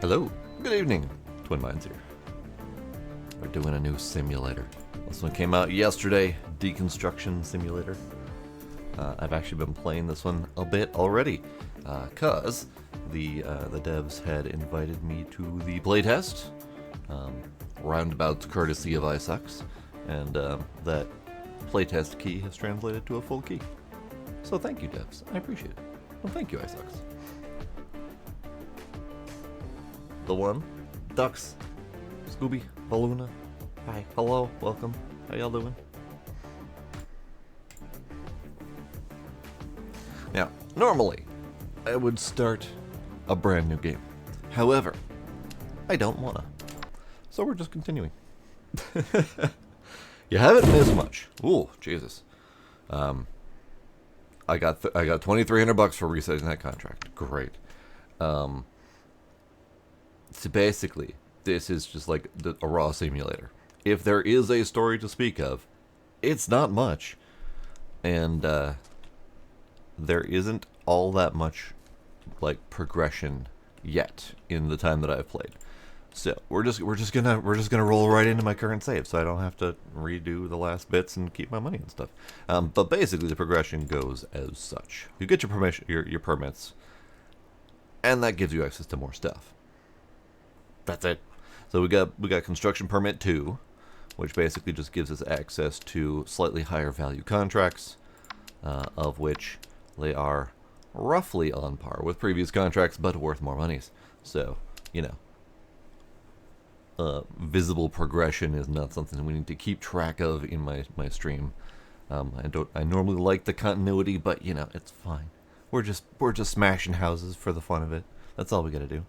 Hello, good evening, Twin Minds here. We're doing a new simulator. This one came out yesterday, Deconstruction Simulator. I've actually been playing this one a bit already, cause the devs had invited me to the playtest, roundabout courtesy of iSucks, and that playtest key has translated to a full key. So thank you, devs. I appreciate it. Well, thank you, iSucks. The one, Ducks, Scooby, Balloona. Hi, hello, welcome. How y'all doing? Now, normally, I would start a brand new game. However, I don't wanna. So we're just continuing. You haven't missed much. Ooh, Jesus. I got $2,300 for resetting that contract. Great. So basically, this is just like a raw simulator. If there is a story to speak of, it's not much, and there isn't all that much like progression yet in the time that I've played. So we're just gonna roll right into my current save, so I don't have to redo the last bits and keep my money and stuff. But basically, the progression goes as such: you get your permits, and that gives you access to more stuff. That's it. So we got construction permit 2, which basically just gives us access to slightly higher value contracts, of which they are roughly on par with previous contracts, but worth more monies. So, you know, visible progression is not something we need to keep track of in my stream. I normally like the continuity, but you know, it's fine. We're just smashing houses for the fun of it. That's all we gotta do.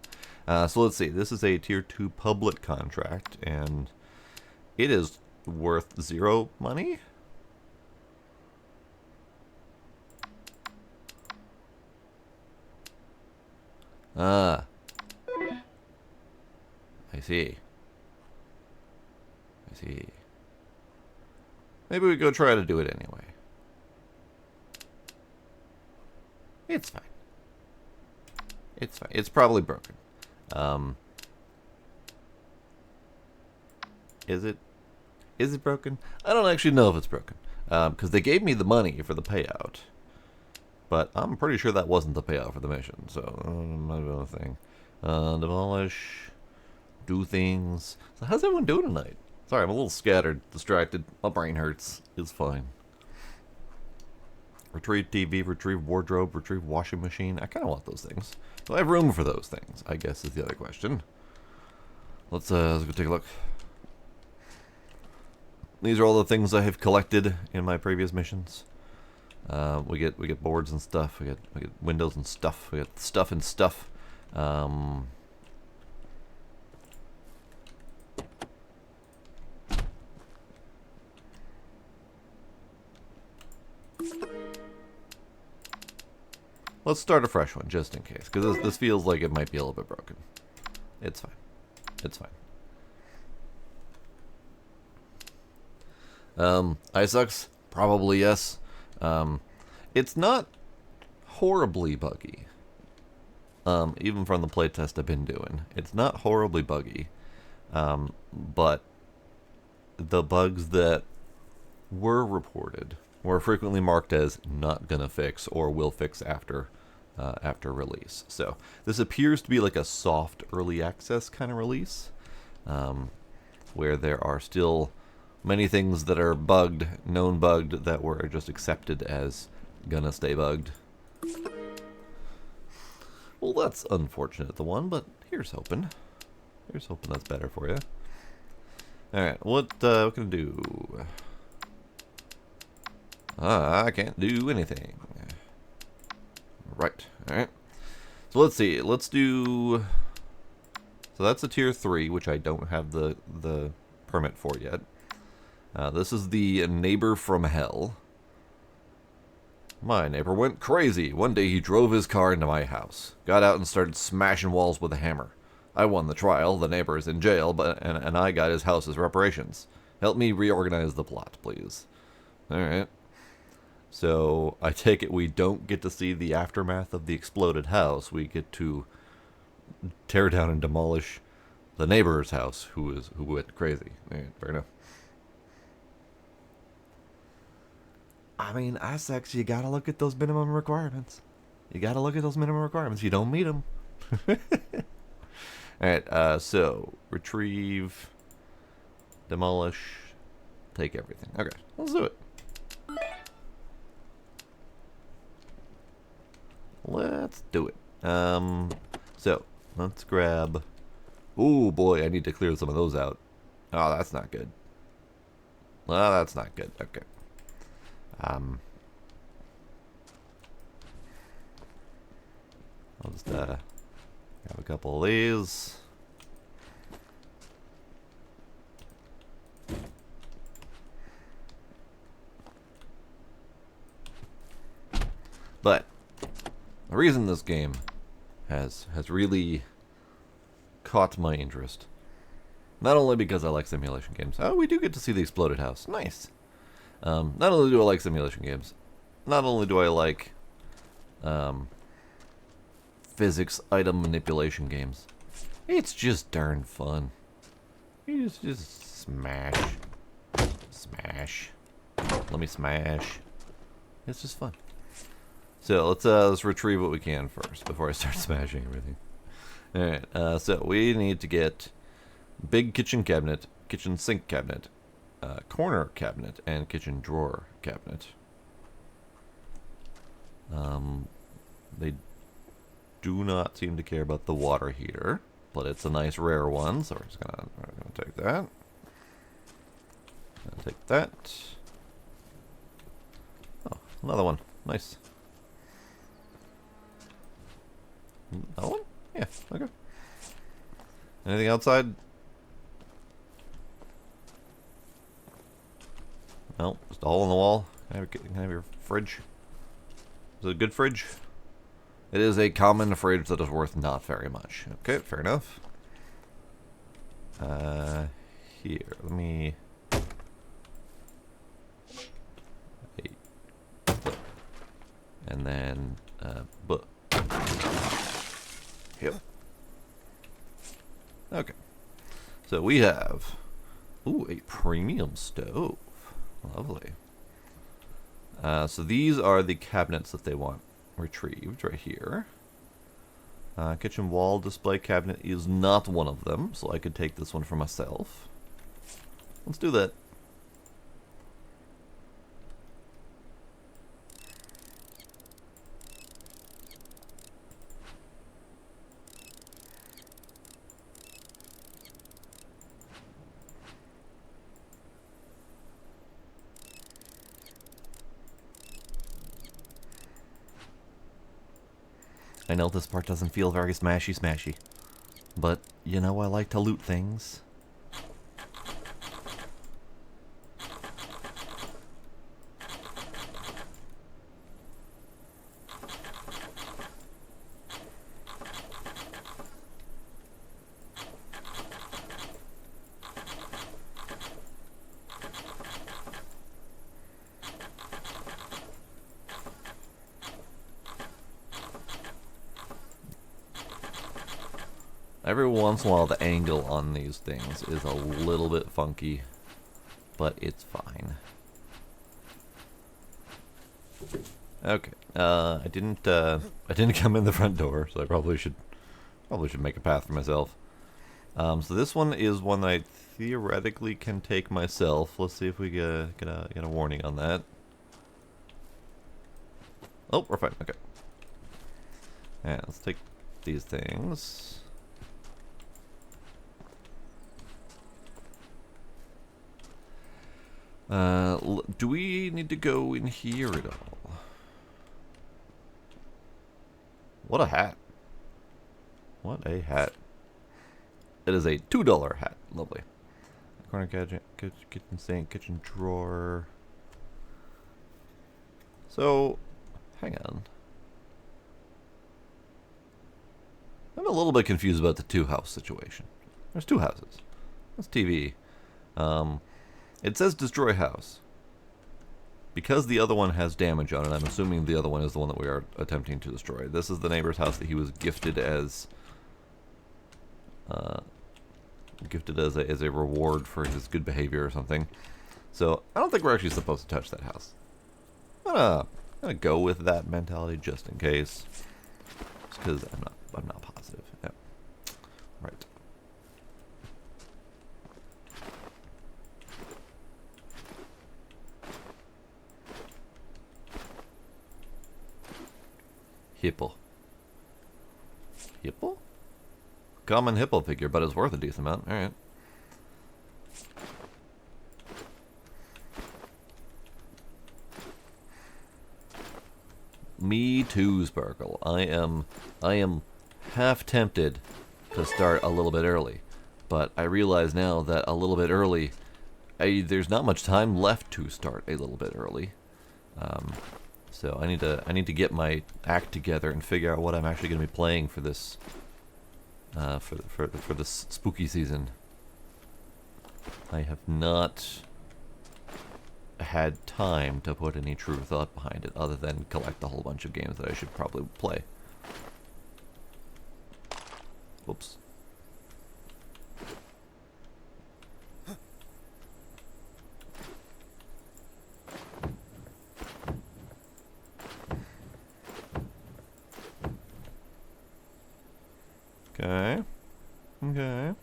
So let's see. This is a tier 2 public contract, and it is worth 0 money. Ah, I see. Maybe we go try to do it anyway. It's fine. It's probably broken. Is it broken? I don't actually know if it's broken, because they gave me the money for the payout, but I'm pretty sure that wasn't the payout for the mission. So might be a thing. Demolish, do things. So how's everyone doing tonight? Sorry, I'm a little scattered, distracted. My brain hurts. It's fine. Retrieve TV, retrieve wardrobe, retrieve washing machine. I kind of want those things. Do I have room for those things? I guess is the other question. Let's go take a look. These are all the things I have collected in my previous missions. We get boards and stuff. We get windows and stuff. We get stuff and stuff. Let's start a fresh one, just in case, because this feels like it might be a little bit broken. It's fine. It's fine. iSucks? Probably yes. It's not horribly buggy. Even from the playtest I've been doing. It's not horribly buggy. But the bugs that were reported were frequently marked as not gonna fix or will fix after release. So this appears to be like a soft early access kind of release, where there are still many things that are bugged, known bugged, that were just accepted as gonna stay bugged. Well, that's unfortunate, the one, but here's hoping. Here's hoping that's better for you. Alright, what can I do? I can't do anything. Right, alright. So let's see, let's do... So that's a tier 3, which I don't have the permit for yet. This is the neighbor from hell. My neighbor went crazy. One day he drove his car into my house, got out and started smashing walls with a hammer. I won the trial, the neighbor is in jail, and I got his house as reparations. Help me reorganize the plot, please. Alright. So I take it we don't get to see the aftermath of the exploded house. We get to tear down and demolish the neighbor's house who went crazy. Yeah, fair enough. I mean, ISACs, you gotta look at those minimum requirements. You gotta look at those minimum requirements. You don't meet them. Alright, so retrieve, demolish, take everything. Okay, let's do it. Let's do it. So let's grab. Ooh boy, I need to clear some of those out. Oh, that's not good. Well, that's not good. Okay. I'll just grab a couple of these. But the reason this game has really caught my interest, not only because I like simulation games. Oh, we do get to see the exploded house. Nice. Not only do I like simulation games, not only do I like physics item manipulation games, it's just darn fun. You just smash. Smash. Let me smash. It's just fun. So let's retrieve what we can first before I start smashing everything. Alright, so we need to get big kitchen cabinet, kitchen sink cabinet, corner cabinet, and kitchen drawer cabinet. They do not seem to care about the water heater, but it's a nice rare one, so we're just gonna take that. Gonna take that. Oh, another one. Nice. That one? Yeah, okay. Anything outside? No, just a hole in the wall. Can I have your fridge? Is it a good fridge? It is a common fridge that is worth not very much. Okay, fair enough. Here, let me... And then, Yep. Okay. So we have, ooh, a premium stove. Lovely. So these are the cabinets that they want retrieved right here. Kitchen wall display cabinet is not one of them, so I could take this one for myself. Let's do that. I know this part doesn't feel very smashy, but you know I like to loot things. Every once in a while the angle on these things is a little bit funky, but it's fine. Okay, I didn't come in the front door, so I probably should make a path for myself. So this one is one that I theoretically can take myself. Let's see if we get a warning on that. Oh, we're fine. Okay. Yeah, let's take these things. Do we need to go in here at all? What a hat. What a hat. It is a $2 hat. Lovely. Corner gadget, kitchen sink, kitchen drawer. So, hang on. I'm a little bit confused about the two-house situation. There's two houses. That's TV. It says destroy house. Because the other one has damage on it, I'm assuming the other one is the one that we are attempting to destroy. This is the neighbor's house that he was gifted as gifted as a reward for his good behavior or something. So I don't think we're actually supposed to touch that house. I'm gonna go with that mentality just in case, just because I'm not positive. Yeah. Right. Hippo. Hippo? Common hippo figure, but it's worth a decent amount. Alright. Me too, Sparkle. I am half tempted to start a little bit early, but I realize now that a little bit early, there's not much time left to start a little bit early. So I need to get my act together and figure out what I'm actually going to be playing for this for this spooky season. I have not had time to put any true thought behind it, other than collect a whole bunch of games that I should probably play. Whoops. Okay. Okay.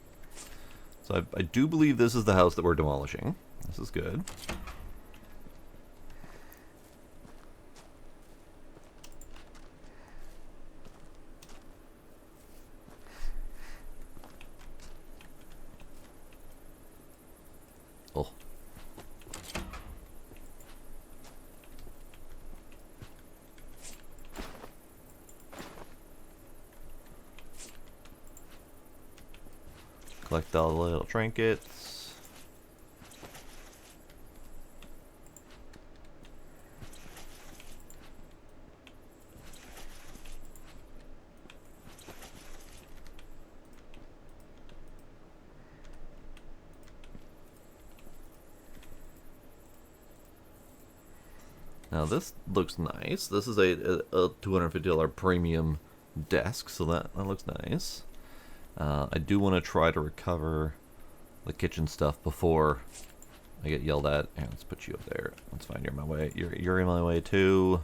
So I do believe this is the house that we're demolishing. This is good. Oh. Collect all the little trinkets. Now this looks nice. This is a $250 premium desk, so that looks nice. I do want to try to recover the kitchen stuff before I get yelled at. And let's put you up there. That's fine. You're in my way. You're in my way too.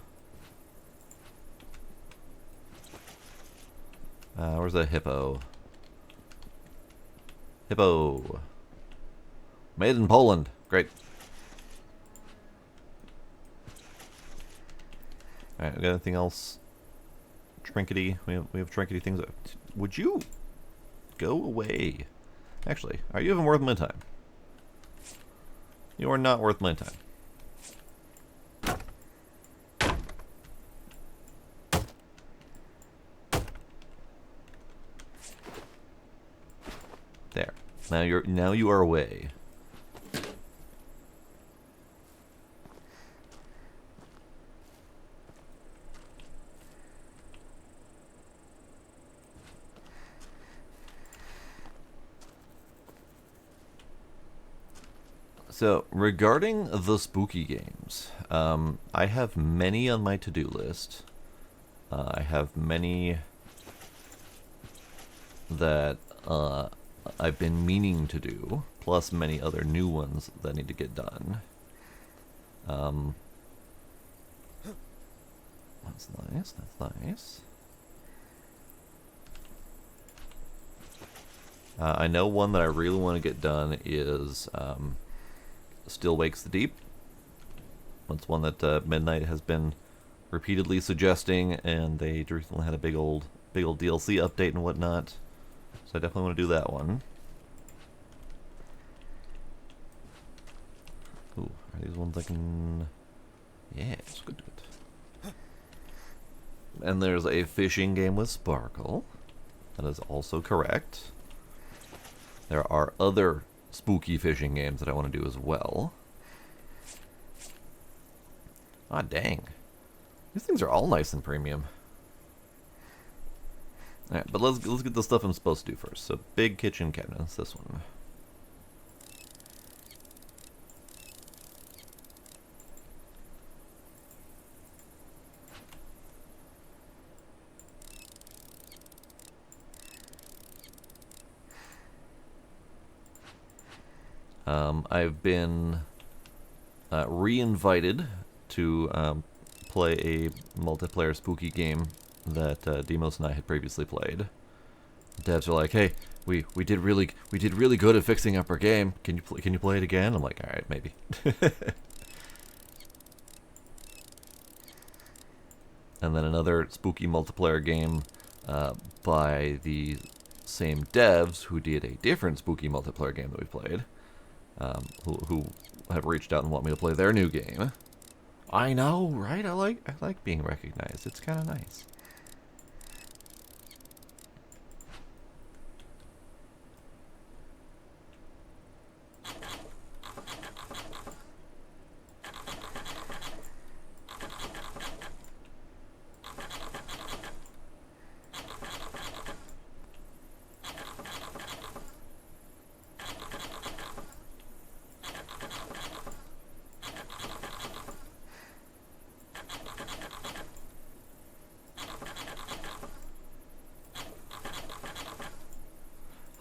Where's the hippo? Hippo. Made in Poland. Great. Alright, we got anything else? Trinkety. We have trinkety things. Would you go away? Actually, are you even worth my time? You are not worth my time. There. Now you are away. So, regarding the spooky games, I have many on my to-do list. I have many that I've been meaning to do, plus many other new ones that need to get done. That's nice, that's nice. I know one that I really want to get done is Still Wakes the Deep. That's one that Midnight has been repeatedly suggesting, and they recently had a big old DLC update and whatnot. So I definitely want to do that one. Ooh, are these ones I can... Yeah, it's good. And there's a fishing game with Sparkle. That is also correct. There are other spooky fishing games that I want to do as well. Ah, dang. These things are all nice and premium. Alright, but let's get the stuff I'm supposed to do first. So, big kitchen cabinets, this one. I've been re-invited to play a multiplayer spooky game that Demos and I had previously played. Devs are like, "Hey, we did really good at fixing up our game. Can you play it again?" I'm like, "All right, maybe." And then another spooky multiplayer game by the same devs who did a different spooky multiplayer game that we played, who have reached out and want me to play their new game. I know, right? I like being recognized. It's kind of nice.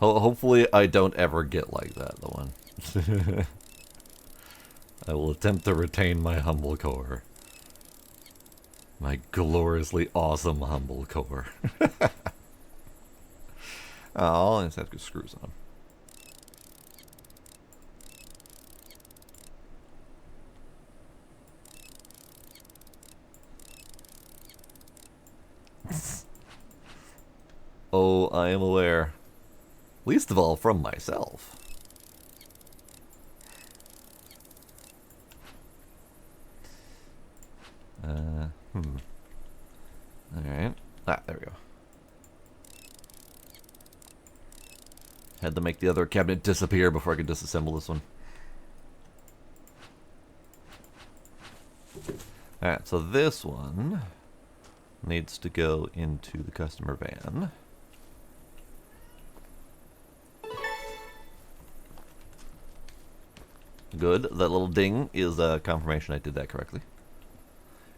Hopefully I don't ever get like that, the one. I will attempt to retain my humble core. My gloriously awesome humble core. Oh, I just have to screws on. Oh, I am aware. Least of all from myself. Alright. Ah, there we go. Had to make the other cabinet disappear before I could disassemble this one. Alright, so this one needs to go into the customer van. Good. That little ding is a confirmation I did that correctly.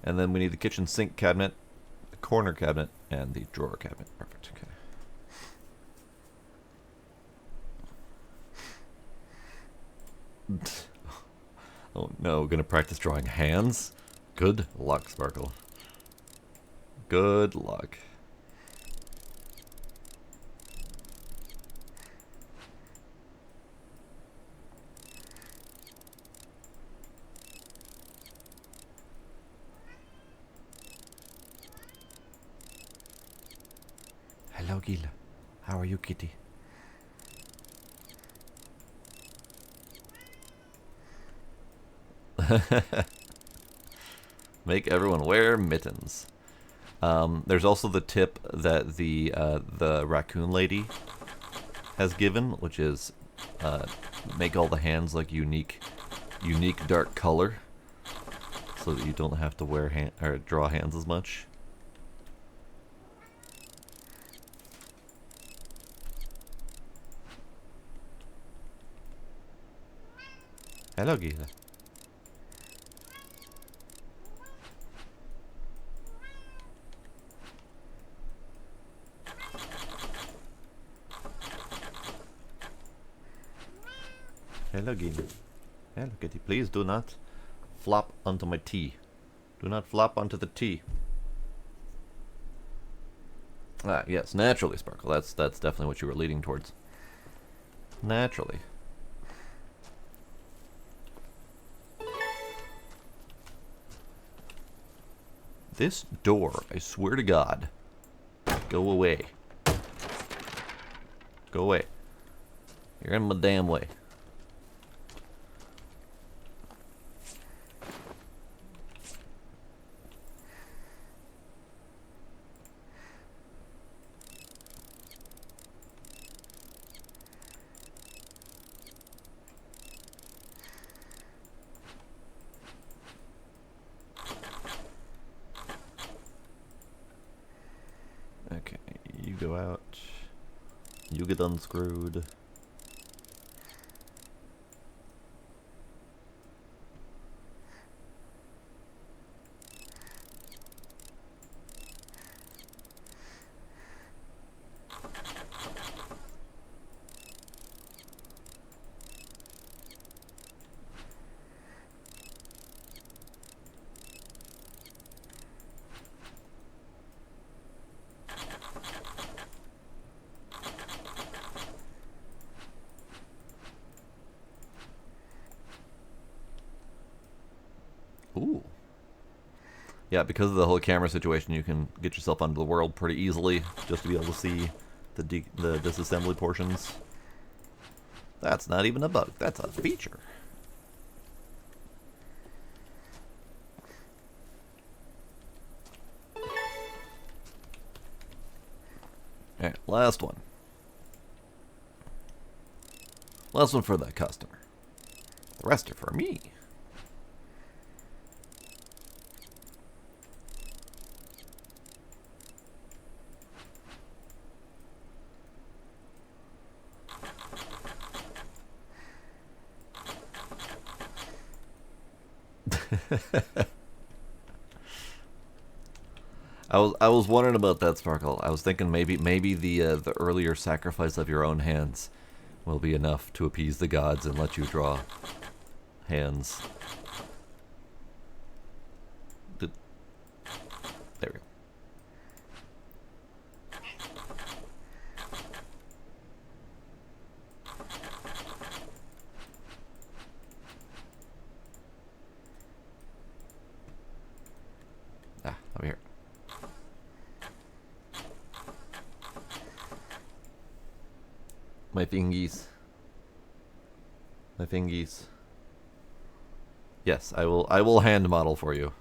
And then we need the kitchen sink cabinet, the corner cabinet, and the drawer cabinet. Perfect. Okay. Oh no, gonna practice drawing hands? Good luck, Sparkle. Good luck. Hello, Gila. How are you, kitty? Make everyone wear mittens. There's also the tip that the raccoon lady has given, which is make all the hands like unique dark color, so that you don't have to wear or draw hands as much. Hello, Gila. Hello, Gila. Hello, kitty. Please do not flop onto my tea. Do not flop onto the tea. Ah, yes, naturally, Sparkle. That's definitely what you were leading towards. Naturally. This door, I swear to God. Go away. Go away. You're in my damn way. Okay, you go out. You get unscrewed. Yeah, because of the whole camera situation, you can get yourself onto the world pretty easily just to be able to see the disassembly portions. That's not even a bug. That's a feature. Alright, last one. Last one for the customer. The rest are for me. I was wondering about that, Sparkle. I was thinking maybe the earlier sacrifice of your own hands will be enough to appease the gods and let you draw hands. There we go. Ah, over here. My fingies. My fingies. Yes, I will hand model for you.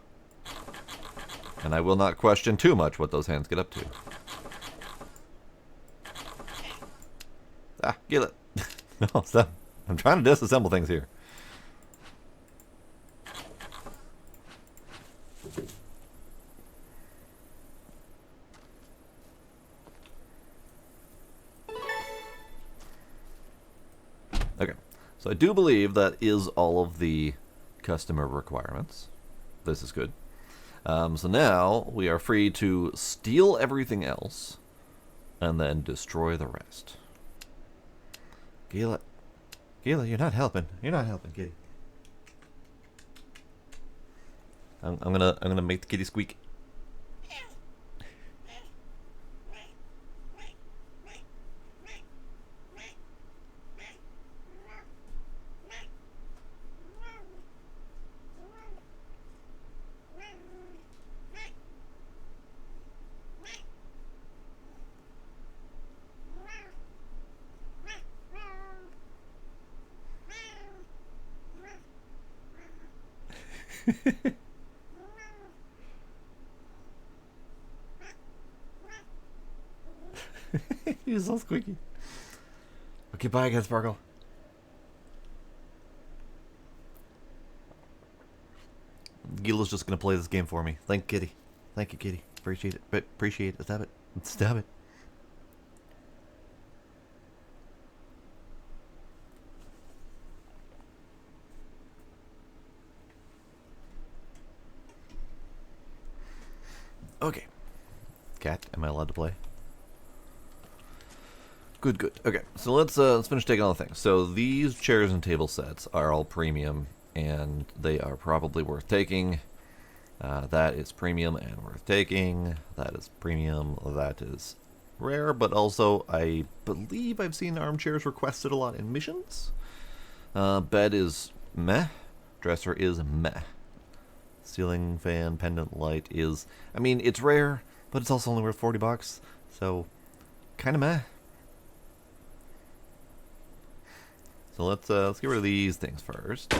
And I will not question too much what those hands get up to. Ah, get it. No, stop. I'm trying to disassemble things here. Okay, so I do believe that is all of the customer requirements. This is good. So now we are free to steal everything else and then destroy the rest. Gila, you're not helping. You're not helping, kitty. I'm gonna make the kitty squeak. He's so squeaky. Okay, bye again, Sparkle. Gila's just gonna play this game for me. Thank Kitty. Thank you, Kitty. Appreciate it. But appreciate it. Stop it. Stop it. Okay. Cat, am I allowed to play? Good, good. Okay, so let's finish taking all the things. So these chairs and table sets are all premium, and they are probably worth taking. That is premium and worth taking. That is premium. That is rare, but also I believe I've seen armchairs requested a lot in missions. Bed is meh. Dresser is meh. Ceiling fan, pendant light is... I mean, it's rare, but it's also only worth $40, so kind of meh. So let's get rid of these things first.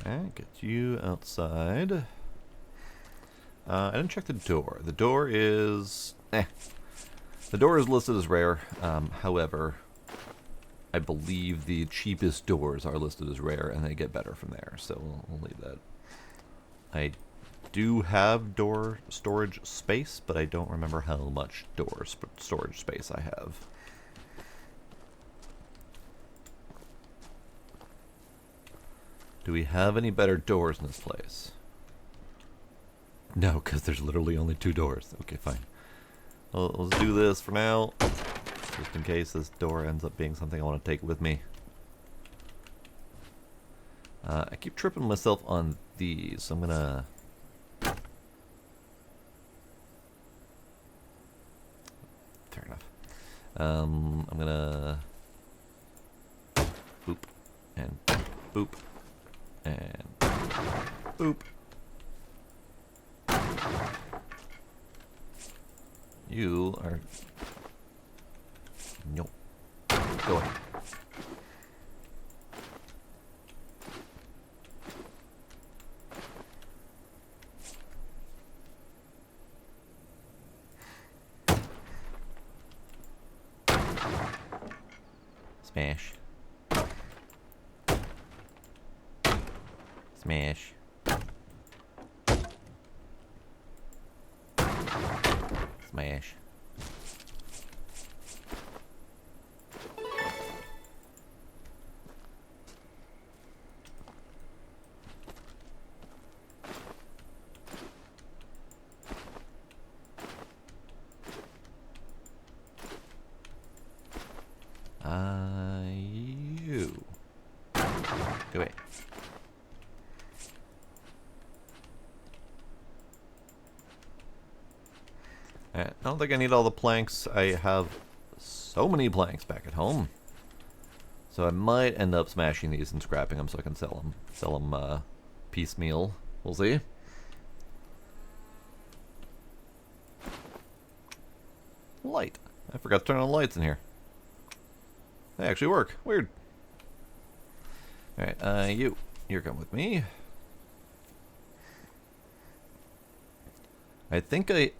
Okay, get you outside. I didn't check the door. The door is... The door is listed as rare. However, I believe the cheapest doors are listed as rare, and they get better from there. So we'll leave that. I do have door storage space, but I don't remember how much door storage space I have. Do we have any better doors in this place? No, because there's literally only 2 doors. Okay, fine. Well, let's do this for now. just in case this door ends up being something I want to take with me. I keep tripping myself on these, so I'm gonna... Fair enough. I'm gonna... boop, and boop, and boop. You are... Nope. Go away. Smash. Smash. Smash. You. Go away. I don't think I need all the planks. I have so many planks back at home. So I might end up smashing these and scrapping them so I can sell them. Sell them piecemeal. We'll see. Light. I forgot to turn on lights in here. They actually work. Weird. Alright, you're coming with me. I think I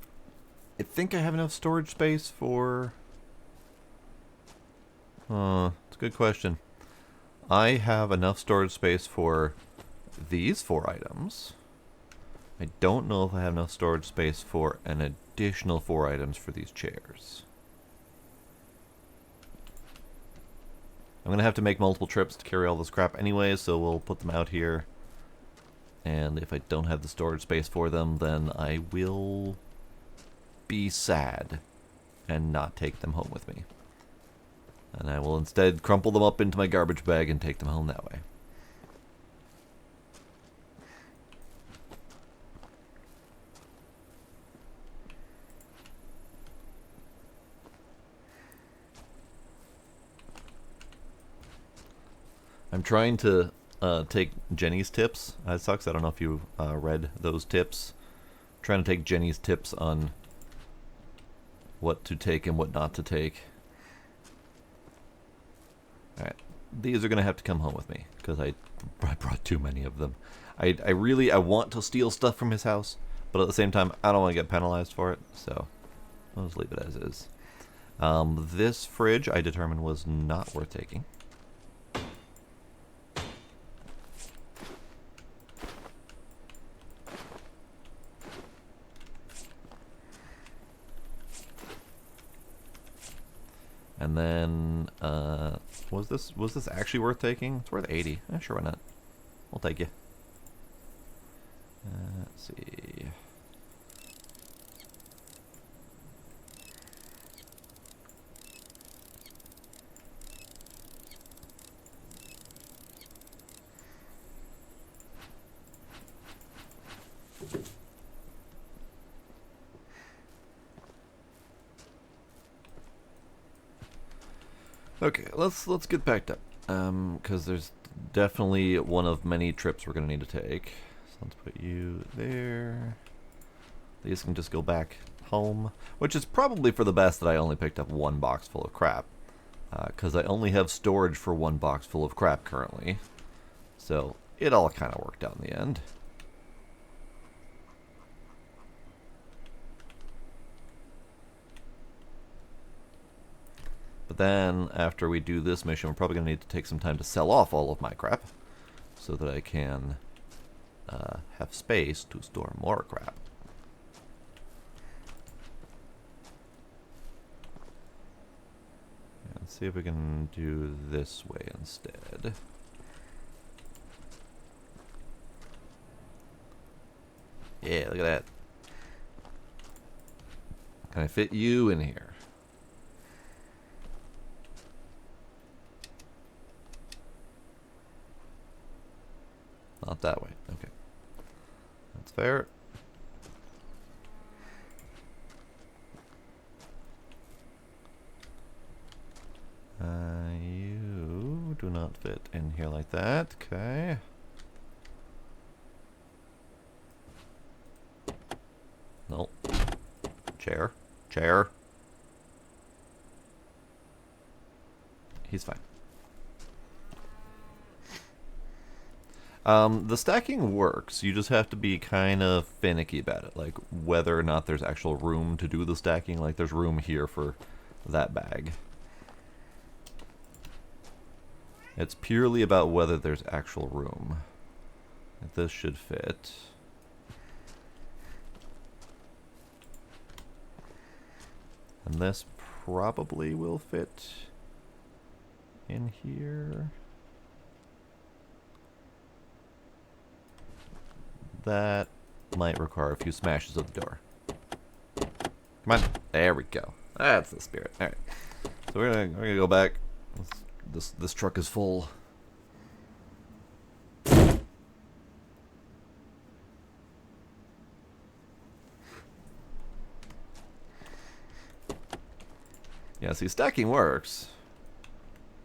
have enough storage space for... it's a good question. I have enough storage space for these 4 items. I don't know if I have enough storage space for an additional 4 items for these chairs. I'm going to have to make multiple trips to carry all this crap anyway, so we'll put them out here. And if I don't have the storage space for them, then I will be sad and not take them home with me. And I will instead crumple them up into my garbage bag and take them home that way. I'm trying to take Jenny's tips. That sucks. I don't know if you read those tips. I'm trying to take Jenny's tips on what to take and what not to take. Alright. These are going to have to come home with me because I brought too many of them. I want to steal stuff from his house, but at the same time, I don't want to get penalized for it, so I'll just leave it as is. This fridge I determined was not worth taking. And then, was this actually worth taking? It's worth 80. Sure, why not? We'll take you. Let's see. Okay, let's get backed up, because there's definitely one of many trips we're gonna need to take. So let's put you there. These can just go back home, which is probably for the best that I only picked up 1 box full of crap, because I only have storage for 1 box full of crap currently. So it all kind of worked out in the end. But then, after we do this mission, we're probably going to need to take some time to sell off all of my crap so that I can have space to store more crap. Let's see if we can do this way instead. Yeah, look at that. Can I fit you in here? Not that way. Okay. That's fair. You do not fit in here like that. Okay. No. Chair. Chair. He's fine. The stacking works. You just have to be kind of finicky about it. Like, whether or not there's actual room to do the stacking. Like, there's room here for that bag. It's purely about whether there's actual room. This should fit. And this probably will fit in here. That might require a few smashes of the door. Come on. There we go. That's the spirit. Alright. So we're gonna go back. This truck is full. Yeah, see, stacking works.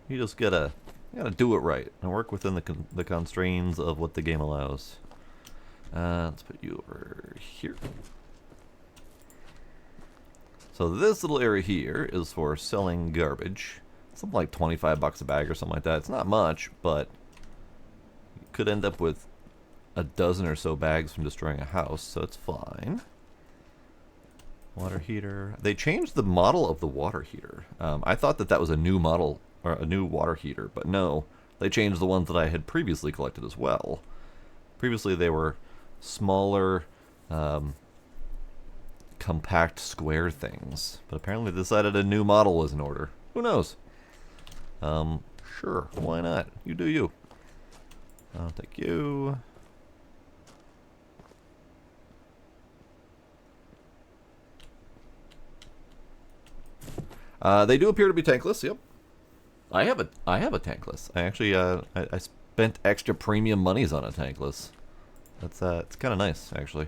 You just gotta do it right and work within the constraints of what the game allows. Let's put you over here. So this little area here is for selling garbage. Something like 25 bucks a bag or something like that. It's not much, but you could end up with a dozen or so bags from destroying a house, so it's fine. Water heater. They changed the model of the water heater. I thought that was a new model, or a new water heater, but no. They changed the ones that I had previously collected as well. Previously they were smaller, compact square things. But apparently they decided a new model was in order. Who knows? Sure, why not? You do you. I'll take you. They do appear to be tankless, yep. I have a tankless. I actually I spent extra premium monies on a tankless. That's it's kind of nice, actually.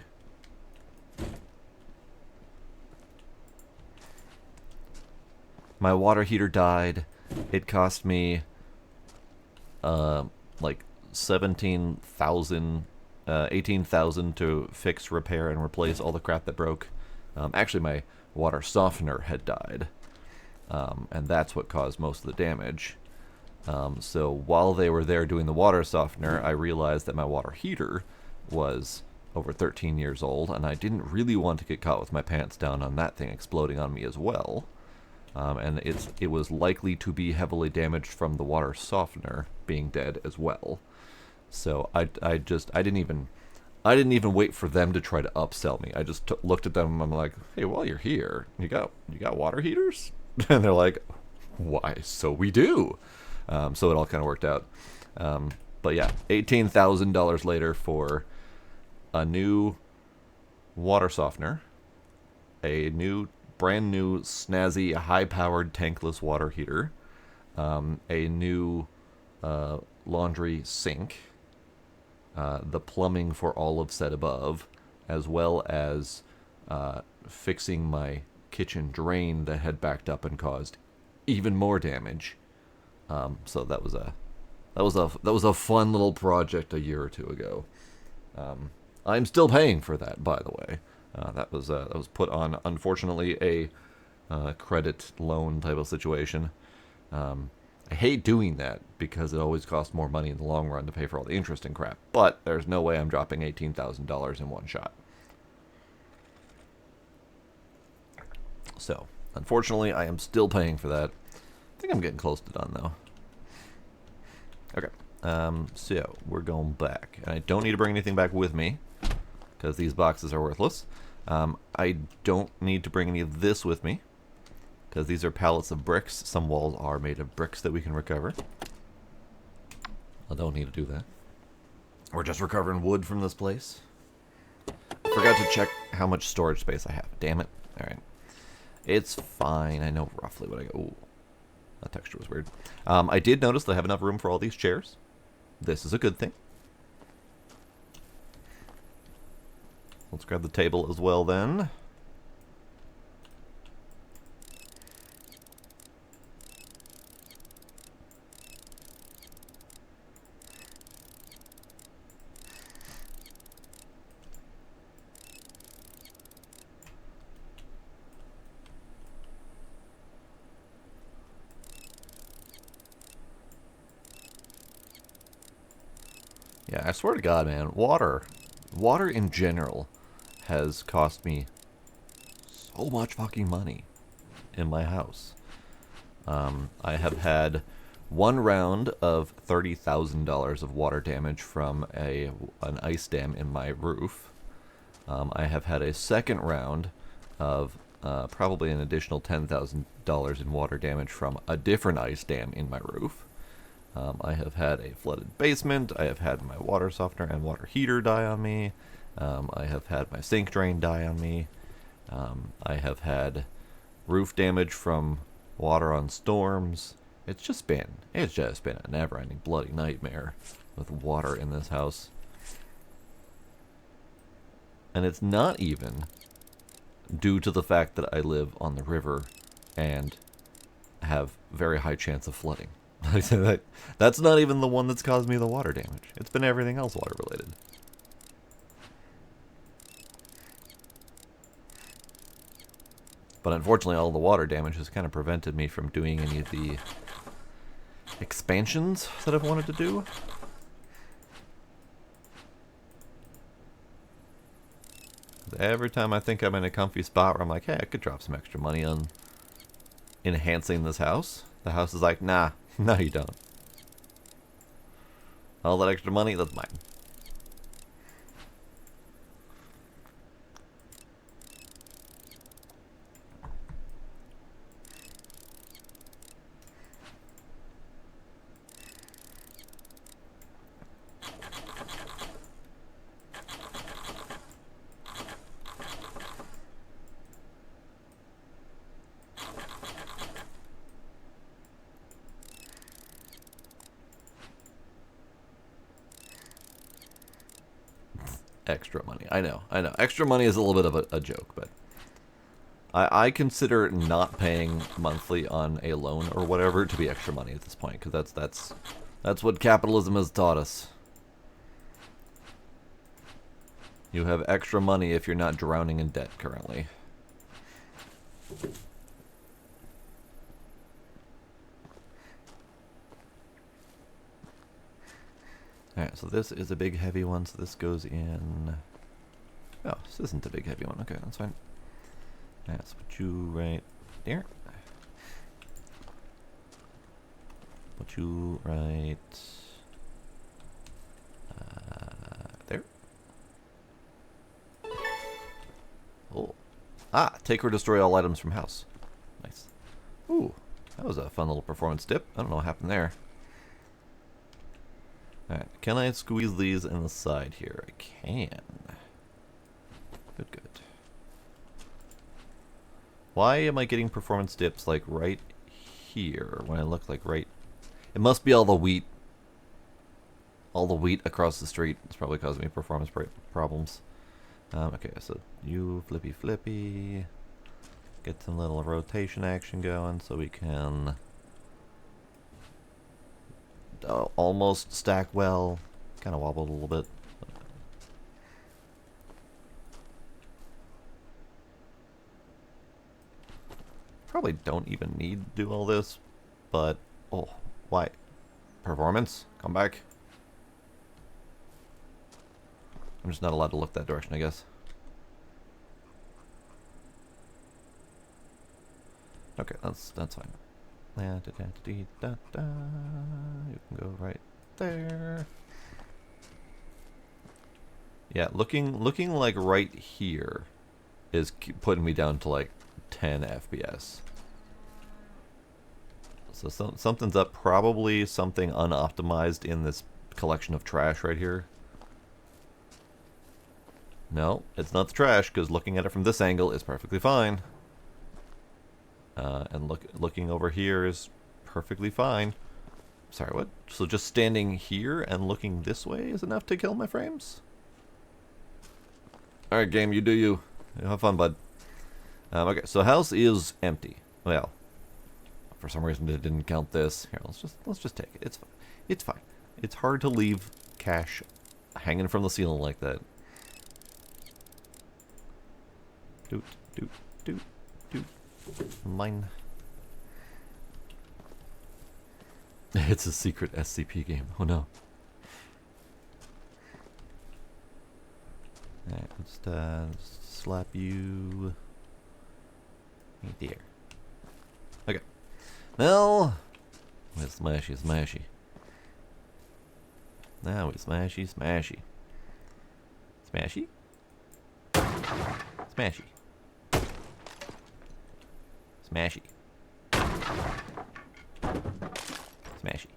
My water heater died. It cost me like 17,000, 18,000 to fix, repair, and replace all the crap that broke. Actually, my water softener had died, and that's what caused most of the damage. So while they were there doing the water softener, I realized that my water heater was over 13 years old, and I didn't really want to get caught with my pants down on that thing exploding on me as well. And it was likely to be heavily damaged from the water softener being dead as well. So I didn't even wait for them to try to upsell me. I just looked at them and I'm like, hey, while you're here, you got water heaters? And they're like, why? So we do. So it all kind of worked out. But yeah, $18,000 later for a new water softener, a brand new snazzy high-powered tankless water heater, a new laundry sink, the plumbing for all of set above, as well as fixing my kitchen drain that had backed up and caused even more damage. So that was a fun little project a year or two ago. I'm still paying for that, by the way. That was put on, unfortunately, a credit loan type of situation. I hate doing that because it always costs more money in the long run to pay for all the interest and crap. But there's no way I'm dropping $18,000 in one shot. So, unfortunately, I am still paying for that. I think I'm getting close to done, though. Okay, so we're going back. And I don't need to bring anything back with me, because these boxes are worthless. I don't need to bring any of this with me, because these are pallets of bricks. Some walls are made of bricks that we can recover. I don't need to do that. We're just recovering wood from this place. I forgot to check how much storage space I have. Damn it. Alright. It's fine. I know roughly what I got. Ooh, that texture was weird. I did notice that I have enough room for all these chairs. This is a good thing. Let's grab the table as well then. Yeah, I swear to God, man, water in general has cost me so much fucking money in my house. I have had one round of $30,000 of water damage from an ice dam in my roof. I have had a second round of probably an additional $10,000 in water damage from a different ice dam in my roof. I have had a flooded basement. I have had my water softener and water heater die on me. I have had my sink drain die on me. I have had roof damage from water on storms. It's just been a never-ending bloody nightmare with water in this house. And it's not even due to the fact that I live on the river and have very high chance of flooding. That's not even the one that's caused me the water damage. It's been everything else water related. But unfortunately, all the water damage has kind of prevented me from doing any of the expansions that I've wanted to do. Every time I think I'm in a comfy spot where I'm like, hey, I could drop some extra money on enhancing this house, the house is like, nah, no you don't. All that extra money, that's mine. Extra money. I know. Extra money is a little bit of a joke, but I consider not paying monthly on a loan or whatever to be extra money at this point, because that's what capitalism has taught us. You have extra money if you're not drowning in debt currently. Alright, so this is a big heavy one, so this goes in... Oh, this isn't a big heavy one. Okay, that's fine. Alright, let's put you right there. Put you right... there. Oh. Ah! Take or destroy all items from house. Nice. Ooh, that was a fun little performance dip. I don't know what happened there. Alright, can I squeeze these in the side here? I can. Good, good. Why am I getting performance dips like right here when I look like right... It must be all the wheat. All the wheat across the street is probably causing me performance problems. Okay, so you flippy flippy. Get some little rotation action going so we can... almost stack well. Kind of wobbled a little bit. Probably don't even need to do all this, but... Oh, why? Performance? Come back. I'm just not allowed to look that direction, I guess. Okay, that's fine. You can go right there. Yeah, looking like right here is putting me down to like 10 FPS. So something's up. Probably something unoptimized in this collection of trash right here. No, it's not the trash, because looking at it from this angle is perfectly fine. And looking over here is perfectly fine. Sorry, what? So just standing here and looking this way is enough to kill my frames? Alright, game, you do you. Have fun, bud. Okay, so house is empty. Well, for some reason it didn't count this. Here, let's just take it. It's fine. It's fine. It's hard to leave cash hanging from the ceiling like that. Doot, doot, doot, doot. Mine. It's a secret SCP game. Oh no. Alright, let's slap you right there. Okay. Now, we're smashy, smashy. Now we're smashy, smashy. Smashy? Smashy. Smashy. Smashy.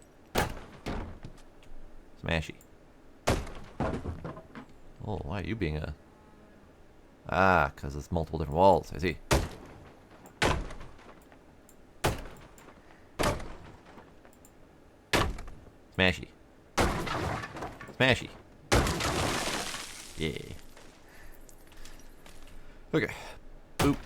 Smashy. Oh, why are you being a... Ah, because it's multiple different walls, I see. Smashy. Smashy. Yeah. Okay. Boop.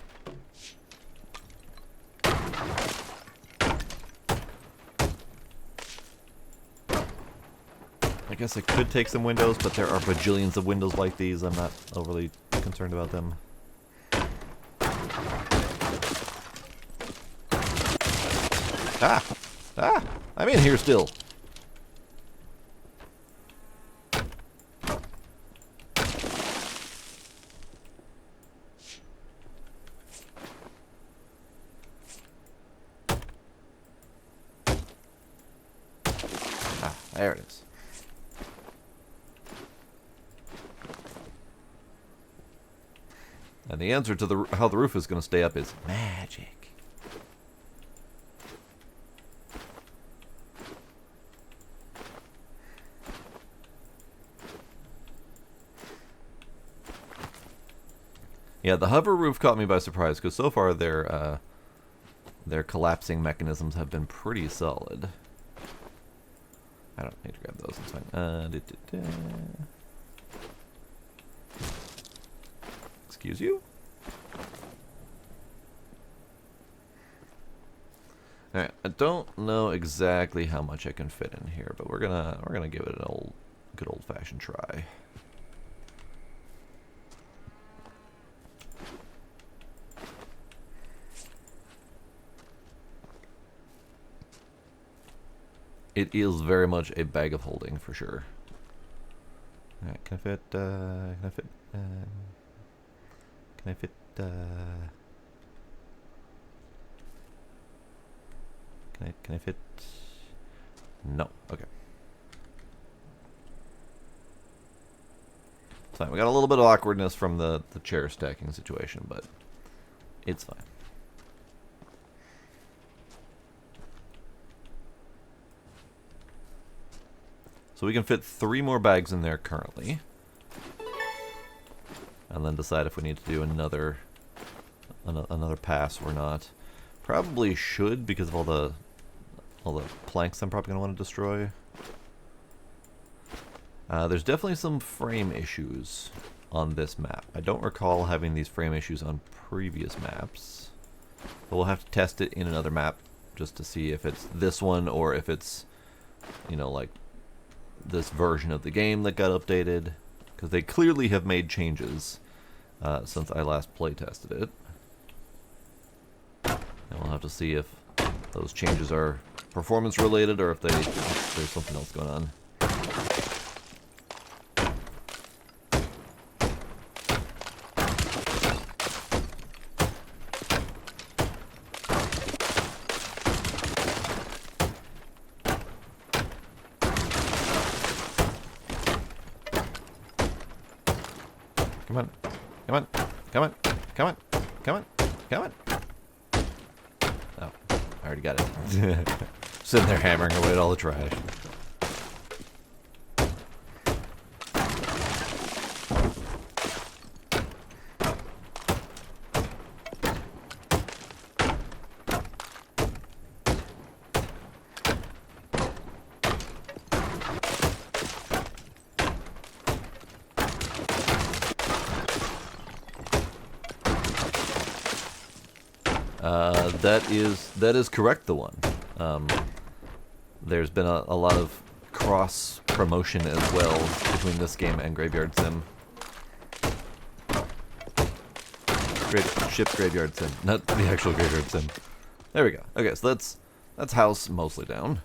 I guess I could take some windows, but there are bajillions of windows like these. I'm not overly concerned about them. Ah! Ah! I'm in here still. Ah, there it is. And the answer to how the roof is going to stay up is magic. Yeah, the hover roof caught me by surprise because so far their collapsing mechanisms have been pretty solid. I don't need to grab those. It's fine. Excuse you? Alright, I don't know exactly how much I can fit in here, but we're gonna give it an good old-fashioned try. It is very much a bag of holding for sure. Alright, can I fit can I fit can I fit? No. Okay. It's fine. We got a little bit of awkwardness from the chair stacking situation, but it's fine. So we can fit 3 more bags in there currently. And then decide if we need to do another pass or not. Probably should because of all the planks I'm probably going to want to destroy. There's definitely some frame issues on this map. I don't recall having these frame issues on previous maps. But we'll have to test it in another map just to see if it's this one or if it's, you know, like this version of the game that got updated. Because they clearly have made changes since I last playtested it. And we'll have to see if those changes are performance related or if there's something else going on. Come on, come on, come on, come on, come on, come on. Oh, I already got it. Sitting there hammering away at all the trash. That is correct. The one. There's been a lot of cross promotion as well between this game and Graveyard Sim. Ship Graveyard Sim, not the actual Graveyard Sim. There we go. Okay, so that's house mostly down.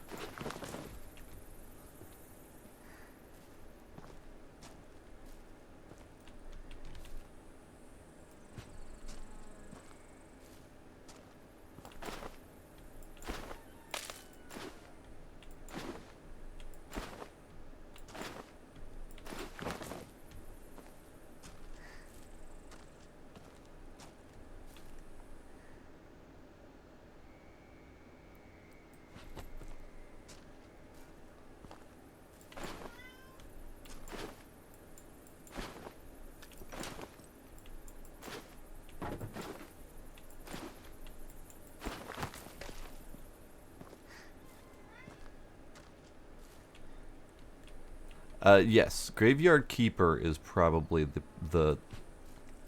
Yes, Graveyard Keeper is probably the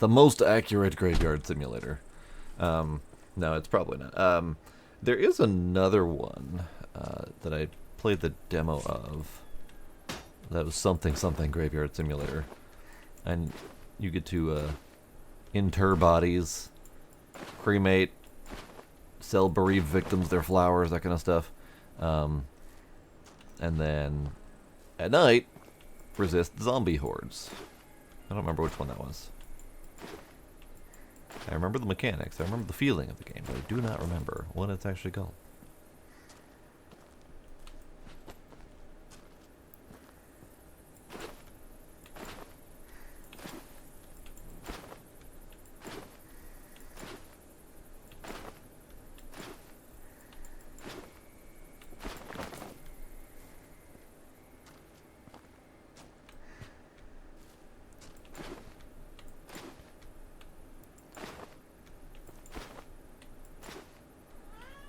most accurate graveyard simulator. No, it's probably not. There is another one that I played the demo of. That was something Graveyard Simulator, and you get to inter bodies, cremate, sell bereaved victims their flowers, that kind of stuff, and then at night resist zombie hordes. I don't remember which one that was. I remember the mechanics, I remember the feeling of the game, but I do not remember what it's actually called.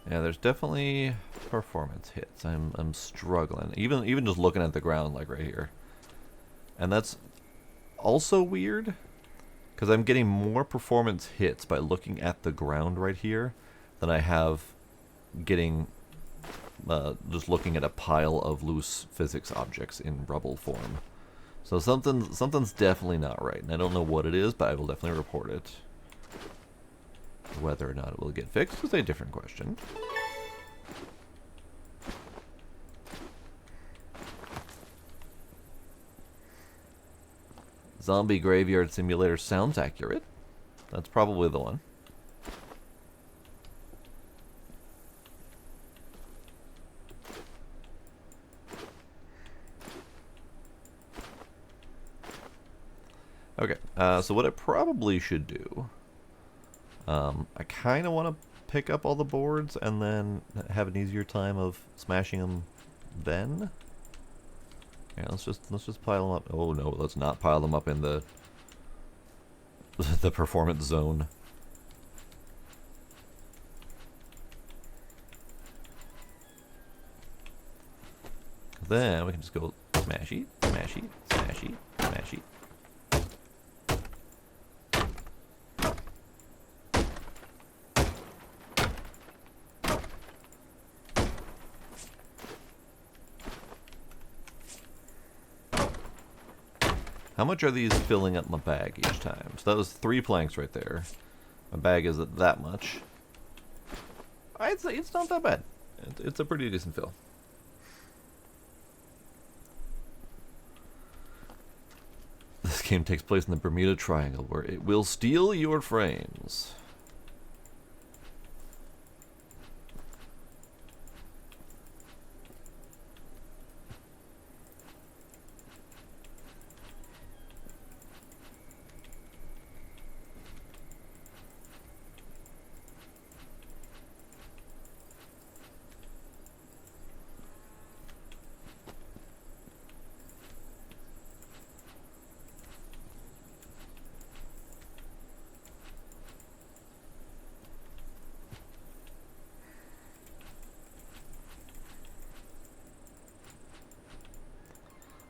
Yeah, there's definitely performance hits. I'm struggling. Even just looking at the ground, like right here. And that's also weird, because I'm getting more performance hits by looking at the ground right here than I have getting just looking at a pile of loose physics objects in rubble form. So something's definitely not right, and I don't know what it is, but I will definitely report it. Whether or not it will get fixed is a different question. Zombie Graveyard Simulator sounds accurate. That's probably the one. Okay, so what I probably should do, I kind of want to pick up all the boards and then have an easier time of smashing them then. Yeah, let's just pile them up. Oh no, let's not pile them up in the the performance zone. Then we can just go smashy, smashy, smashy, smashy. How much are these filling up my bag each time? So that was 3 planks right there. My bag is at that much. I'd say it's not that bad. It's a pretty decent fill. This game takes place in the Bermuda Triangle, where it will steal your frames.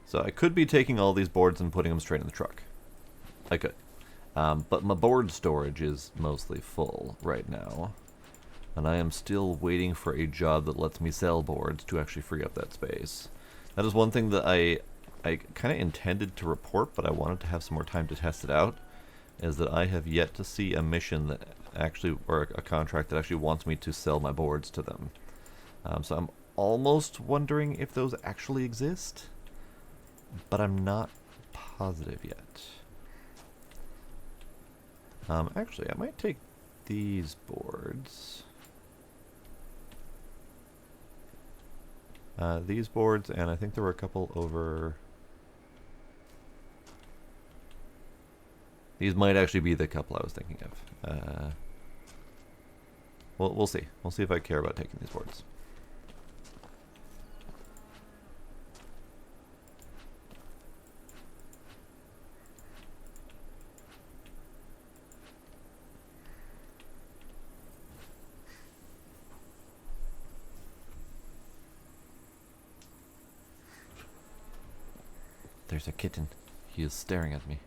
So I could be taking all these boards and putting them straight in the truck. I could. But my board storage is mostly full right now. And I am still waiting for a job that lets me sell boards to actually free up that space. That is one thing that I kind of intended to report, but I wanted to have some more time to test it out, is that I have yet to see a mission that actually, or a contract that actually wants me to sell my boards to them. So I'm almost wondering if those actually exist, but I'm not positive yet. Actually, I might take these boards. These boards, and I think there were a couple over... These might actually be the couple I was thinking of. Well, we'll see. We'll see if I care about taking these boards. There's a kitten. He is staring at me.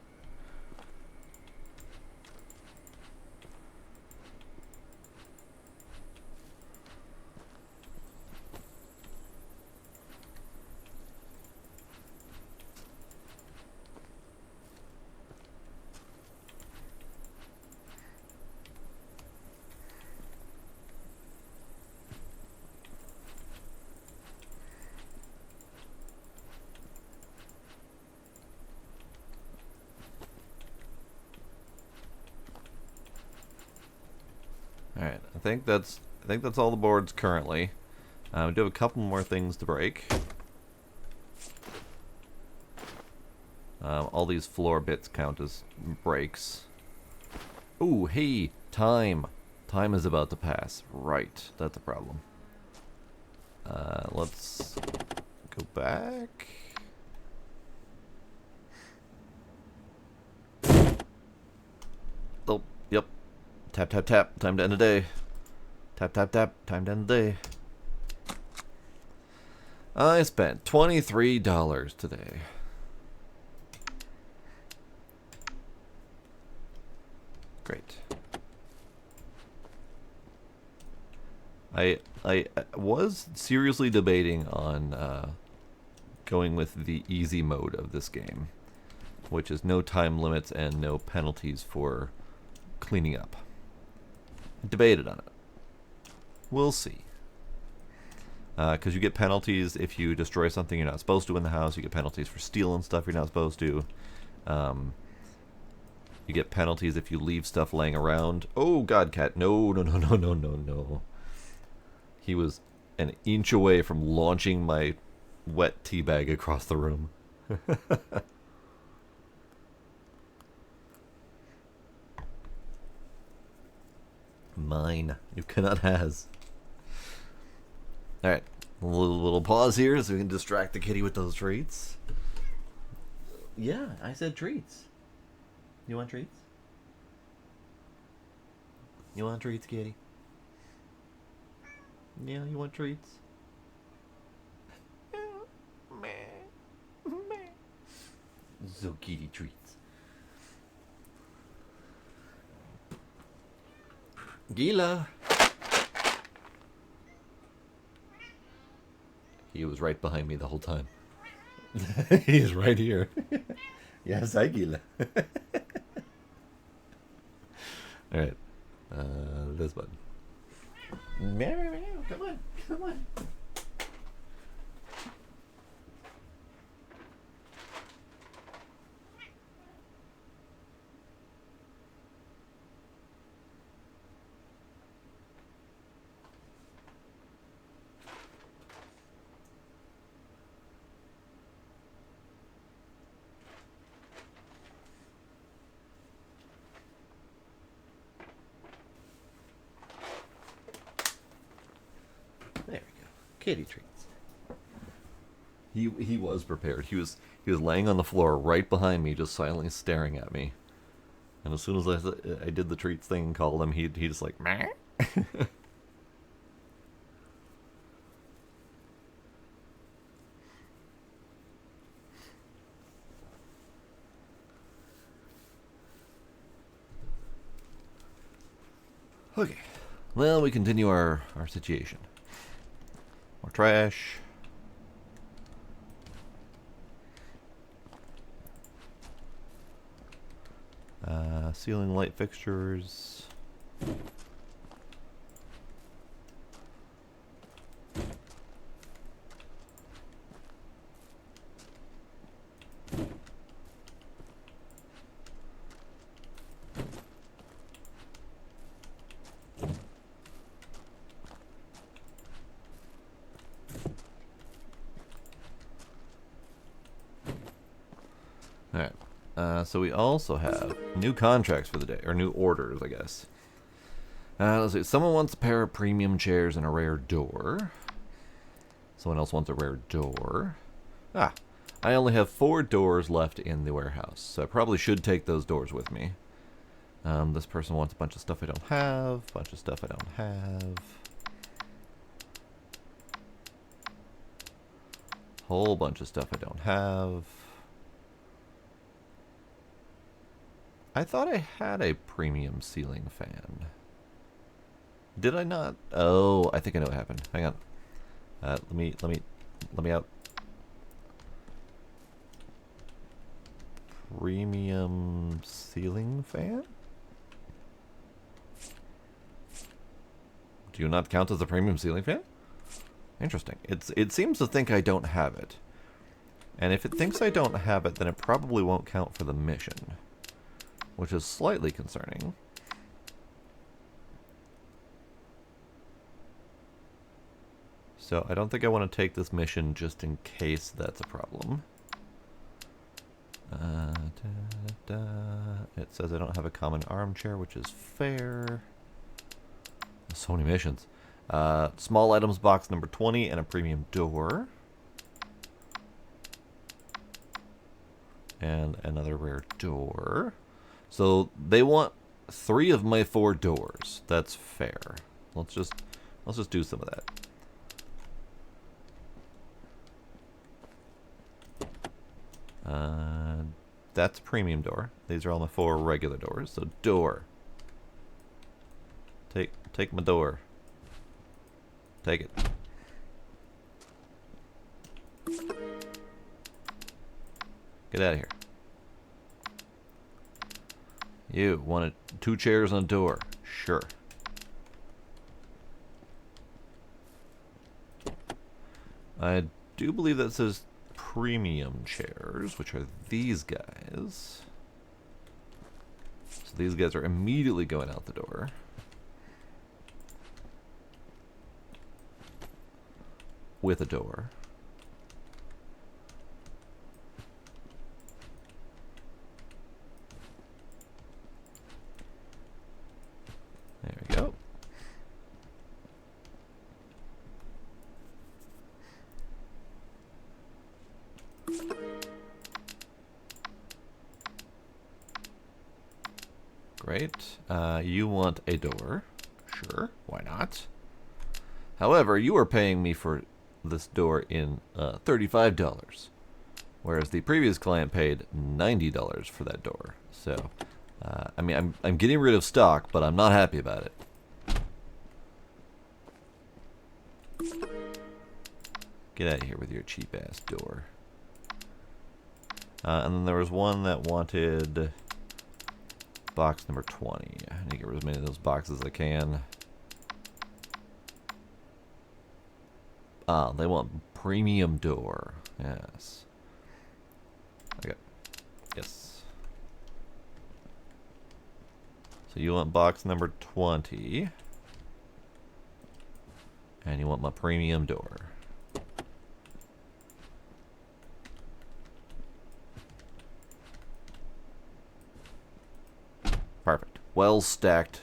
Alright, I think that's all the boards currently. We do have a couple more things to break. All these floor bits count as breaks. Ooh, hey, time! Time is about to pass. Right, that's a problem. Let's go back. Oh, yep. Tap, tap, tap. Time to end the day. Tap, tap, tap. Time to end the day. I spent $23 today. Great. I was seriously debating on going with the easy mode of this game, which is no time limits and no penalties for cleaning up. I debated on it. We'll see. Because you get penalties if you destroy something you're not supposed to in the house. You get penalties for stealing stuff you're not supposed to. You get penalties if you leave stuff laying around. Oh, God, cat. No, no, no, no, no, no, no. He was an inch away from launching my wet tea bag across the room. Mine. You cannot has. Alright. A little pause here so we can distract the kitty with those treats. Yeah, I said treats. You want treats? You want treats, kitty? Yeah, you want treats? So kitty treats. Gila! He was right behind me the whole time. He's right here. Yes, hi Gila. Alright. This button. Meow, meow, meow. Come on, come on. There we go. Kitty treats. He was prepared. He was laying on the floor right behind me, just silently staring at me. And as soon as I did the treats thing and called him, he just like meh. Okay. Well, we continue our situation. More trash. Ceiling light fixtures. Alright. So we also have new contracts for the day, or new orders, I guess. Let's see. Someone wants a pair of premium chairs and a rare door. Someone else wants a rare door. Ah, I only have 4 doors left in the warehouse, so I probably should take those doors with me. This person wants a bunch of stuff I don't have, bunch of stuff I don't have. Whole bunch of stuff I don't have. I thought I had a premium ceiling fan. Did I not? Oh, I think I know what happened. Hang on. Let me out. Premium ceiling fan? Do you not count as a premium ceiling fan? Interesting. It seems to think I don't have it. And if it thinks I don't have it, then it probably won't count for the mission, which is slightly concerning. So I don't think I want to take this mission just in case that's a problem. It says I don't have a common armchair, which is fair. So many missions. Small items box number 20 and a premium door. And another rare door. So they want 3 of my 4 doors. That's fair. Let's just do some of that. That's a premium door. These are all my 4 regular doors. So door. Take my door. Take it. Get out of here. You wanted 2 chairs and a door. Sure. I do believe that says premium chairs, which are these guys. So these guys are immediately going out the door. With a door. There we go. Great. You want a door. Sure, why not? However, you are paying me for this door in $35, whereas the previous client paid $90 for that door. So, I mean, I'm getting rid of stock, but I'm not happy about it. Get out of here with your cheap ass door. And then there was one that wanted box number 20. I need to get rid of as many of those boxes as I can. Ah, they want premium door. Yes. Okay. Yes. So you want box number 20. And you want my premium door. Perfect. Well stacked.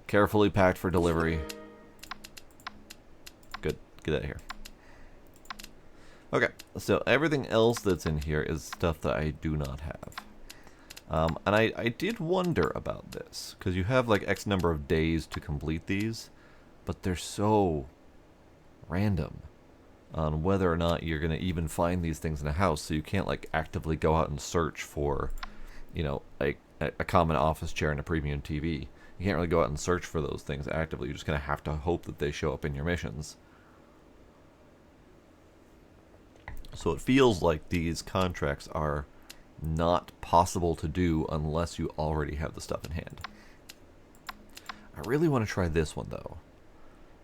Carefully packed for delivery. Good. Get out of here. Okay, so everything else that's in here is stuff that I do not have. And I did wonder about this, because you have like X number of days to complete these, but they're so random on whether or not you're going to even find these things in a house, so you can't like actively go out and search for, you know, a common office chair and a premium TV. You can't really go out and search for those things actively. You're just going to have to hope that they show up in your missions. So it feels like these contracts are not possible to do unless you already have the stuff in hand. I really want to try this one, though,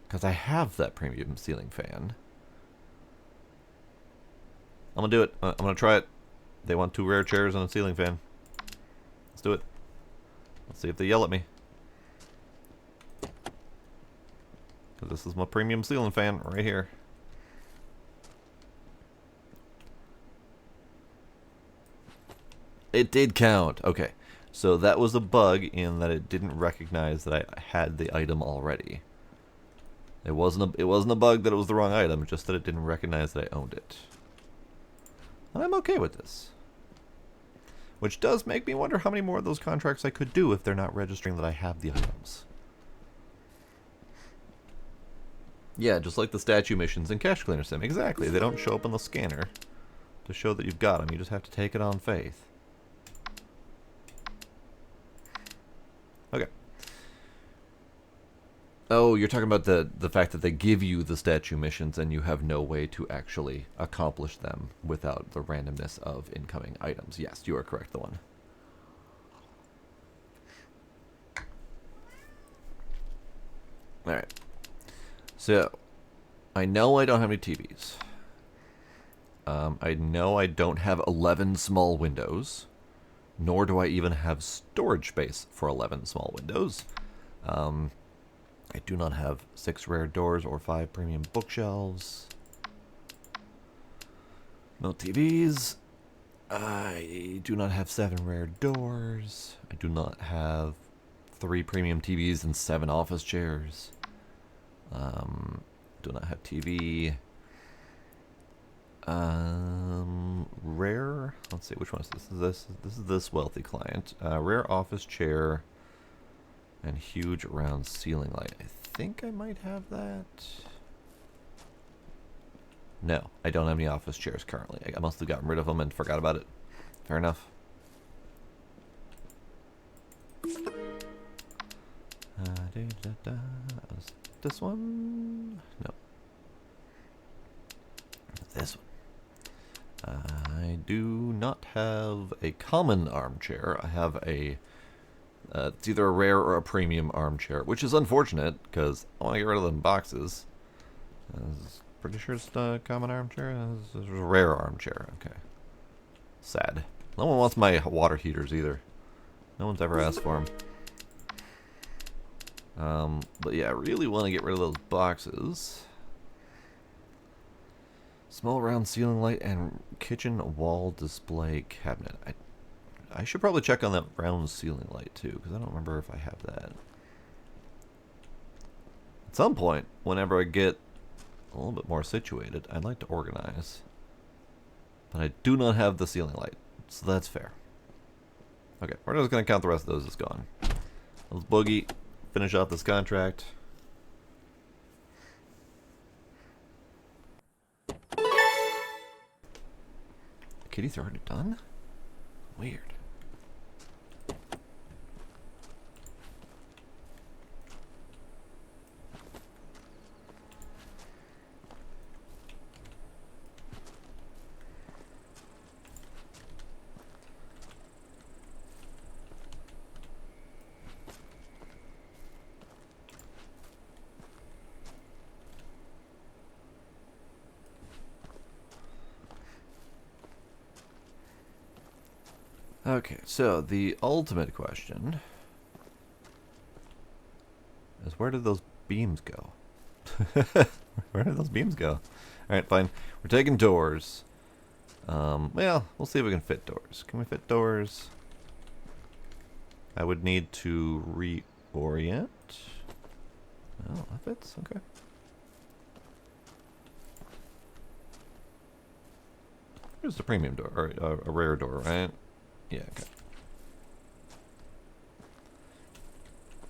because I have that premium ceiling fan. I'm going to do it. I'm going to try it. They want 2 rare chairs and a ceiling fan. Let's do it. Let's see if they yell at me. Because this is my premium ceiling fan right here. It did count. Okay. So that was a bug in that it didn't recognize that I had the item already. It wasn't a bug that it was the wrong item, just that it didn't recognize that I owned it. And I'm okay with this. Which does make me wonder how many more of those contracts I could do if they're not registering that I have the items. Yeah, just like the statue missions in Cache Cleaner Sim. Exactly. They don't show up on the scanner to show that you've got them. You just have to take it on faith. Okay. Oh, you're talking about the fact that they give you the statue missions and you have no way to actually accomplish them without the randomness of incoming items. Yes, you are correct, the one. Alright. So, I know I don't have any TVs. I know I don't have 11 small windows. Nor do I even have storage space for 11 small windows. I do not have 6 rare doors or 5 premium bookshelves. No TVs. I do not have 7 rare doors. I do not have 3 premium TVs and 7 office chairs. Do not have TV. Rare. Let's see, which one is this? This is this wealthy client. Rare office chair and huge round ceiling light. I think I might have that. No, I don't have any office chairs currently. I must have gotten rid of them and forgot about it. Fair enough. This one? No. This one. I do not have a common armchair. I have a... it's either a rare or a premium armchair, which is unfortunate, because I want to get rid of them boxes. Pretty sure it's a common armchair. This is a rare armchair. Okay. Sad. No one wants my water heaters either. No one's ever asked for them. But yeah, I really want to get rid of those boxes. Small round ceiling light and kitchen wall display cabinet. I should probably check on that round ceiling light too, because I don't remember if I have that. At some point, whenever I get a little bit more situated, I'd like to organize. But I do not have the ceiling light, so that's fair. Okay, we're just going to count the rest of those as gone. Let's boogie, finish off this contract. Kitties are already done? Weird. Okay, so the ultimate question is, where did those beams go? Where did those beams go? Alright, fine. We're taking doors. Well, we'll see if we can fit doors. Can we fit doors? I would need to reorient. Oh, that fits. Okay. Here's the premium door, or a rare door, right? Yeah, okay.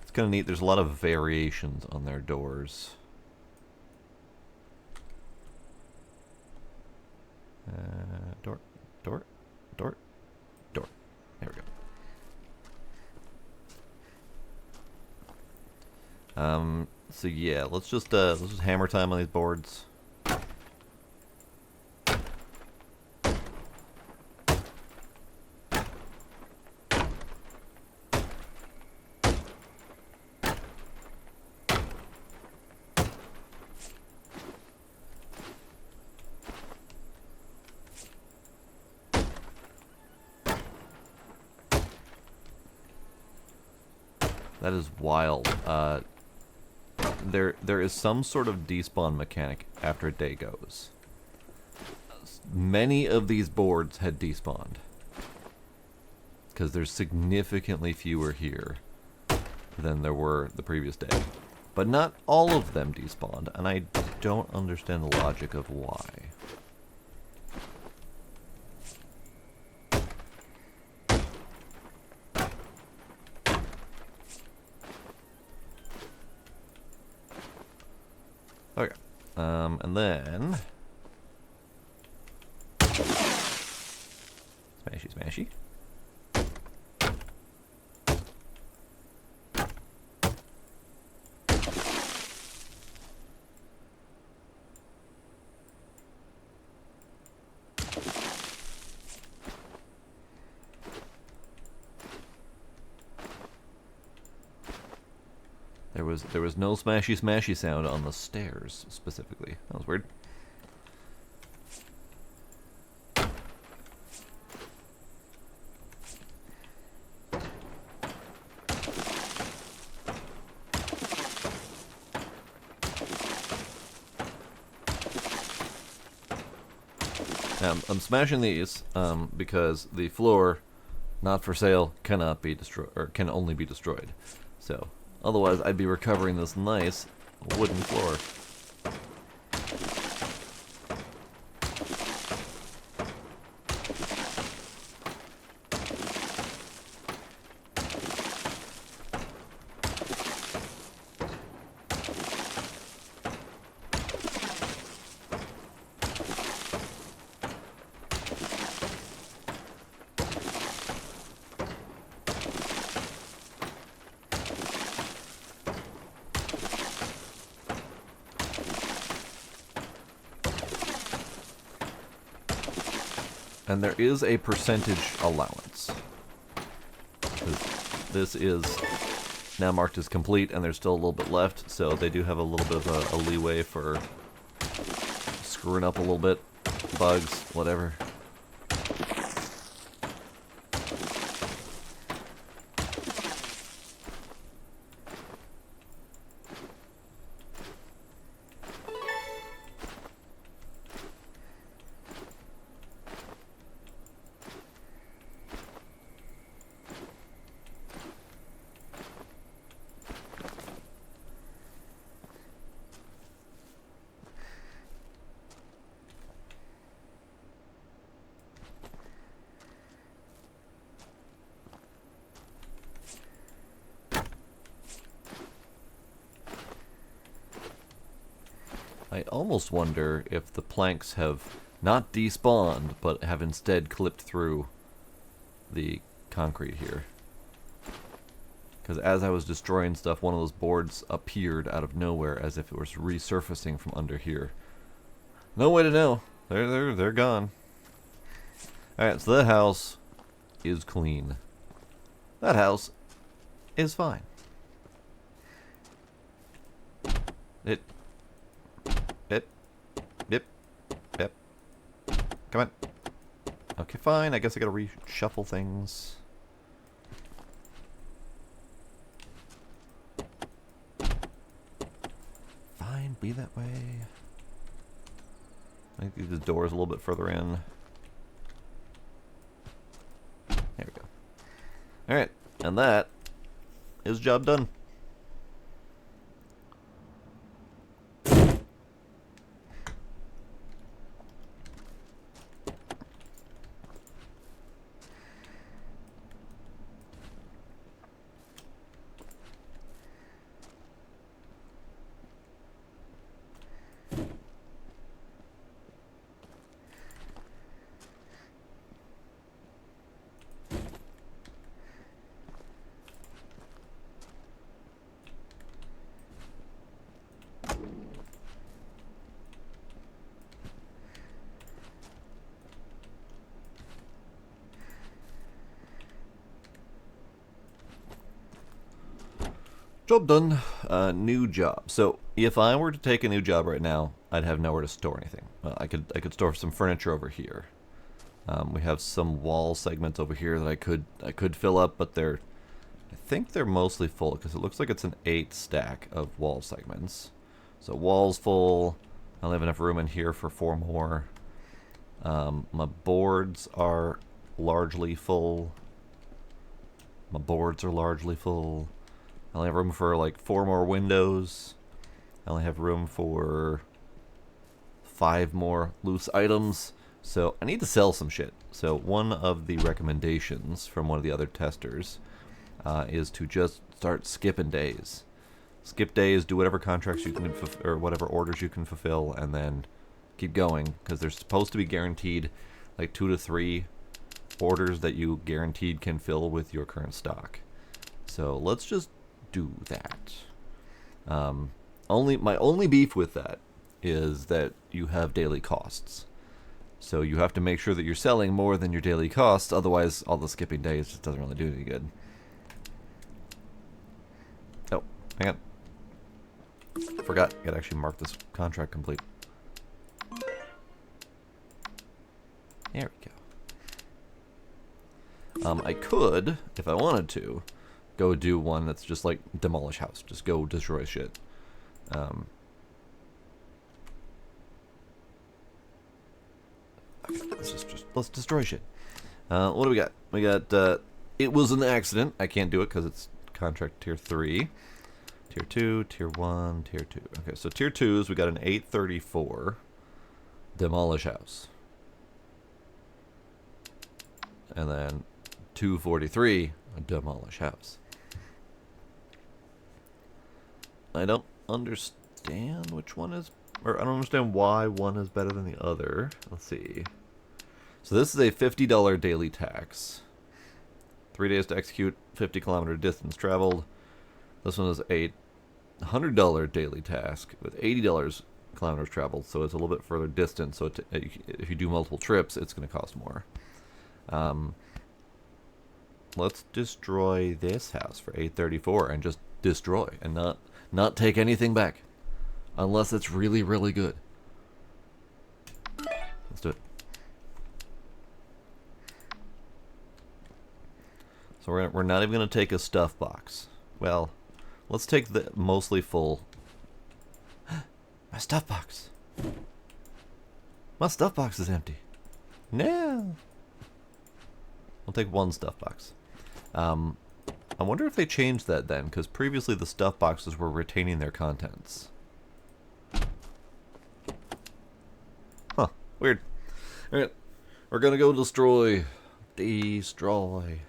It's kind of neat. There's a lot of variations on their doors. Door, door, door, door. There we go. So yeah, let's just hammer time on these boards. That is wild. There is some sort of despawn mechanic after a day goes. Many of these boards had despawned because there's significantly fewer here than there were the previous day. But not all of them despawned, and I don't understand the logic of why. Okay. And then... Smashy, smashy. There was no smashy smashy sound on the stairs specifically. That was weird. I'm smashing these because the floor, not for sale, cannot be destroyed, or can only be destroyed. So, otherwise I'd be recovering this nice wooden floor. And there is a percentage allowance. This is now marked as complete, and there's still a little bit left, so they do have a little bit of a leeway for screwing up a little bit, bugs, whatever. I almost wonder if the planks have not despawned, but have instead clipped through the concrete here. Because as I was destroying stuff, one of those boards appeared out of nowhere as if it was resurfacing from under here. No way to know. They're gone. Alright, so that house is clean. That house is fine. Yep. Come on. Okay, fine. I guess I gotta reshuffle things. Fine, be that way. I think the door's a little bit further in. There we go. Alright, and that is job done. Job done. New job. So if I were to take a new job right now, I'd have nowhere to store anything. I could store some furniture over here. We have some wall segments over here that I could fill up, but I think they're mostly full because it looks like it's an 8 stack of wall segments. So walls full. I only have enough room in here for 4 more. My boards are largely full. My boards are largely full. I only have room for like 4 more windows. I only have room for 5 more loose items. So I need to sell some shit. So one of the recommendations from one of the other testers is to just start skipping days. Skip days, do whatever contracts you can or whatever orders you can fulfill, and then keep going, because there's supposed to be guaranteed like 2 to 3 orders that you guaranteed can fill with your current stock. So let's just do that. My only beef with that is that you have daily costs. So you have to make sure that you're selling more than your daily costs, otherwise all the skipping days just doesn't really do any good. Oh, hang on. Forgot, I gotta actually mark this contract complete. There we go. I could, if I wanted to, go do one that's just like demolish house. Just go destroy shit. Okay, let's destroy shit. What do we got? We got, it was an accident. I can't do it because it's contract tier 3. Tier 2, tier 1, tier 2. Okay, so tier 2s, we got an 834 demolish house. And then 243 demolish house. I don't understand which one is, or I don't understand why one is better than the other. Let's see. So this is a $50 daily tax. 3 days to execute, 50-kilometer distance traveled. This one is a $100 daily task with $80 kilometers traveled, so it's a little bit further distance. So if you do multiple trips, it's going to cost more. Let's destroy this house for 834 and just destroy and not take anything back, unless it's really, really good. Let's do it. So we're not even going to take a stuff box. Well, let's take the mostly full. My stuff box. My stuff box is empty. No. We'll take one stuff box. I wonder if they changed that then, because previously the stuff boxes were retaining their contents. Huh. Weird. Alright. We're gonna go destroy. Destroy.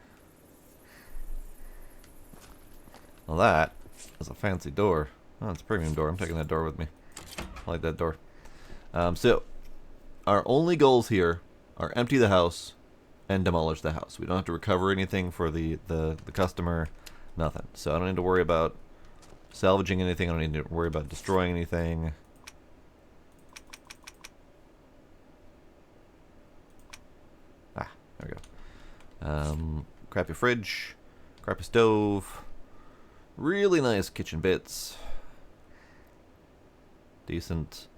Well, that is a fancy door. Oh, it's a premium door. I'm taking that door with me. I like that door. So, our only goals here are empty the house and demolish the house. We don't have to recover anything for the customer. Nothing. So I don't need to worry about salvaging anything. I don't need to worry about destroying anything. Ah, there we go. Crappy fridge. Crappy stove. Really nice kitchen bits. Decent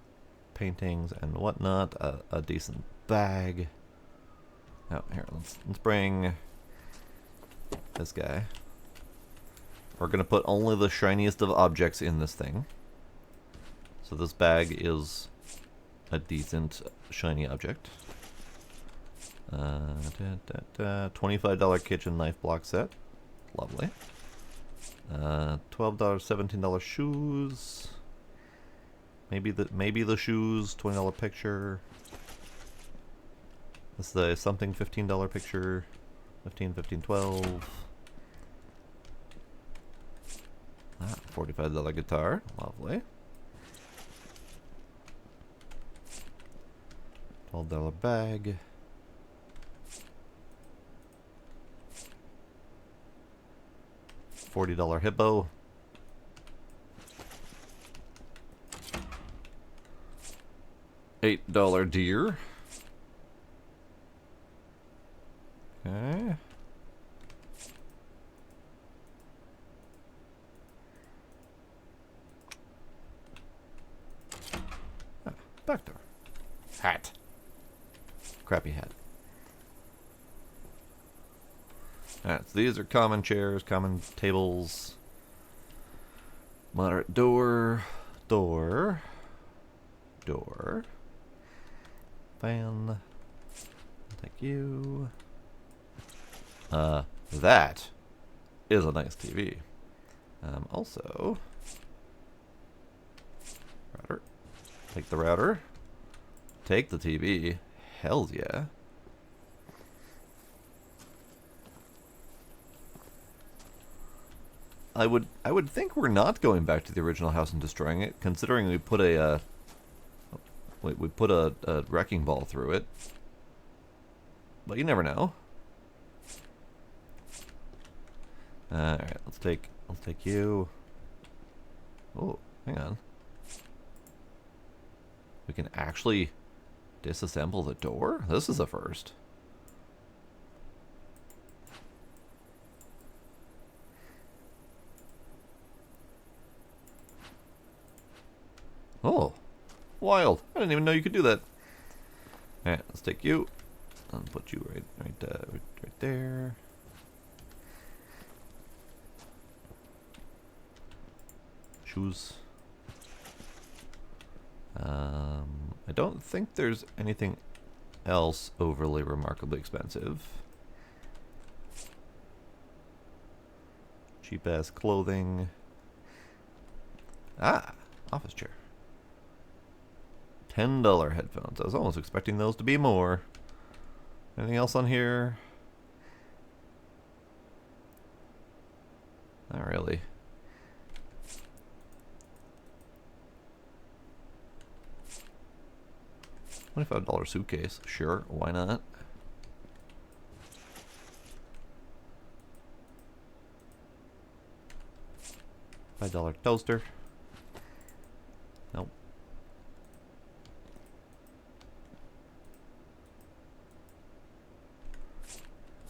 paintings and whatnot. A decent bag. Oh, here, let's bring this guy. We're gonna put only the shiniest of objects in this thing. So this bag is a decent shiny object. $25 kitchen knife block set. Lovely. $12, $17 shoes. Maybe the shoes. $20 picture. This is the something $15 picture. 15, 15, 12. Ah, $45 guitar. Lovely. $12 bag. $40 hippo. $8 deer. Okay. Back door. Hat. Crappy hat. Alright, so these are common chairs, common tables. Moderate door. Door. Door. Fan. Thank you. That is a nice TV. Also, router. Take the router. Take the TV. Hells yeah. I would think we're not going back to the original house and destroying it, considering we put a we put a wrecking ball through it. But you never know. Alright, let's take you. Oh, hang on. We can actually disassemble the door? This is a first. Oh, wild. I didn't even know you could do that. Alright, let's take you and put you right there. Shoes. I don't think there's anything else overly remarkably expensive. Cheap ass clothing. Ah, office chair. $10 headphones. I was almost expecting those to be more. Anything else on here? Not really. $25 suitcase. Sure, why not? $5 toaster. Nope.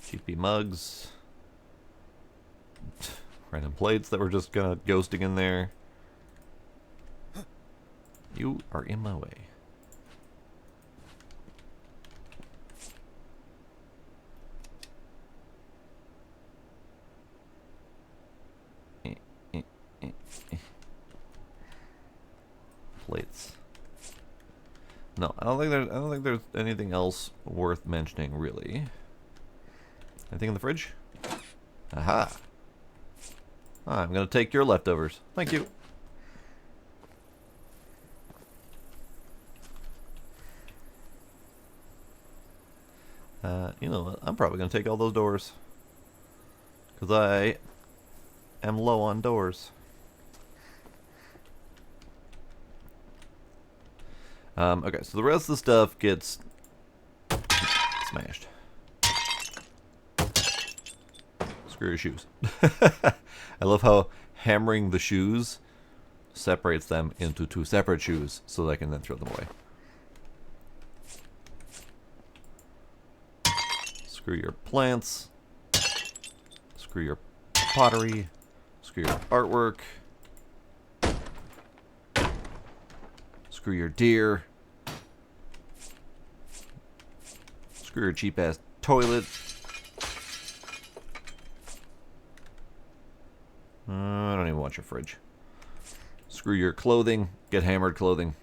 Cheapy mugs. Random plates that were just kind of ghosting in there. You are in my way. Plates. No, I don't think there's anything else worth mentioning really. Anything in the fridge? Aha. I'm gonna take your leftovers. Thank you. You know what? I'm probably gonna take all those doors. Because I am low on doors. Okay, so the rest of the stuff gets smashed. Screw your shoes. I love how hammering the shoes separates them into two separate shoes so that I can then throw them away. Screw your plants. Screw your pottery. Screw your artwork. Screw your deer. Screw your cheap ass toilet. I don't even want your fridge. Screw your clothing. Get hammered clothing.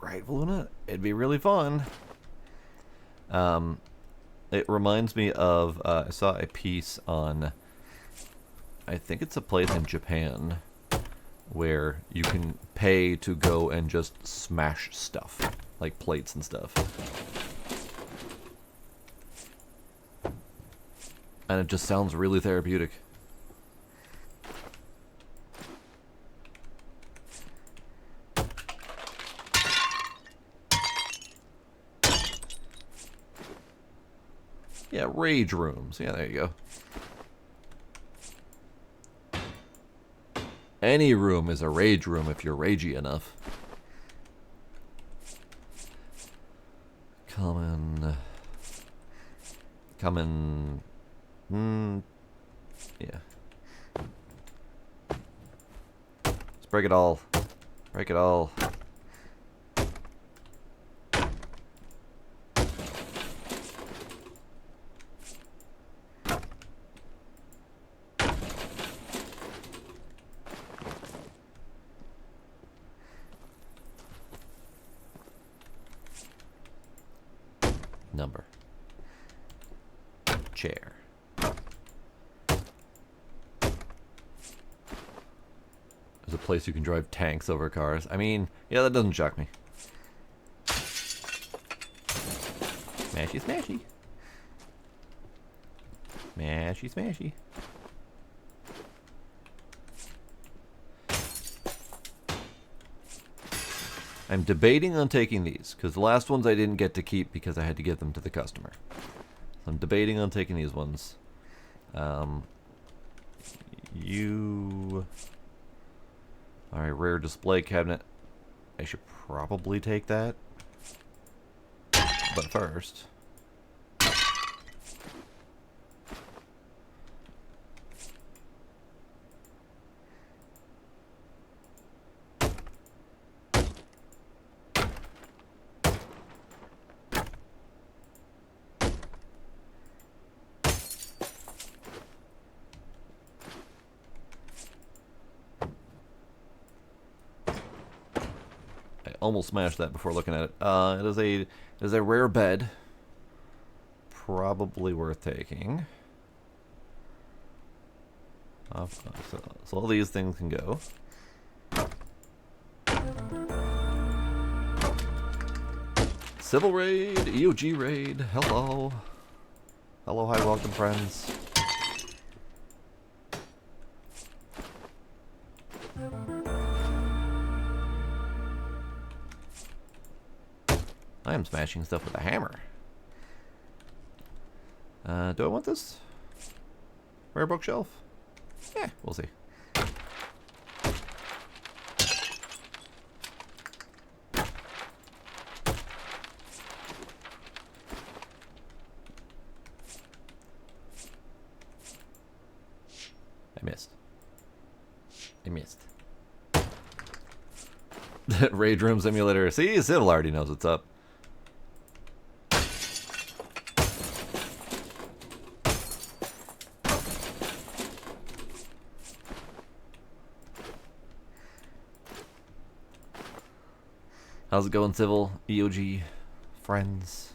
Right, Luna? It'd be really fun. It reminds me of, I saw a piece on, I think it's a place in Japan, where you can pay to go and just smash stuff, like plates and stuff. And it just sounds really therapeutic. Yeah, rage rooms. Yeah, there you go. Any room is a rage room if you're ragey enough. Common. Yeah. Let's break it all. Break it all. Number. Chair. There's a place you can drive tanks over cars. I mean, yeah, that doesn't shock me. Smashy, smashy. Smashy, smashy. I'm debating on taking these, because the last ones I didn't get to keep because I had to give them to the customer. So I'm debating on taking these ones. Alright, rare display cabinet. I should probably take that. But first... almost smashed that before looking at it. It is a rare bed. Probably worth taking. So all these things can go. Civil raid, EOG raid. Hello. Hello, hi, welcome, friends. I am smashing stuff with a hammer. Do I want this? Rare bookshelf? Yeah, we'll see. I missed. Rage Room Simulator. See, Civil already knows what's up. How's it going, Civil? EOG friends?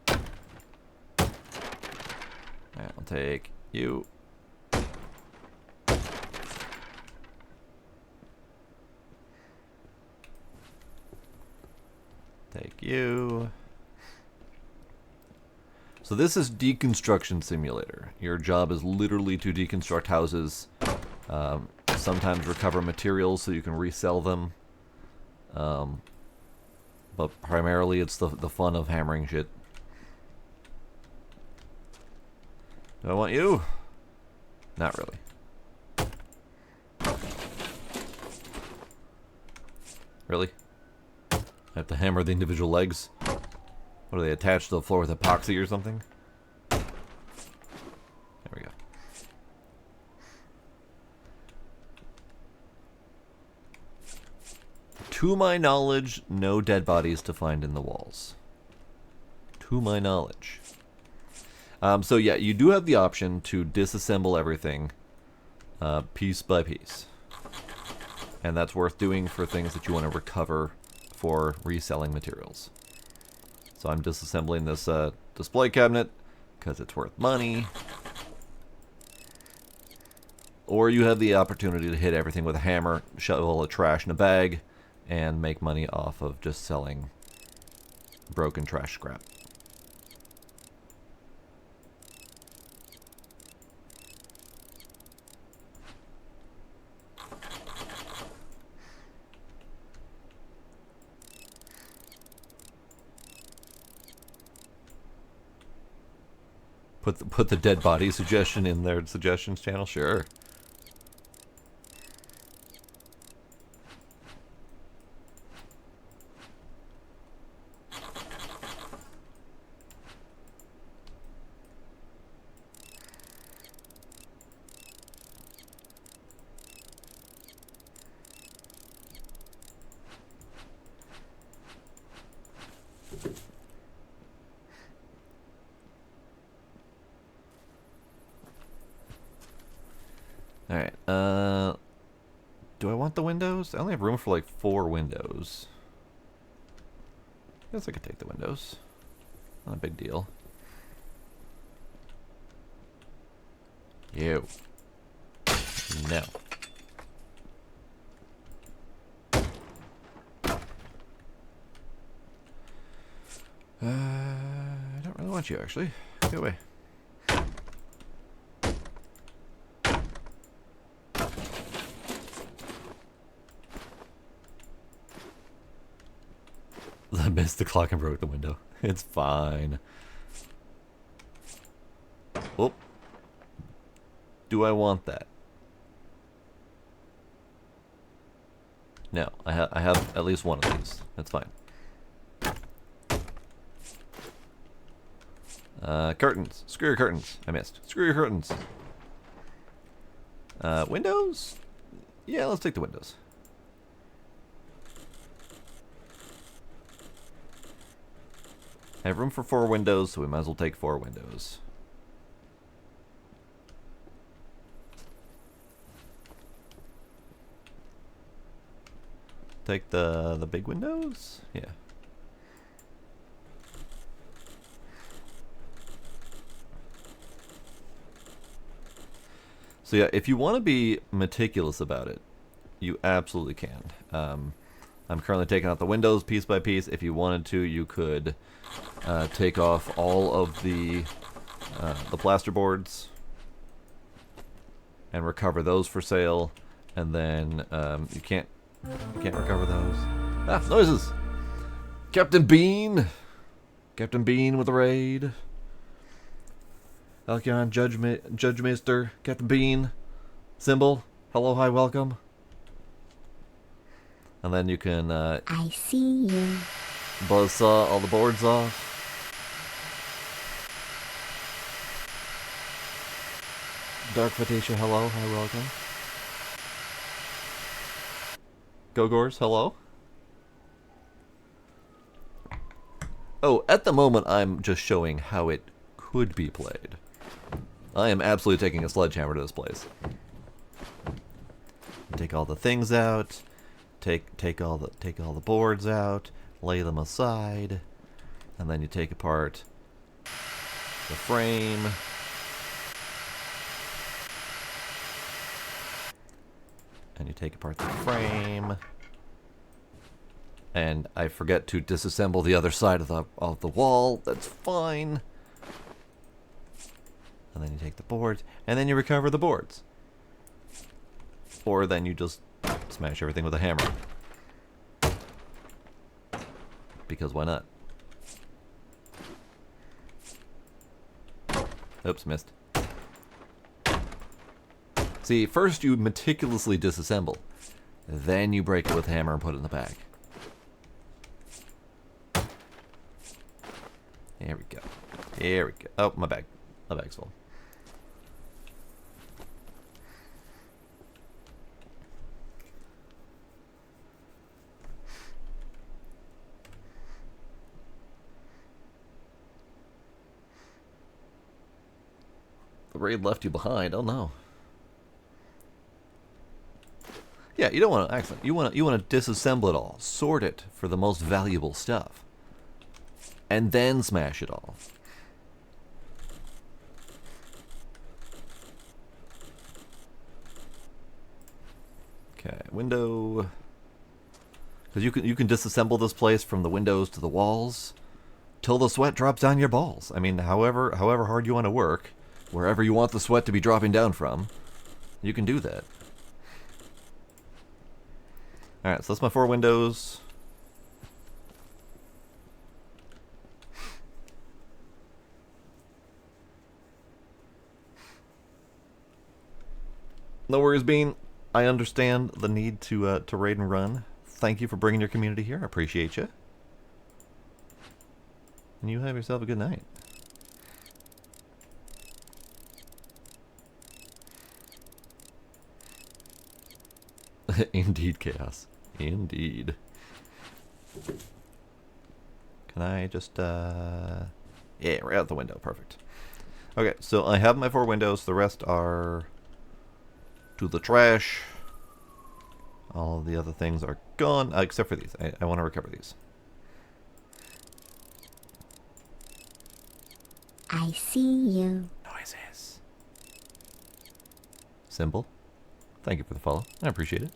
Alright, I'll take you. Take you. So this is Deconstruction Simulator. Your job is literally to deconstruct houses, sometimes recover materials so you can resell them. But primarily it's the fun of hammering shit. Do I want you? Not really. Really? I have to hammer the individual legs? What are they, attached to the floor with epoxy or something? There we go. To my knowledge, no dead bodies to find in the walls. To my knowledge. So yeah, you do have the option to disassemble everything piece by piece. And that's worth doing for things that you want to recover for reselling materials. So I'm disassembling this display cabinet because it's worth money. Or you have the opportunity to hit everything with a hammer, shovel the trash in a bag, and make money off of just selling broken trash scrap. Put the dead body suggestion in their suggestions channel, sure. Alright, do I want the windows? I only have room for like 4 windows. I guess I could take the windows. Not a big deal. You. No. I don't really want you, actually. Go away. I missed the clock and broke the window. It's fine. Oh. Do I want that? No, I have at least one of these. That's fine. Curtains. Screw your curtains. I missed. Screw your curtains. Windows? Yeah, let's take the windows. I have room for 4 windows, so we might as well take 4 windows. Take the big windows? Yeah. So yeah, if you want to be meticulous about it, you absolutely can. I'm currently taking out the windows piece by piece. If you wanted to, you could take off all of the plaster boards and recover those for sale, and then you can't recover those. Ah, noises! Captain Bean! Captain Bean with the raid. Alcyon, Judge Mister, Captain Bean, Symbol, hello, hi, welcome. And then you can I see you. buzzsaw all the boards off. Dark Fatisha, hello, hi, welcome. Gogors, hello. Oh, at the moment I'm just showing how it could be played. I am absolutely taking a sledgehammer to this place. Take all the things out, take all the boards out, lay them aside, and then you take apart the frame. And you take apart the frame. And I forget to disassemble the other side of the wall. That's fine. And then you take the boards, and then you recover the boards. Or then you just smash everything with a hammer. Because why not? Oops, missed. See, first you meticulously disassemble. Then you break it with a hammer and put it in the bag. There we go. There we go. Oh, my bag. My bag's full. The raid left you behind. Oh no. Yeah, you don't want to accident. You want to disassemble it all, sort it for the most valuable stuff, and then smash it all. Okay, window. Because you can disassemble this place from the windows to the walls, till the sweat drops down your balls. I mean, however hard you want to work, wherever you want the sweat to be dropping down from, you can do that. Alright, so that's my 4 windows. No worries, Bean. I understand the need to raid and run. Thank you for bringing your community here. I appreciate you. And you have yourself a good night. Indeed, Chaos. Indeed. Can I just, yeah, right out the window. Perfect. Okay, so I have my 4 windows. The rest are to the trash. All of the other things are gone, except for these. I want to recover these. I see you. Noises. Simple. Thank you for the follow. I appreciate it.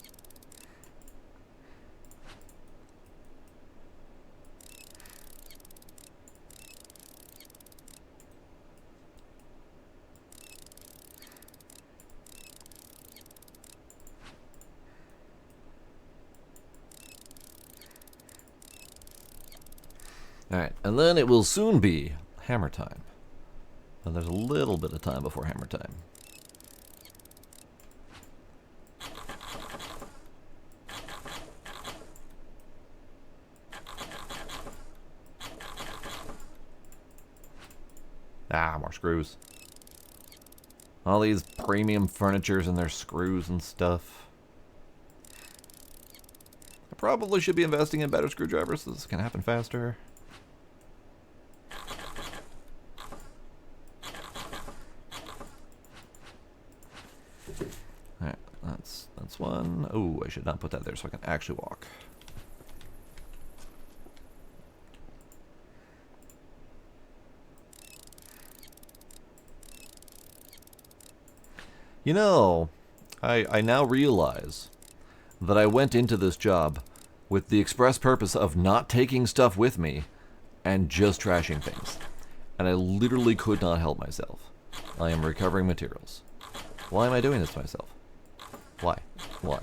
Alright, and then it will soon be hammer time. But there's a little bit of time before hammer time. Ah, more screws. All these premium furnitures and their screws and stuff. I probably should be investing in better screwdrivers so this can happen faster. Alright, that's one. Oh, I should not put that there so I can actually walk. You know, I now realize that I went into this job with the express purpose of not taking stuff with me and just trashing things. And I literally could not help myself. I am recovering materials. Why am I doing this to myself? Why? Why?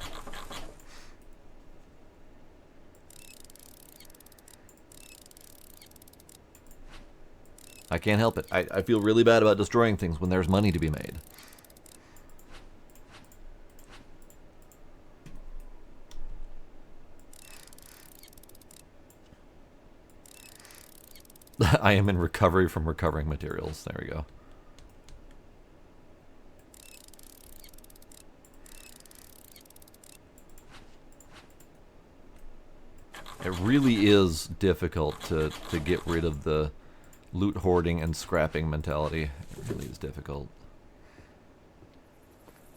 I can't help it. I feel really bad about destroying things when there's money to be made. I am in recovery from recovering materials. There we go. It really is difficult to get rid of the loot hoarding and scrapping mentality. It really is difficult.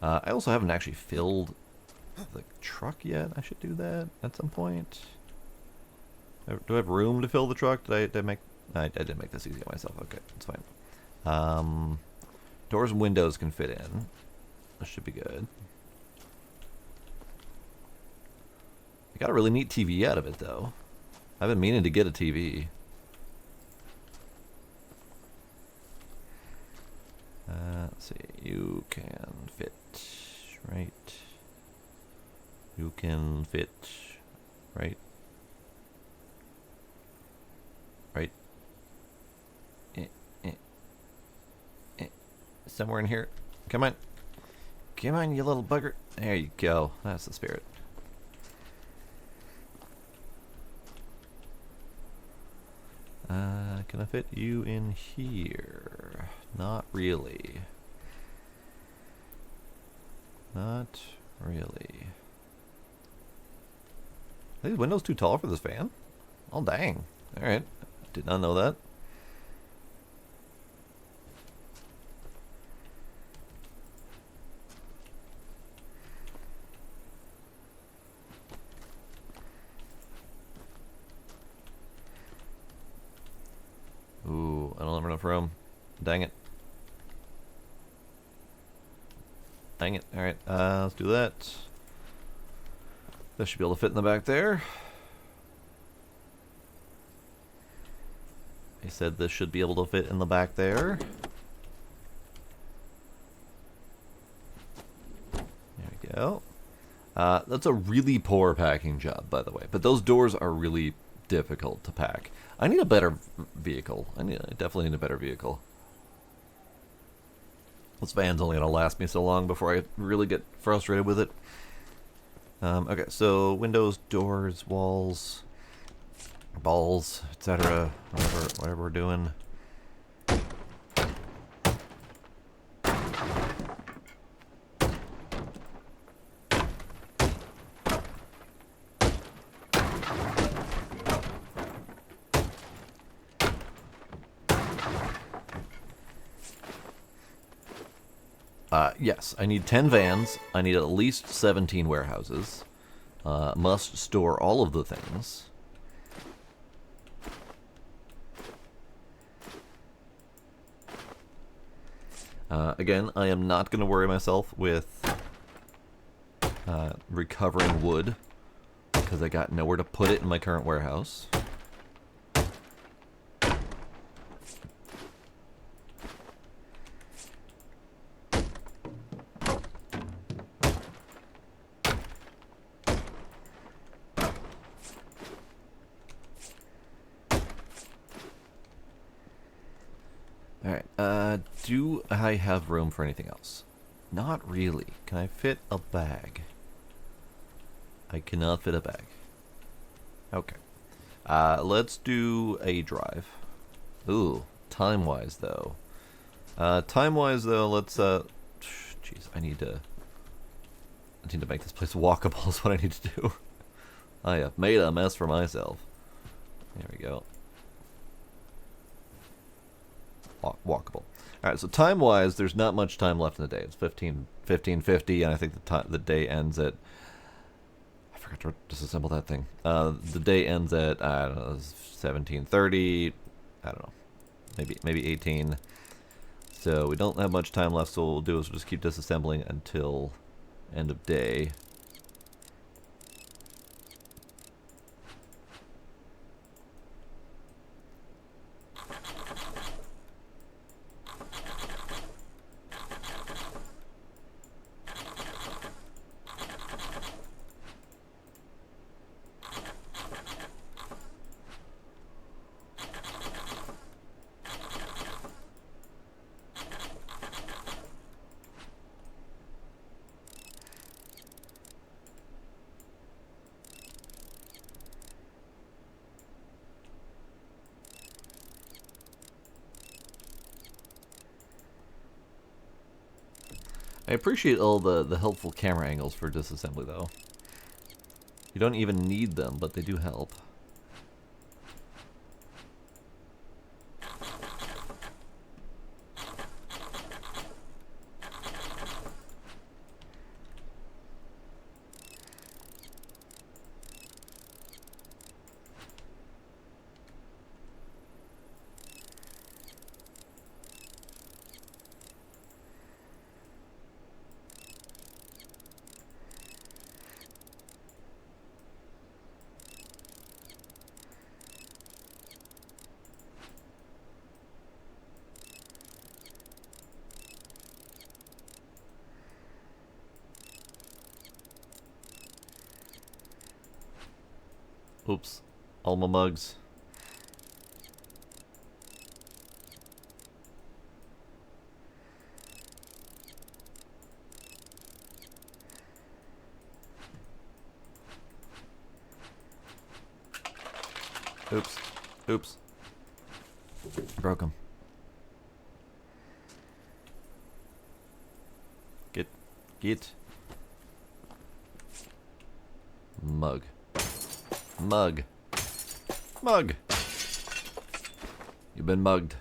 I also haven't actually filled the truck yet. I should do that at some point. Do I have room to fill the truck? Did I make... I didn't make this easy on myself. Okay, it's fine. Doors and windows can fit in. This should be good. I got a really neat TV out of it, though. I've been meaning to get a TV. Let's see. You can fit, right? You can fit, right? Right? Somewhere in here. Come on. Come on, you little bugger. There you go. That's the spirit. Can I fit you in here? Not really. Not really. Are these windows too tall for this fan? Oh, dang. Alright. Did not know that. Ooh, I don't have enough room. Dang it. Dang it. Alright, let's do that. This should be able to fit in the back there. I said this should be able to fit in the back there. There we go. That's a really poor packing job, by the way. But those doors are really difficult to pack. I need a better vehicle. I definitely need a better vehicle. This van's only going to last me so long before I really get frustrated with it. Okay, so windows, doors, walls, balls, etc. Whatever we're doing. Yes, I need 10 vans. I need at least 17 warehouses. Must store all of the things. Again, I am not going to worry myself with recovering wood, because I got nowhere to put it in my current warehouse. Alright, do I have room for anything else? Not really. Can I fit a bag? I cannot fit a bag. Okay. Let's do a drive. Ooh, time-wise though. Let's, jeez, I need to make this place walkable is what I need to do. I have made a mess for myself. There we go. Walkable. Alright, so time-wise, there's not much time left in the day. It's 15:50, and I think the day ends at... I forgot to disassemble that thing. The day ends at, I don't know, 17:30. I don't know. Maybe 18. So we don't have much time left, so what we'll do is we'll just keep disassembling until end of day. I appreciate all the helpful camera angles for disassembly, though. You don't even need them, but they do help. Oops. All my mugs. Oops. Oops. Broke them. Get. Mug. Mug. Mug. You've been mugged.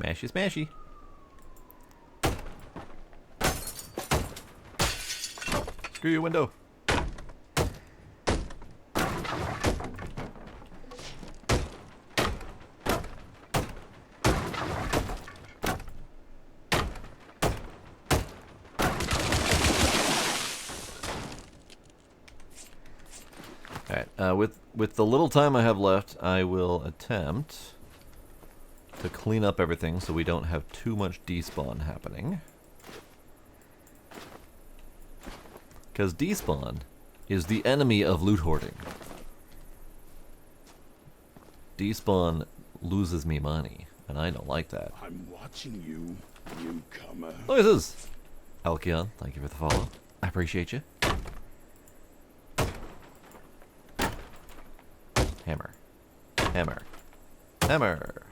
Smashy, smashy. Screw your window. Alright, with the little time I have left, I will attempt to clean up everything so we don't have too much despawn happening. Because despawn is the enemy of loot hoarding. Despawn loses me money, and I don't like that. I'm watching you. Newcomer. Oh, this is Alkion. Thank you for the follow. I appreciate you. Hammer. Hammer. Hammer.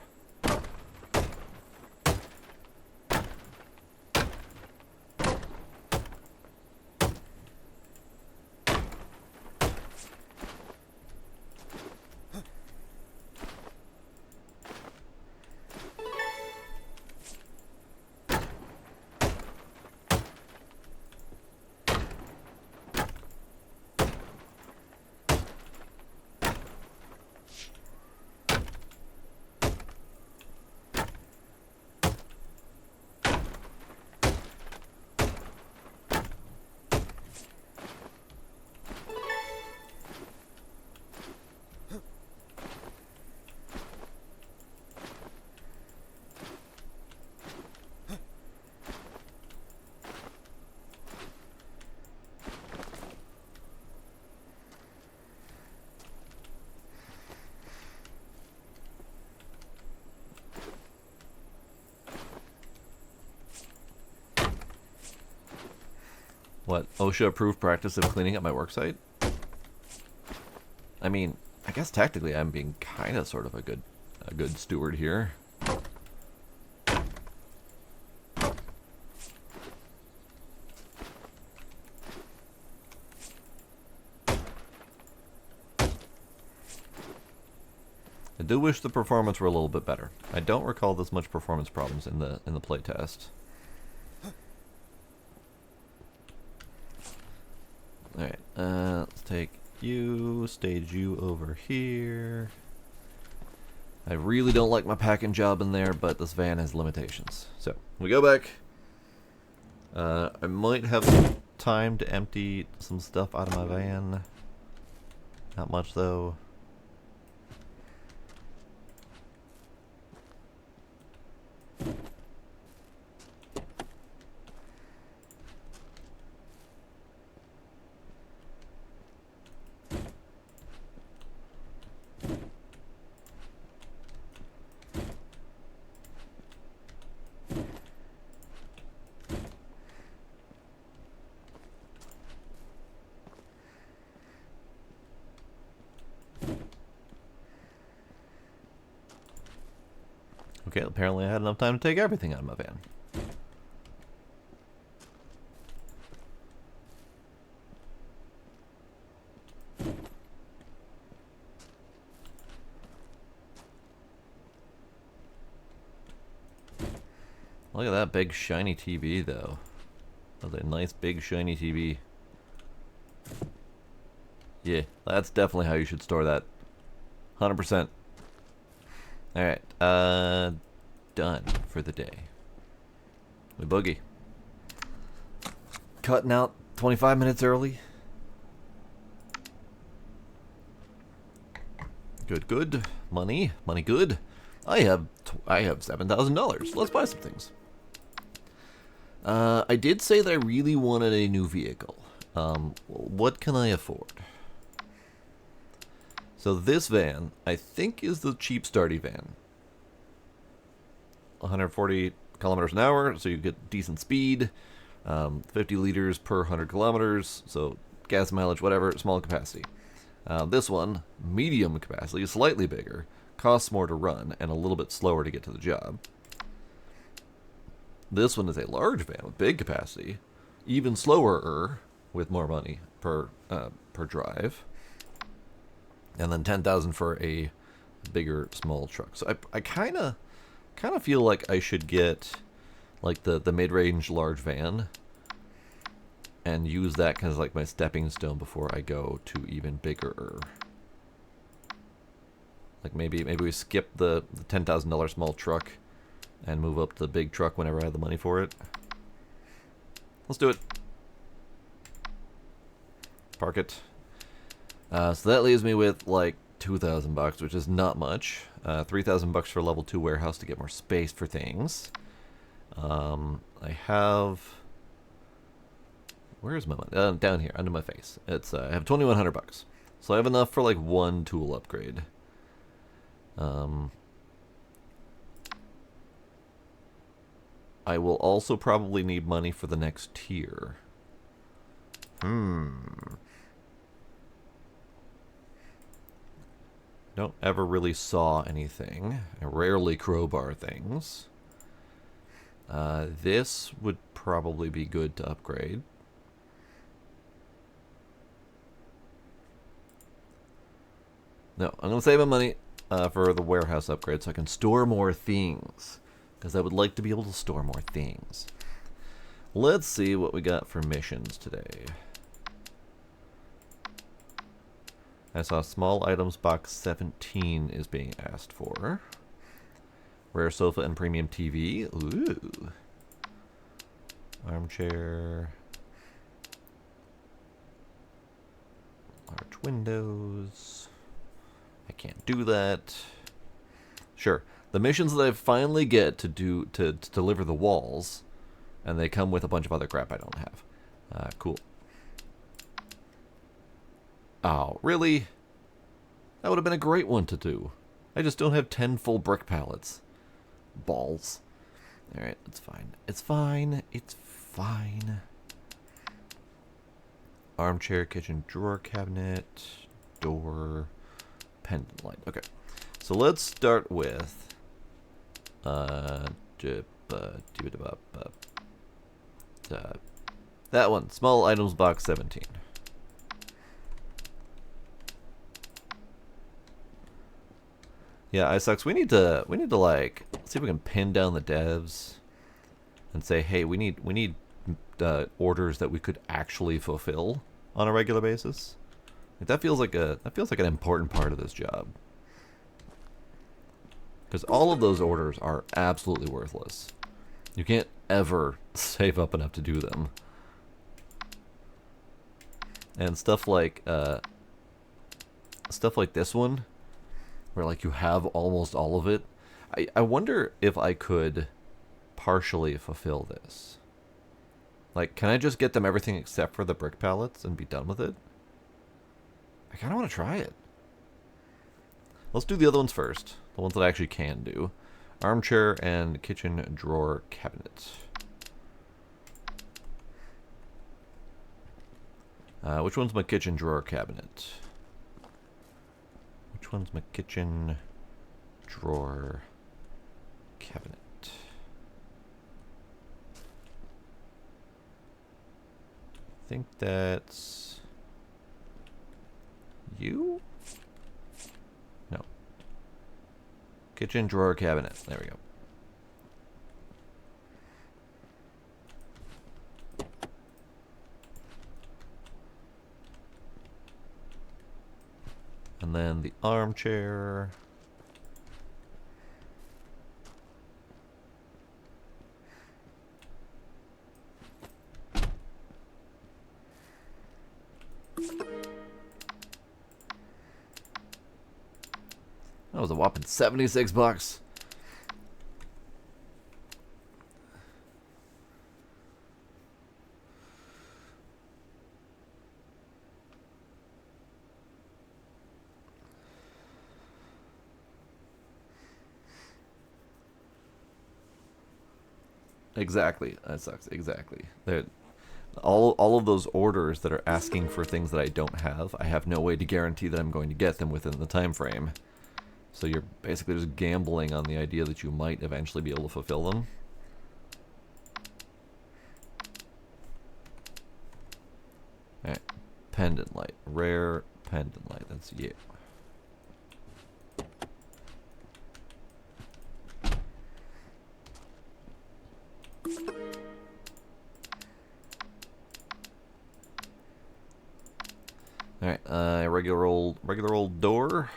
What, OSHA-approved practice of cleaning up my worksite? I mean, I guess technically I'm being kind of sort of a good steward here. I do wish the performance were a little bit better. I don't recall this much performance problems in the playtest. Alright, let's take you, stage you over here. I really don't like my packing job in there, but this van has limitations. So, we go back. I might have time to empty some stuff out of my van. Not much, though. Okay, apparently I had enough time to take everything out of my van. Look at that big shiny TV though. That's a nice big shiny TV. Yeah, that's definitely how you should store that. 100%. Alright, done for the day. We boogie. Cutting out 25 minutes early. Good, good. Money good. I have $7,000. Let's buy some things. I did say that I really wanted a new vehicle. What can I afford? So this van, I think, is the cheap starty van. 140 kilometers an hour, so you get decent speed. 50 liters per 100 kilometers, so gas mileage, whatever, small capacity. This one, medium capacity, slightly bigger, costs more to run, and a little bit slower to get to the job. This one is a large van with big capacity, even slower with more money per drive. And then 10,000 for a bigger small truck. So I kind of feel like I should get like the mid-range large van and use that kind of like my stepping stone before I go to even bigger. Like maybe we skip the $10,000 small truck and move up to the big truck whenever I have the money for it. Let's do it. Park it. So that leaves me with like $2,000, which is not much. $3,000 for level 2 warehouse to get more space for things. I have. Where is my money? Down here, under my face. It's I have $2,100, so I have enough for like one tool upgrade. I will also probably need money for the next tier. Don't ever really saw anything. I rarely crowbar things. This would probably be good to upgrade. No, I'm going to save my money for the warehouse upgrade so I can store more things. Because I would like to be able to store more things. Let's see what we got for missions today. I saw small items box 17 is being asked for. Rare sofa and premium TV. Ooh. Armchair. Large windows. I can't do that. Sure. The missions that I finally get to do to deliver the walls, and they come with a bunch of other crap I don't have. Cool. Oh, really? That would have been a great one to do. I just don't have 10 full brick pallets. Balls. Alright, it's fine. It's fine. It's fine. Armchair, kitchen drawer cabinet, door, pendant light. Okay. So let's start with that one. Small items box 17. Yeah, iSucks. We need to like see if we can pin down the devs and say, hey, we need orders that we could actually fulfill on a regular basis. Like, that feels like an important part of this job. Because all of those orders are absolutely worthless. You can't ever save up enough to do them. And stuff like this one, where like you have almost all of it. I wonder if I could partially fulfill this. Like, can I just get them everything except for the brick pallets and be done with it? I kind of want to try it. Let's do the other ones first. The ones that I actually can do. Armchair and kitchen drawer cabinet. Which one's my kitchen drawer cabinet? Which one's my kitchen drawer cabinet? I think that's you? No. Kitchen drawer cabinet. There we go. And then the armchair. That was a whopping $76. Exactly. That sucks. Exactly. All of those orders that are asking for things that I don't have, I have no way to guarantee that I'm going to get them within the time frame. So you're basically just gambling on the idea that you might eventually be able to fulfill them. Alright. Pendant light. Rare pendant light. That's you. Alright, regular old door.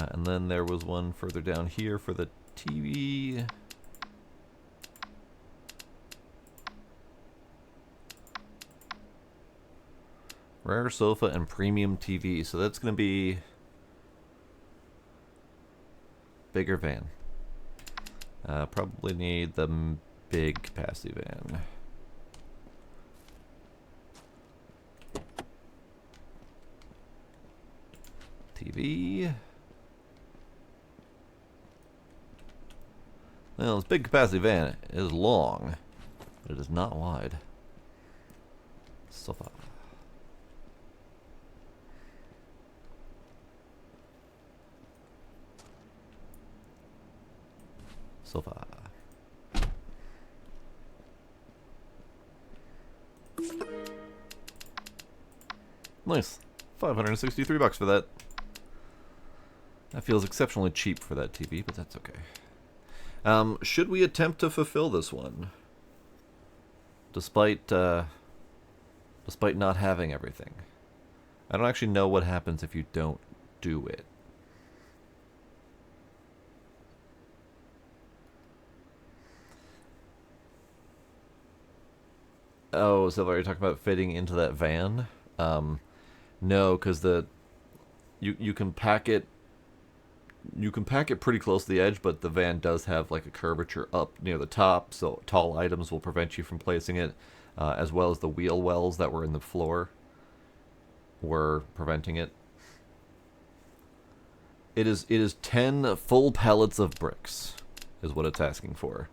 And then there was one further down here for the TV. Rare sofa and premium TV. So that's going to be bigger van. Probably need the big capacity van. TV. Well, this big capacity van is long, but it is not wide. Sofa. Sofa. Nice. $563 for that. That feels exceptionally cheap for that TV, but that's okay. Should we attempt to fulfill this one? Despite not having everything. I don't actually know what happens if you don't do it. Oh, so are you talking about fitting into that van? No, because you can pack it. You can pack it pretty close to the edge, but the van does have like a curvature up near the top, so tall items will prevent you from placing it, as well as the wheel wells that were in the floor were preventing it. It is 10 full pallets of bricks, is what it's asking for,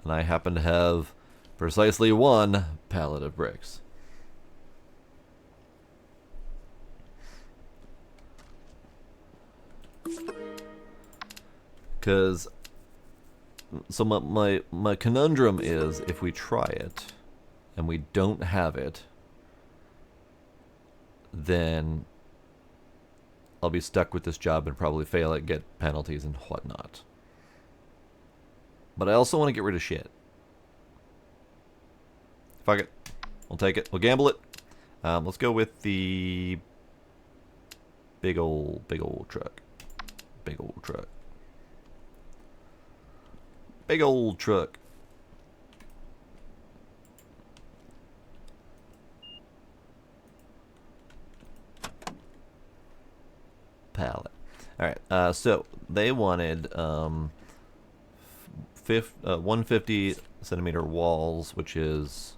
and I happen to have precisely 1 pallet of bricks. Because, so my conundrum is, if we try it, and we don't have it, then I'll be stuck with this job and probably fail it, get penalties and whatnot. But I also want to get rid of shit. Fuck it. We'll take it. We'll gamble it. Let's go with the big old truck. Big old truck. Big old truck. Pallet. Alright, so they wanted 150 centimeter walls, which is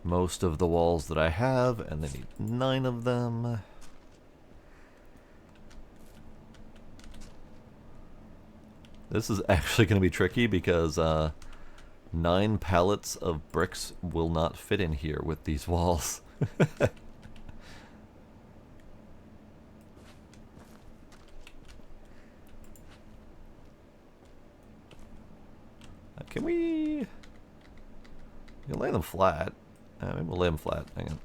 most of the walls that I have, and they need 9 of them. This is actually going to be tricky because 9 pallets of bricks will not fit in here with these walls. Can we lay them flat? Maybe we'll lay them flat. Hang on.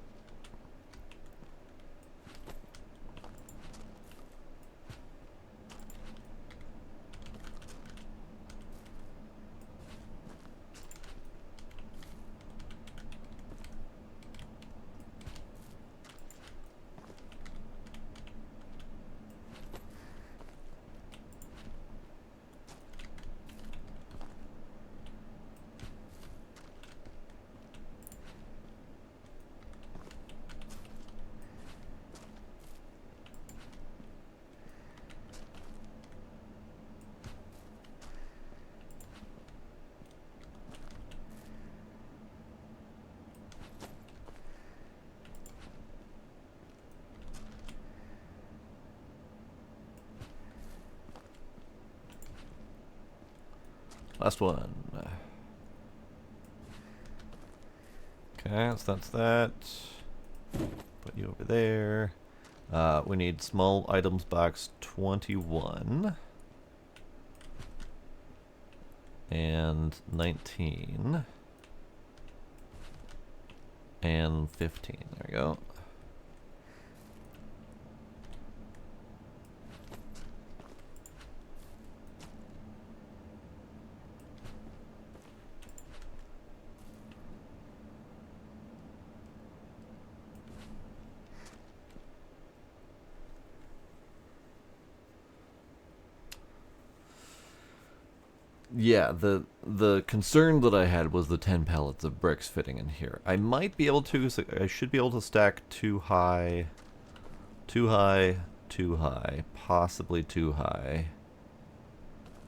Last one. Okay, so that's that. Put you over there. We need small items box 21. And 19. And 15. There we go. Yeah, the concern that I had was the 10 pallets of bricks fitting in here. I might be able to, so I should be able to stack too high, possibly too high.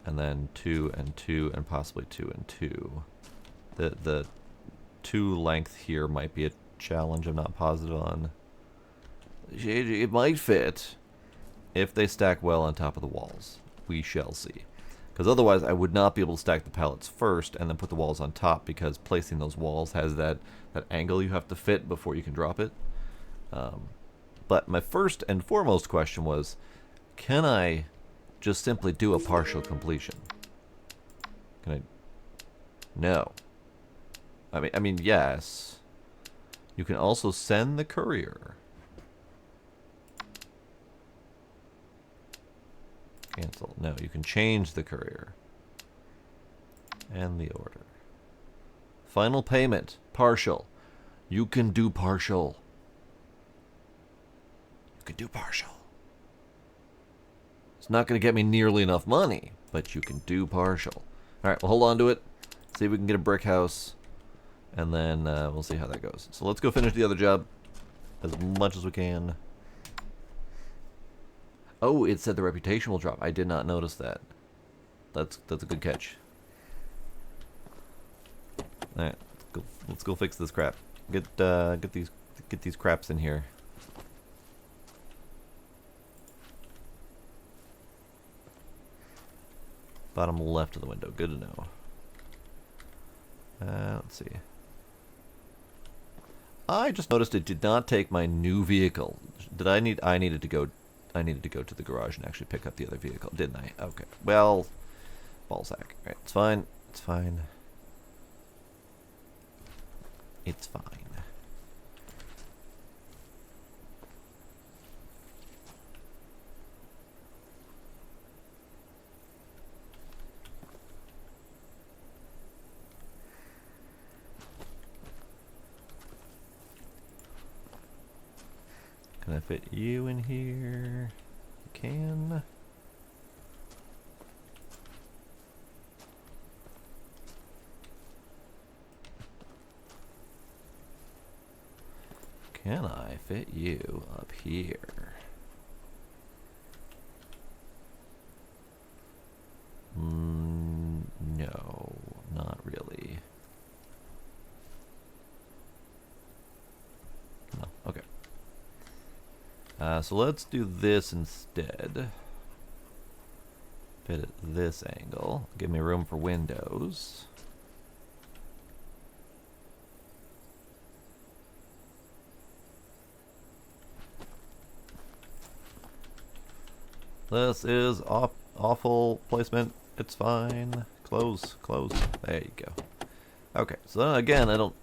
and then 2 and 2 and possibly 2 and 2. The 2 length here might be a challenge I'm not positive on. It might fit if they stack well on top of the walls. We shall see. Because otherwise I would not be able to stack the pallets first and then put the walls on top, because placing those walls has that angle you have to fit before you can drop it. But my first and foremost question was, can I just simply do a partial completion? Can I? No. I mean, yes. You can also send the courier. Cancel. No, you can change the courier. And the order. Final payment. Partial. You can do partial. You can do partial. It's not going to get me nearly enough money, but you can do partial. Alright, we'll hold on to it. See if we can get a brick house. And then we'll see how that goes. So let's go finish the other job as much as we can. Oh, it said the reputation will drop. I did not notice that. That's a good catch. All right, let's go fix this crap. Get these craps in here. Bottom left of the window. Good to know. Let's see. I just noticed it did not take my new vehicle. Did I need? I needed to go to the garage and actually pick up the other vehicle, didn't I? Okay. Well, ballsack. Right. It's fine. It's fine. It's fine. Can I fit you in here? I can. Can I fit you up here? No, not really. No, okay. So let's do this instead. Fit at this angle. Give me room for windows. This is awful placement. It's fine. Close, close. There you go. Okay, so then again, I don't...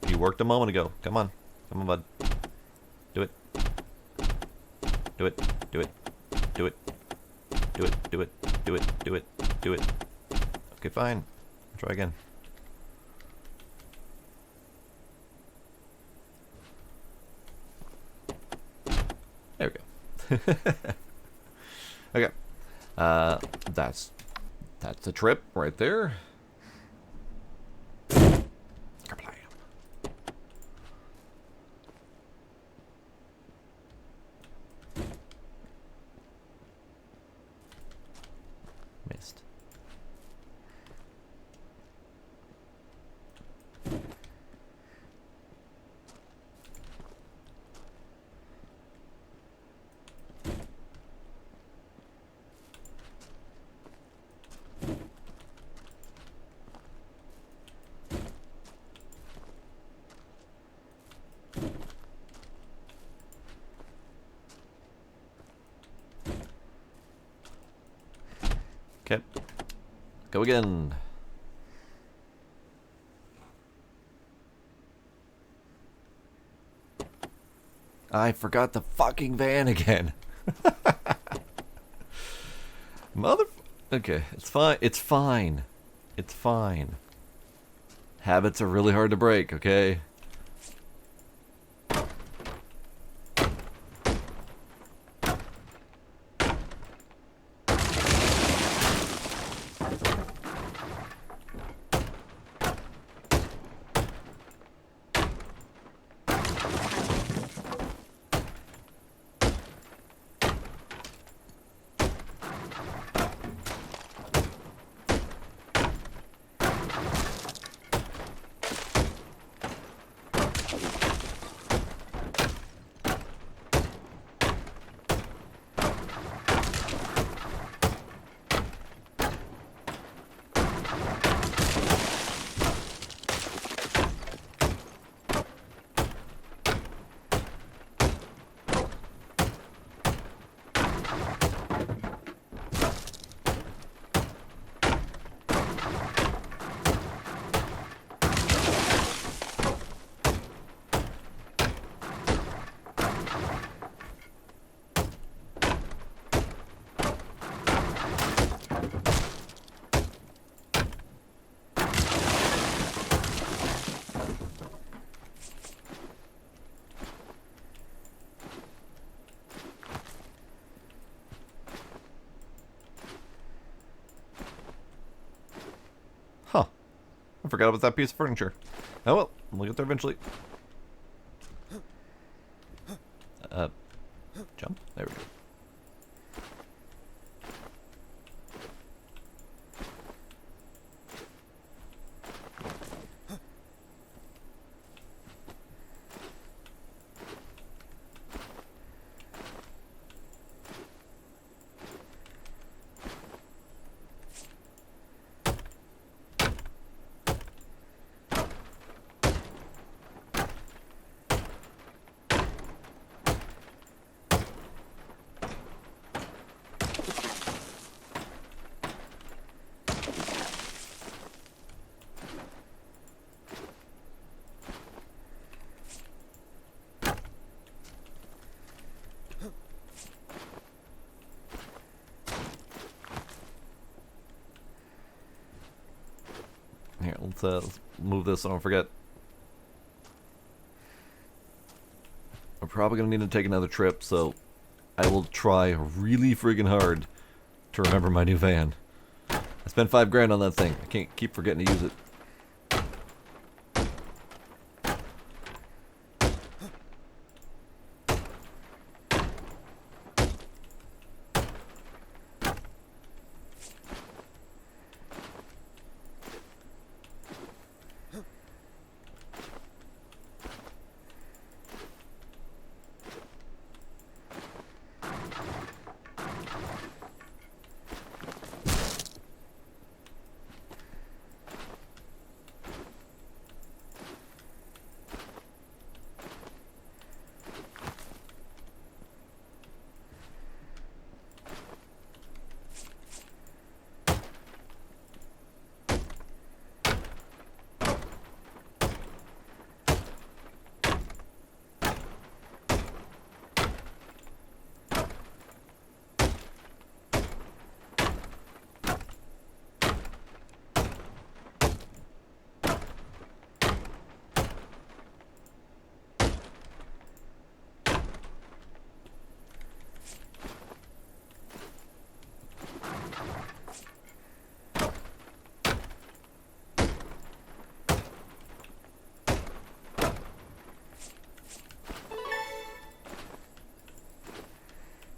You worked a moment ago. Come on. Come on, bud. Do it. Do it. Do it. Do it. Do it. Do it. Do it. Do it. Do it. Okay, fine. Try again. There we go. Okay. That's a trip right there. Missed. Okay. Go again. I forgot the fucking van again. Mother... Okay, it's fine. It's fine. It's fine. Habits are really hard to break, okay? forgot about that piece of furniture. Oh well, we'll get there eventually. Jump? There we go. Here, let's move this so I don't forget. I'm probably gonna need to take another trip, so I will try really friggin' hard to remember my new van. I spent $5 grand on that thing. I can't keep forgetting to use it.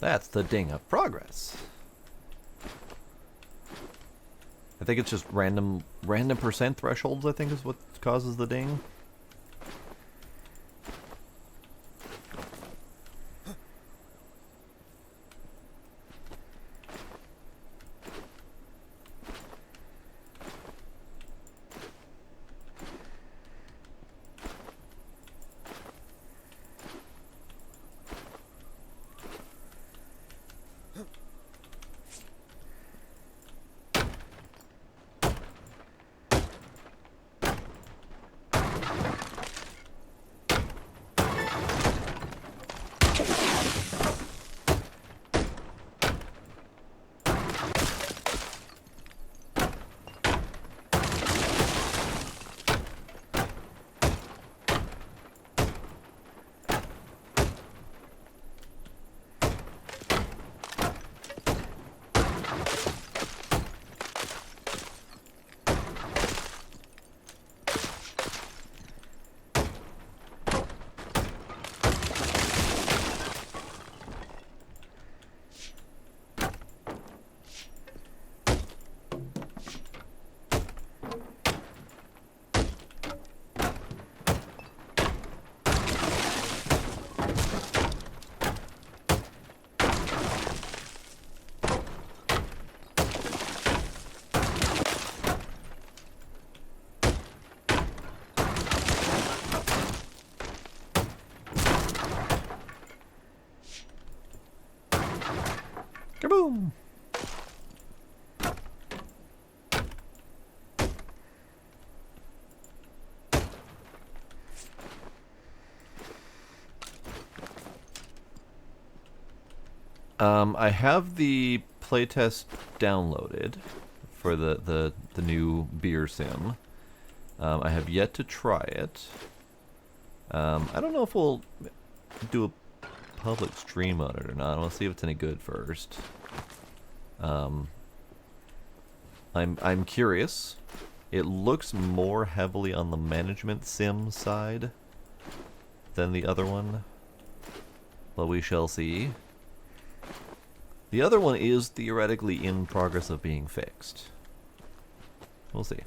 That's the ding of progress. I think it's just random percent thresholds, I think is what causes the ding. Kaboom! I have the playtest downloaded for the new beer sim. I have yet to try it. I don't know if we'll do a public stream on it or not. I want to see if it's any good first. I'm curious It looks more heavily on the management sim side than the other one, but we shall see. The other one is theoretically in progress of being fixed. We'll see.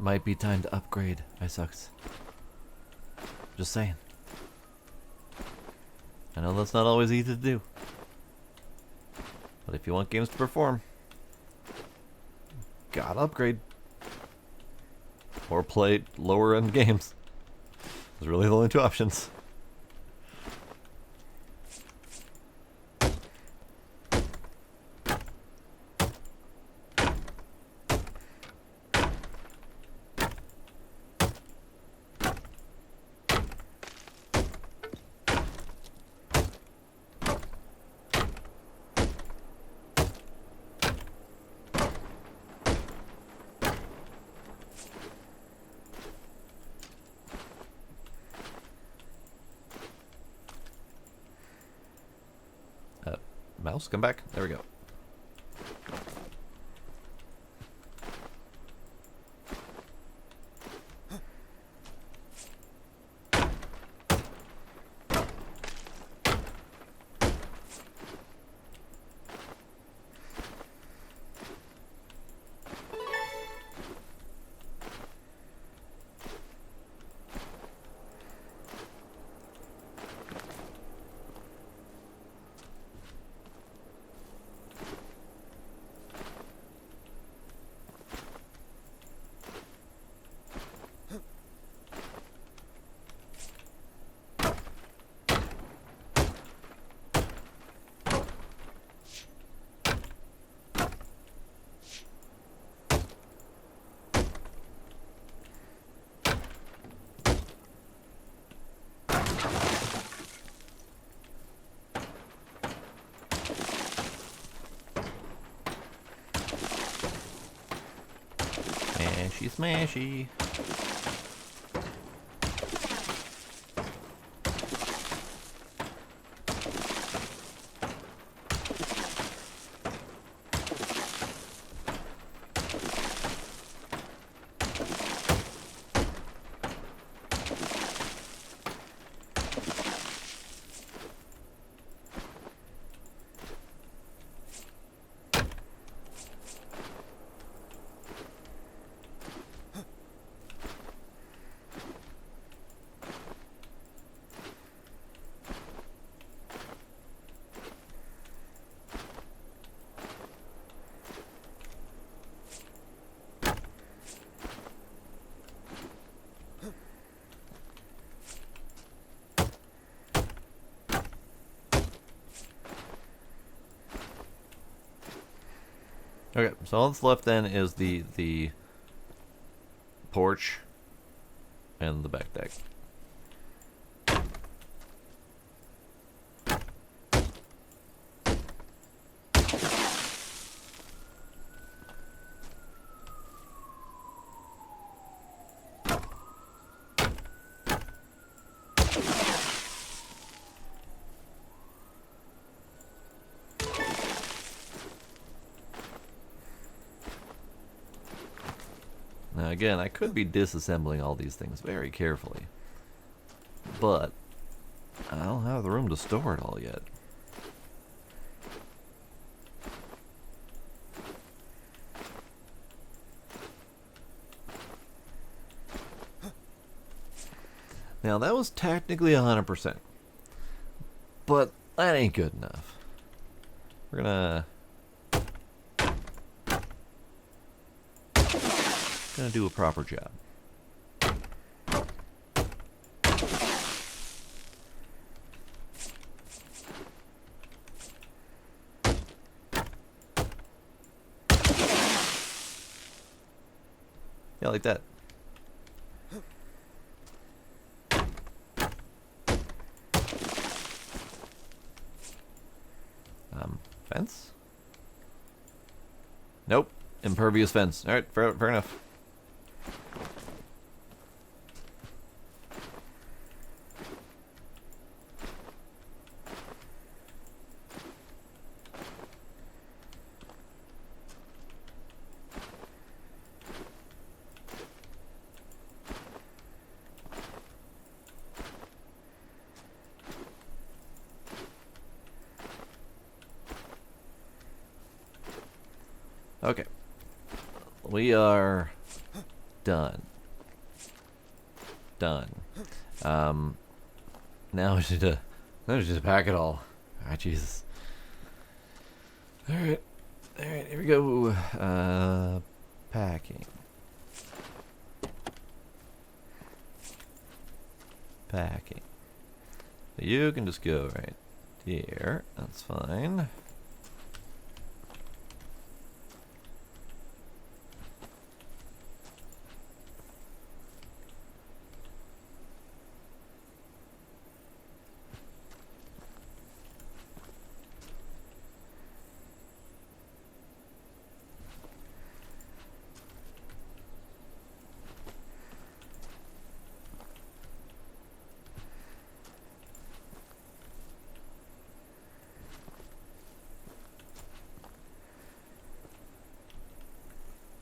Might be time to upgrade. I sucks. Just saying. I know that's not always easy to do. But if you want games to perform, gotta upgrade. Or play lower end games. Those are really the only two options. Mouse, come back. There we go. Smashy, smashy. Okay, so all that's left then is the porch and the back deck. Now again, I could be disassembling all these things very carefully. but I don't have the room to store it all yet. Now that was technically 100%, but that ain't good enough. We're gonna do a proper job. Yeah, like that. Fence? Nope. Impervious fence. Alright, fair enough. Okay. We are done. Done. Now we should just pack it all. Ah, Jesus. Alright. Alright, here we go. Packing. Packing. So you can just go right here. That's fine.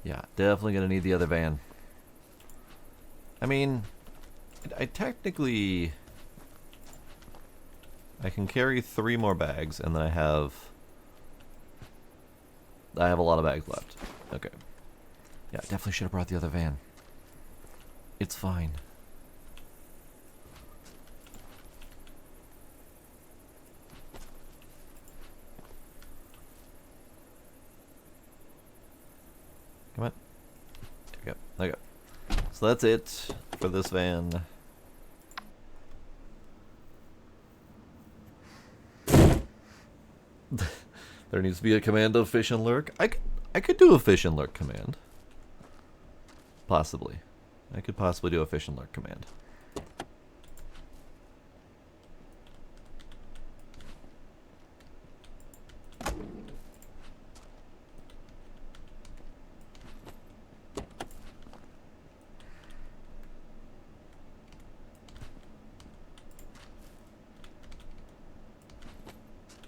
Yeah, definitely gonna need the other van. I mean, I technically I can carry 3 more bags, and then I have a lot of bags left. Okay. Yeah, definitely should have brought the other van. It's fine. Come on. There we go. Okay. So that's it for this van. There needs to be a command of fish and lurk. I could do a fish and lurk command. Possibly. I could possibly do a fish and lurk command.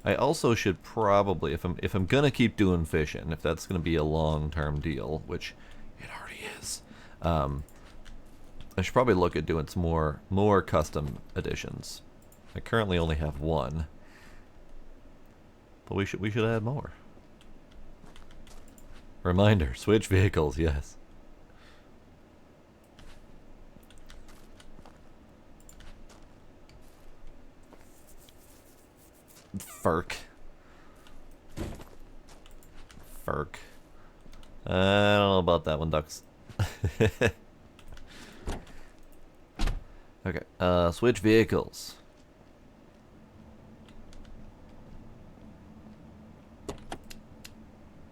I also should probably, if I'm gonna keep doing fishing, if that's gonna be a long-term deal, which it already is, I should probably look at doing some more custom editions. I currently only have 1, but we should add more. Reminder: switch vehicles. Yes. Furk. I don't know about that one, ducks. Okay, switch vehicles.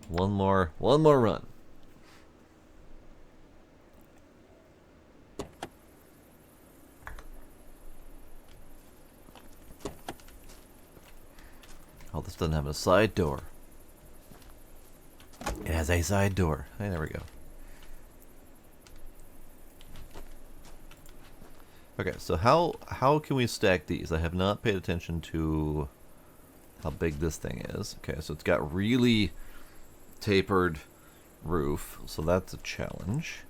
One more run. Oh, this doesn't have a side door. It has a side door. Hey, there we go. Okay, so how can we stack these? I have not paid attention to how big this thing is. Okay, so it's got really tapered roof, so that's a challenge.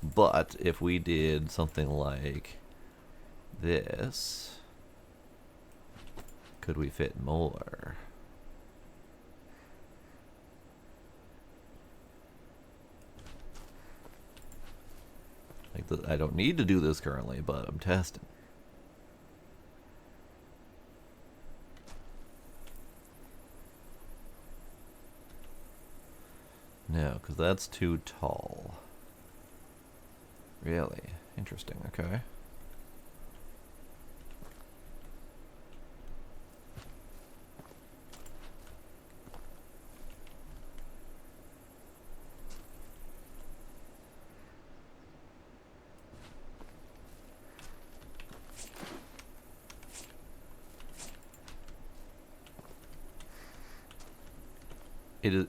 But if we did something like this. Could we fit more? I don't need to do this currently, but I'm testing. No, because that's too tall. Really? Interesting, okay.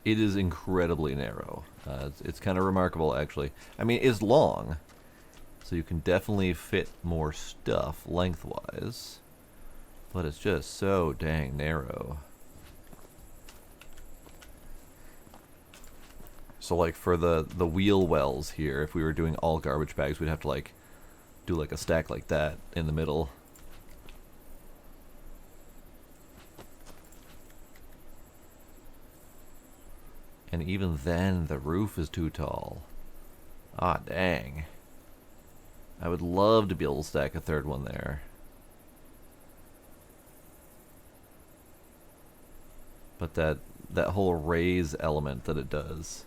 It is incredibly narrow. It's kind of remarkable, actually. I mean, it's long, so you can definitely fit more stuff lengthwise, but it's just so dang narrow. So, like, for the wheel wells here, if we were doing all garbage bags, we'd have to, like, do, like, a stack like that in the middle. And even then, the roof is too tall. Ah, dang. I would love to be able to stack a third one there. But that whole raise element that it does.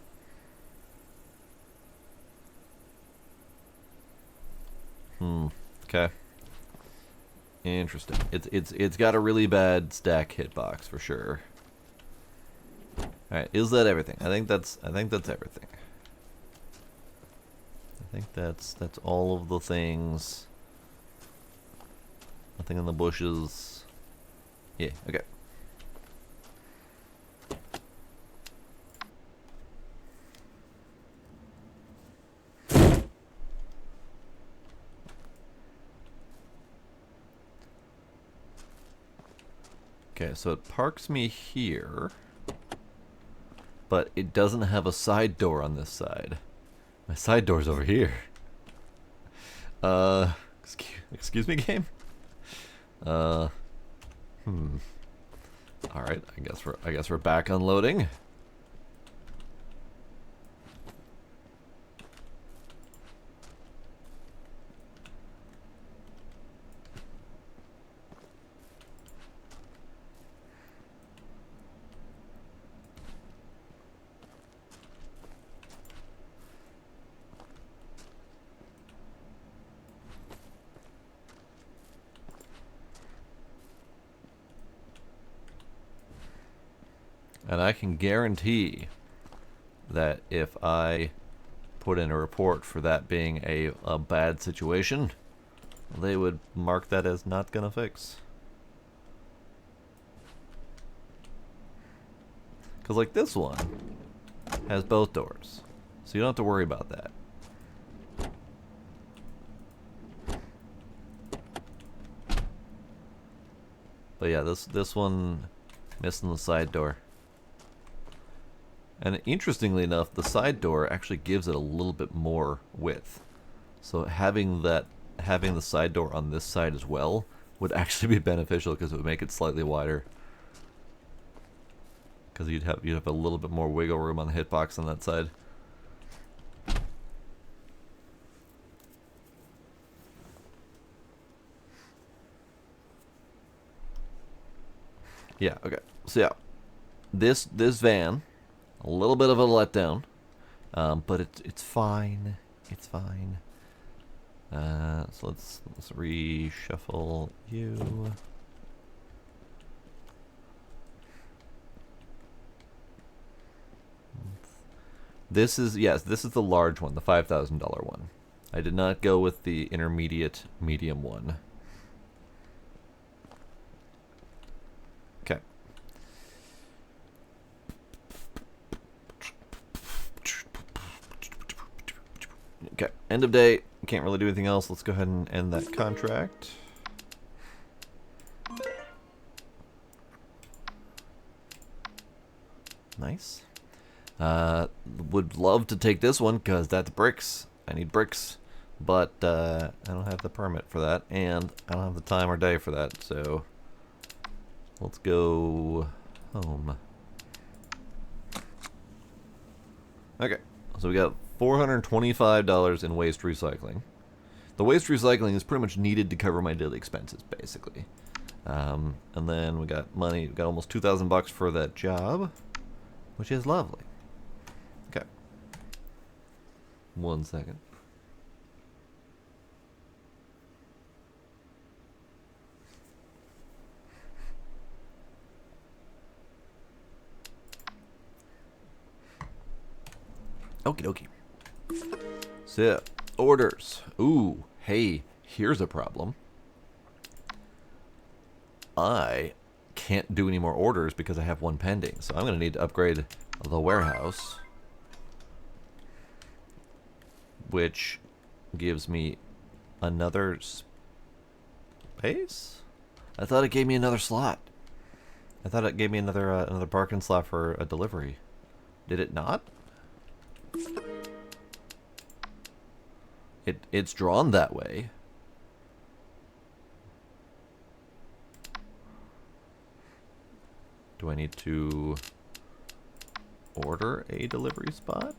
Okay. Interesting. It's got a really bad stack hitbox for sure. Alright, is that everything? I think that's everything. I think that's all of the things. Nothing in the bushes. Yeah, okay. Okay, so it parks me here, but it doesn't have a side door on this side. My side door's over here. Excuse me, game? Alright, I guess we're back unloading. And I can guarantee that if I put in a report for that being a bad situation, they would mark that as not gonna fix. Because like this one has both doors, so you don't have to worry about that. But yeah, this one missing the side door. And interestingly enough, the side door actually gives it a little bit more width. So having the side door on this side as well would actually be beneficial because it would make it slightly wider. Because you'd have a little bit more wiggle room on the hitbox on that side. Yeah, okay. So yeah, this van, a little bit of a letdown, but it's fine. It's fine. So let's reshuffle you. This is the large one, the $5,000 one. I did not go with the intermediate medium one. Okay. Okay, end of day. Can't really do anything else. Let's go ahead and end that contract. Nice. Would love to take this one because that's bricks. I need bricks. But I don't have the permit for that, and I don't have the time or day for that, so let's go home. Okay, so we got $425 in waste recycling. The waste recycling is pretty much needed to cover my daily expenses, basically. And then we got money, we got almost $2,000 for that job, which is lovely. Okay. 1 second. Okie dokie. So, orders. Ooh, hey, here's a problem. I can't do any more orders because I have one pending. So I'm going to need to upgrade the warehouse, which gives me another space? I thought it gave me another slot. I thought it gave me another parking slot for a delivery. Did it not? It's drawn that way. Do I need to order a delivery spot?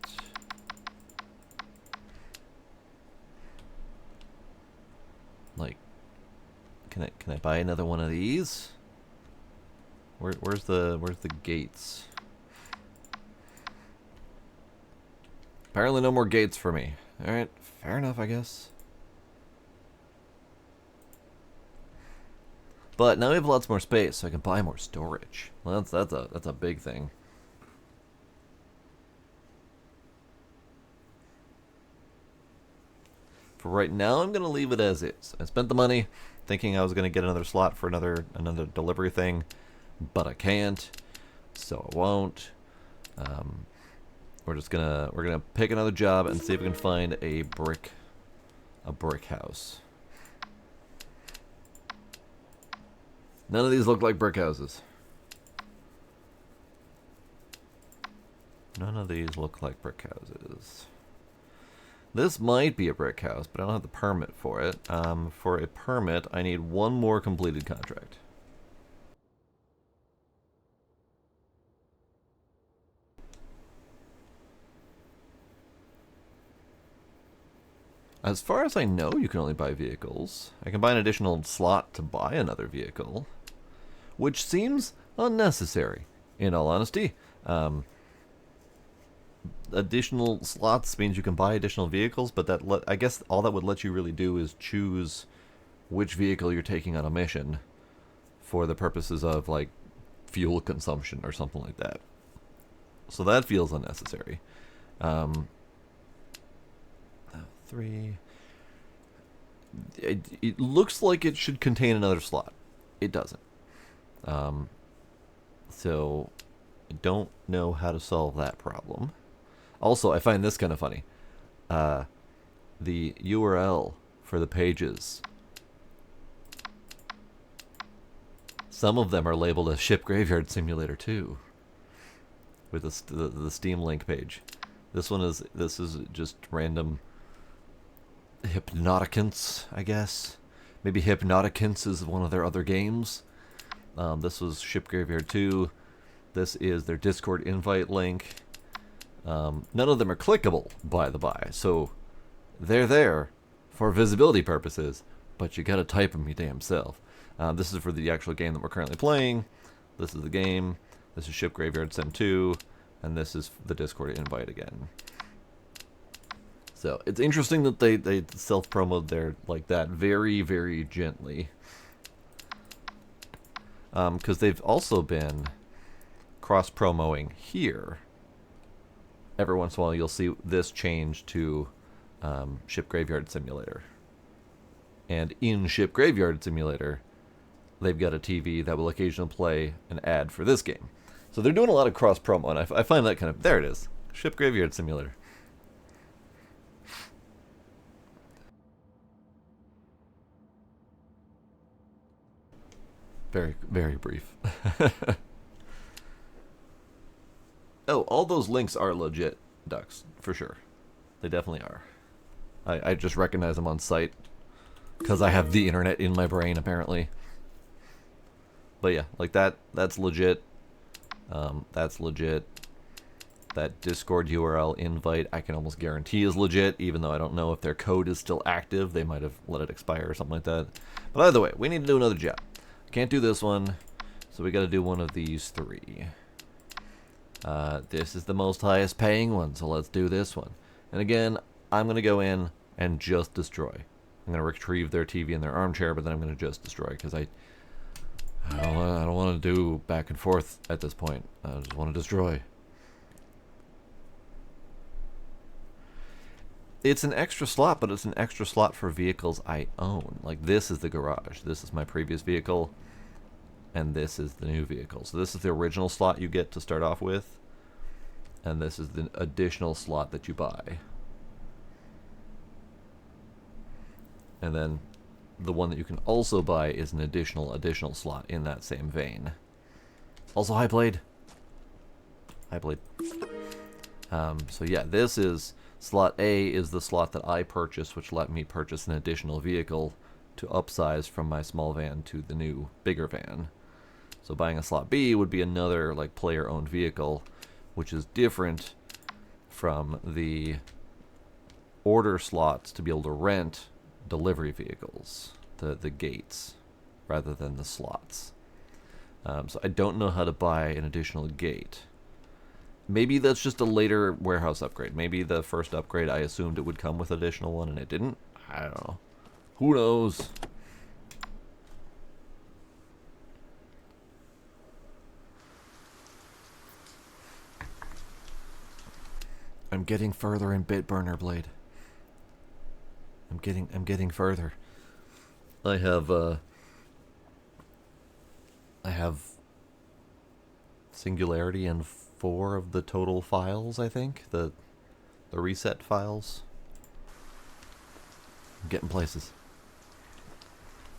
Like, can I buy another one of these? Where's the gates? Apparently no more gates for me. Alright, fair enough, I guess. But now we have lots more space, so I can buy more storage. Well, that's a big thing. For right now, I'm gonna leave it as is. I spent the money thinking I was gonna get another slot for another delivery thing, but I can't, so I won't. We're gonna pick another job and see if we can find a brick house. None of these look like brick houses. None of these look like brick houses. This might be a brick house, but I don't have the permit for it. For a permit, I need one more completed contract. As far as I know, you can only buy vehicles. I can buy an additional slot to buy another vehicle, which seems unnecessary, in all honesty. Additional slots means you can buy additional vehicles, but I guess all that would let you really do is choose which vehicle you're taking on a mission for the purposes of, like, fuel consumption or something like that. So that feels unnecessary. 3. It looks like it should contain another slot. It doesn't. So I don't know how to solve that problem. Also, I find this kind of funny. The URL for the pages, some of them are labeled as Ship Graveyard Simulator 2 with the Steam link page. This is just random Hypnoticants, I guess. Maybe Hypnoticants is one of their other games. This was Ship Graveyard 2. This is their Discord invite link. None of them are clickable, by the by, so they're there for visibility purposes, but you gotta type them your damn self. This is for the actual game that we're currently playing. This is the game. This is Ship Graveyard Sim 2, and this is the Discord invite again. So it's interesting that they self-promoted there like that very, very gently. Because they've also been cross-promoing here. Every once in a while you'll see this change to Ship Graveyard Simulator. And in Ship Graveyard Simulator, they've got a TV that will occasionally play an ad for this game. So they're doing a lot of cross-promo, and I find that kind of... There it is. Ship Graveyard Simulator. Very, very brief. Oh, all those links are legit, Ducks, for sure. They definitely are. I just recognize them on sight because I have the internet in my brain apparently. But yeah, like that's legit. That's legit. That Discord URL invite I can almost guarantee is legit, even though I don't know if their code is still active. They might have let it expire or something like that. But either way, we need to do another job. Can't do this one, so we got to do one of these three. This is the most highest paying one, so let's do this one. And again, I'm gonna go in and just destroy. I'm gonna retrieve their TV and their armchair, but then I'm gonna just destroy because I don't want to do back and forth at this point. I just want to destroy. It's an extra slot, but it's an extra slot for vehicles I own. Like, this is the garage. This is my previous vehicle, and this is the new vehicle. So this is the original slot you get to start off with, and this is the additional slot that you buy. And then the one that you can also buy is an additional slot in that same vein. Also, hi Blade. Hi Blade. So yeah, this is slot A is the slot that I purchased, which let me purchase an additional vehicle to upsize from my small van to the new bigger van. So buying a slot B would be another like player-owned vehicle, which is different from the order slots to be able to rent delivery vehicles, the gates, rather than the slots. So I don't know how to buy an additional gate. Maybe that's just a later warehouse upgrade. Maybe the first upgrade I assumed it would come with additional one and it didn't. I don't know. Who knows? I'm getting further in Bitburner, Blade. I'm getting further. I have Singularity in 4 of the total files, I think. The reset files. I'm getting places.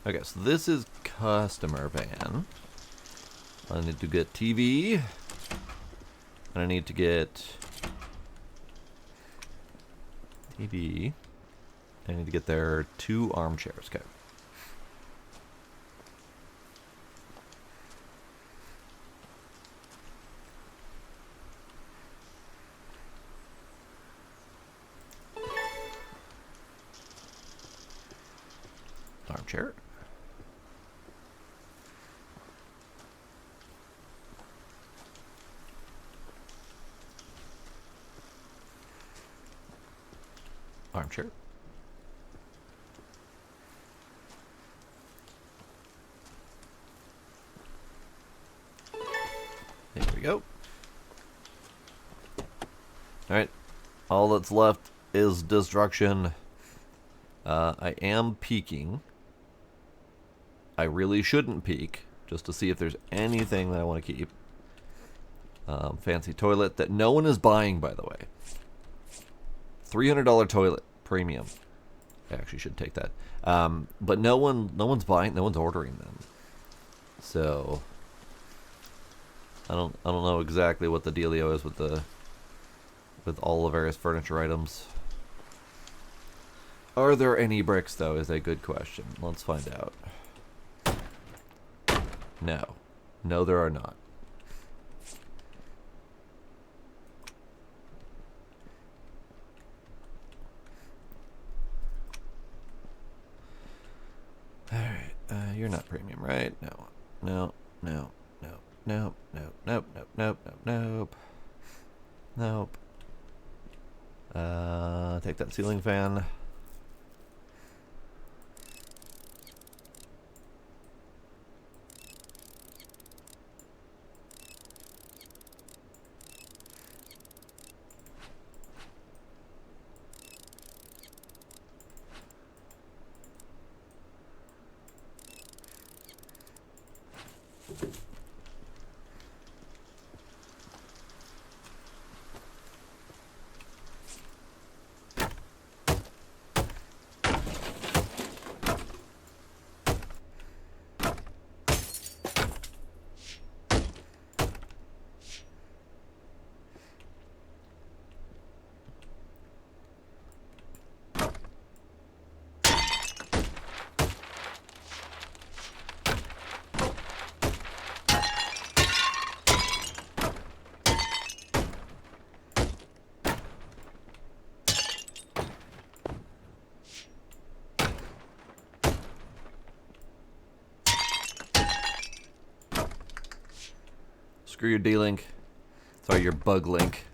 Okay, so this is customer van. I need to get TV. And I need to get TV. I need to get their 2 armchairs. Okay. Armchair. Armchair. There we go. Alright. All that's left is destruction. I am peeking. I really shouldn't peek, just to see if there's anything that I want to keep. Fancy toilet that no one is buying, by the way. $300 toilet, premium. I actually should take that. But no one's buying, no one's ordering them. So I don't know exactly what the dealio is with all the various furniture items. Are there any bricks, though, is a good question. Let's find out. No. No, there are not. Alright, you're not premium, right? No. No, no, no, no, no, nope, nope, nope, nope, nope. Nope. Take that ceiling fan. Screw your D-Link. Sorry, your bug link.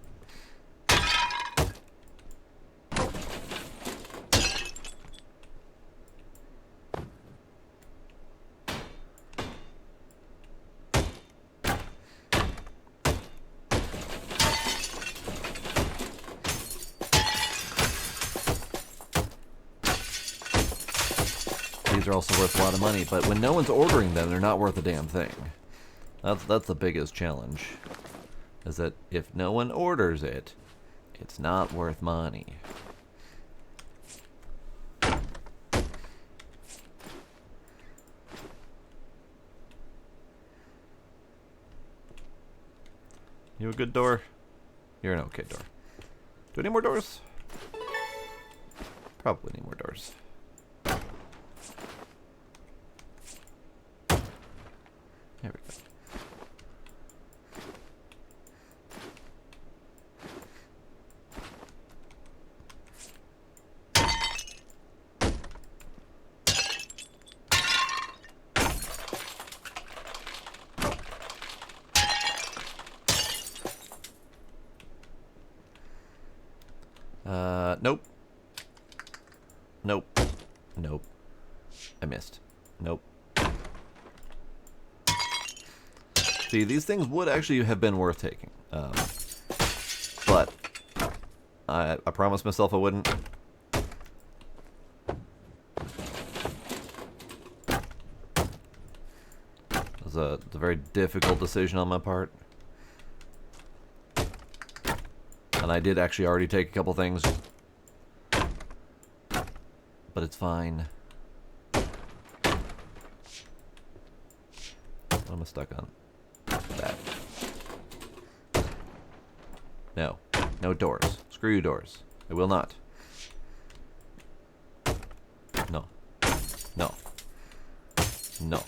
These are also worth a lot of money, but when no one's ordering them, they're not worth a damn thing. That's the biggest challenge. Is that if no one orders it, it's not worth money. You a good door? You're an okay door. Do we need more doors? Probably need more doors. There we go. Nope. Nope. Nope. I missed. Nope. See, these things would actually have been worth taking. But I promised myself I wouldn't. It was a very difficult decision on my part. And I did actually already take a couple things. But it's fine. What am I stuck on? That. No. No doors. Screw you doors. I will not. No. No. No.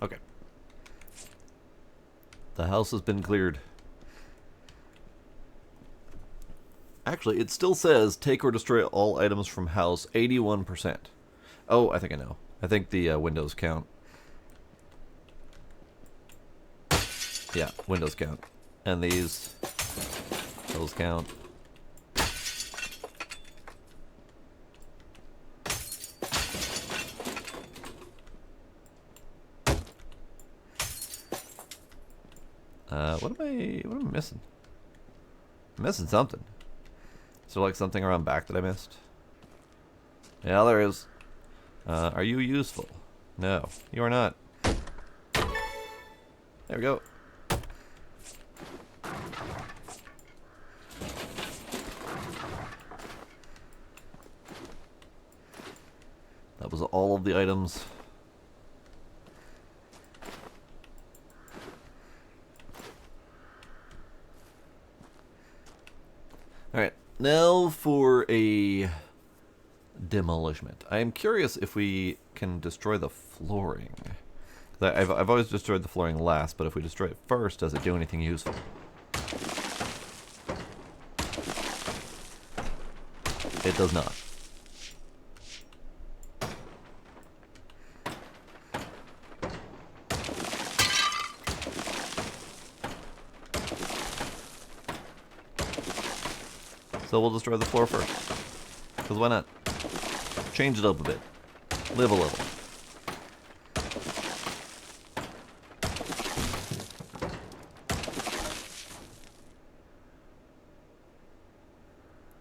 Okay. The house has been cleared. Actually, it still says take or destroy all items from house 81%. Oh, I think I know. I think the windows count. Yeah, windows count. And those count. What am I missing? I'm missing something. Is there like something around back that I missed? Yeah, there is. Are you useful? No, you are not. There we go. That was all of the items. Alright, now for a demolishment. I am curious if we can destroy the flooring. I've always destroyed the flooring last, but if we destroy it first, does it do anything useful? It does not. So we'll destroy the floor first. Because why not? Change it up a bit. Live a little.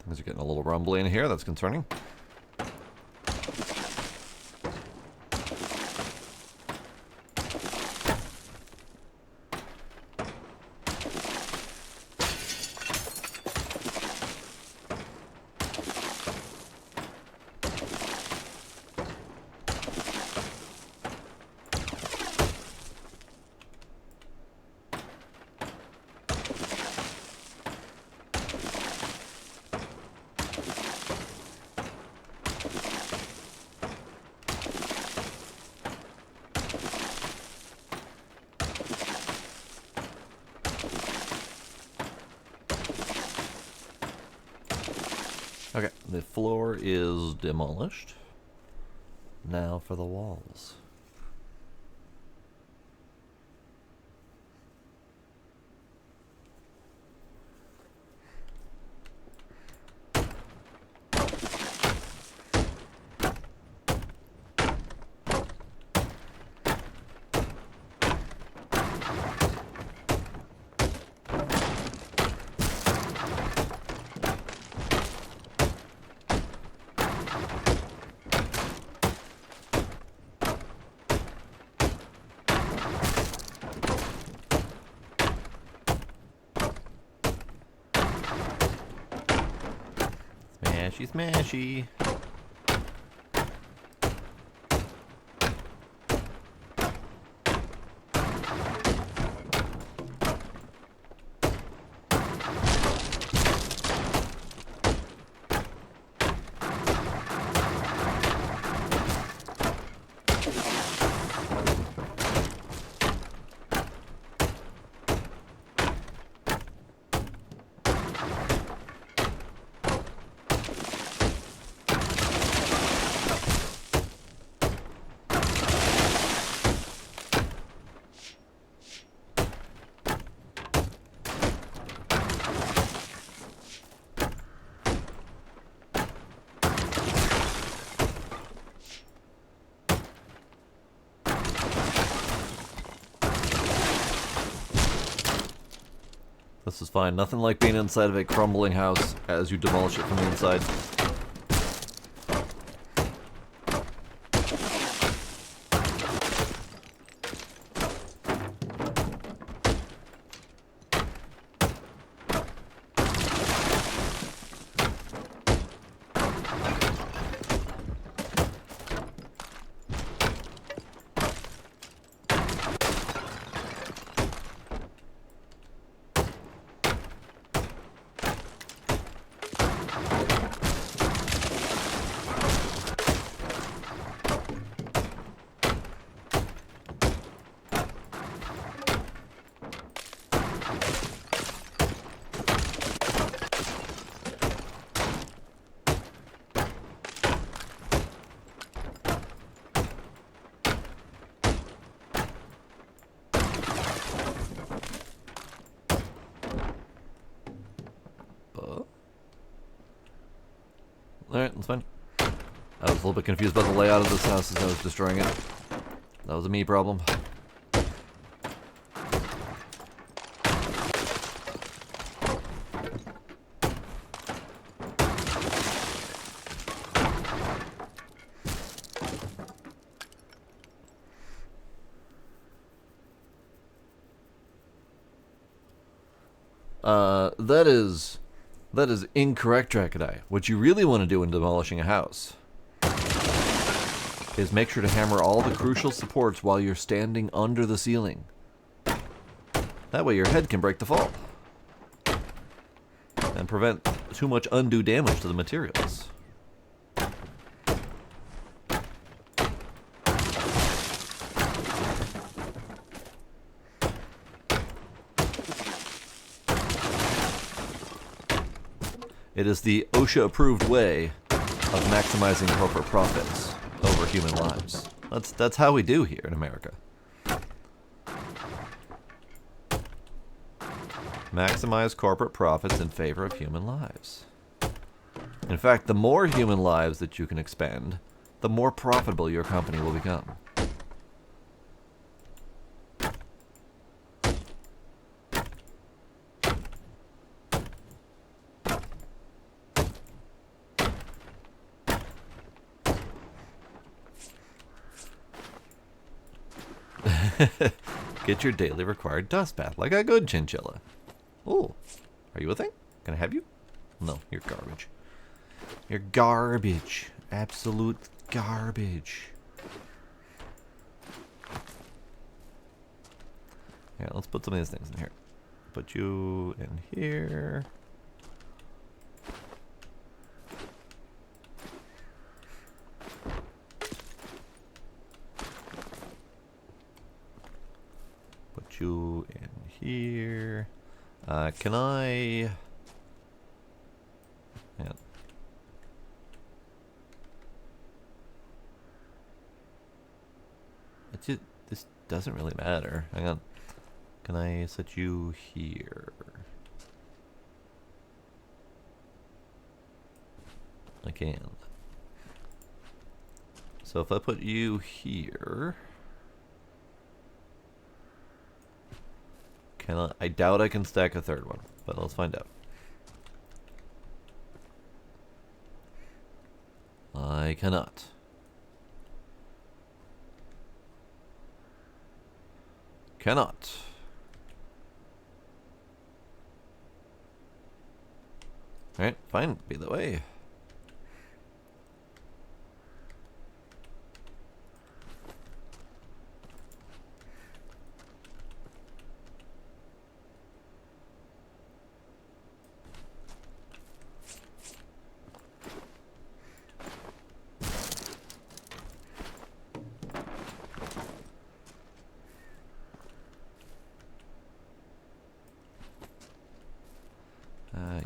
Things are getting a little rumbly in here. That's concerning. Okay, the floor is demolished. Now for the walls. Smashy, smashy. This is fine. Nothing like being inside of a crumbling house as you demolish it from the inside. Alright, that's fine. I was a little bit confused about the layout of this house as I was destroying it. That was a me problem. That is incorrect, Draconite. What you really want to do in demolishing a house is make sure to hammer all the crucial supports while you're standing under the ceiling. That way your head can break the fall and prevent too much undue damage to the materials. It is the OSHA-approved way of maximizing corporate profits over human lives. That's how we do here in America. Maximize corporate profits in favor of human lives. In fact, the more human lives that you can expend, the more profitable your company will become. Get your daily required dust bath like a good chinchilla. Oh, are you a thing? Can I have you? No, you're garbage. You're garbage. Absolute garbage. Yeah, let's put some of these things in here. Put you in here. Put you in here. Can I... Yeah. This doesn't really matter. Hang on. Can I set you here? I can. So if I put you here... I doubt I can stack a third one, but let's find out. I cannot. Cannot. Alright, fine, be that way.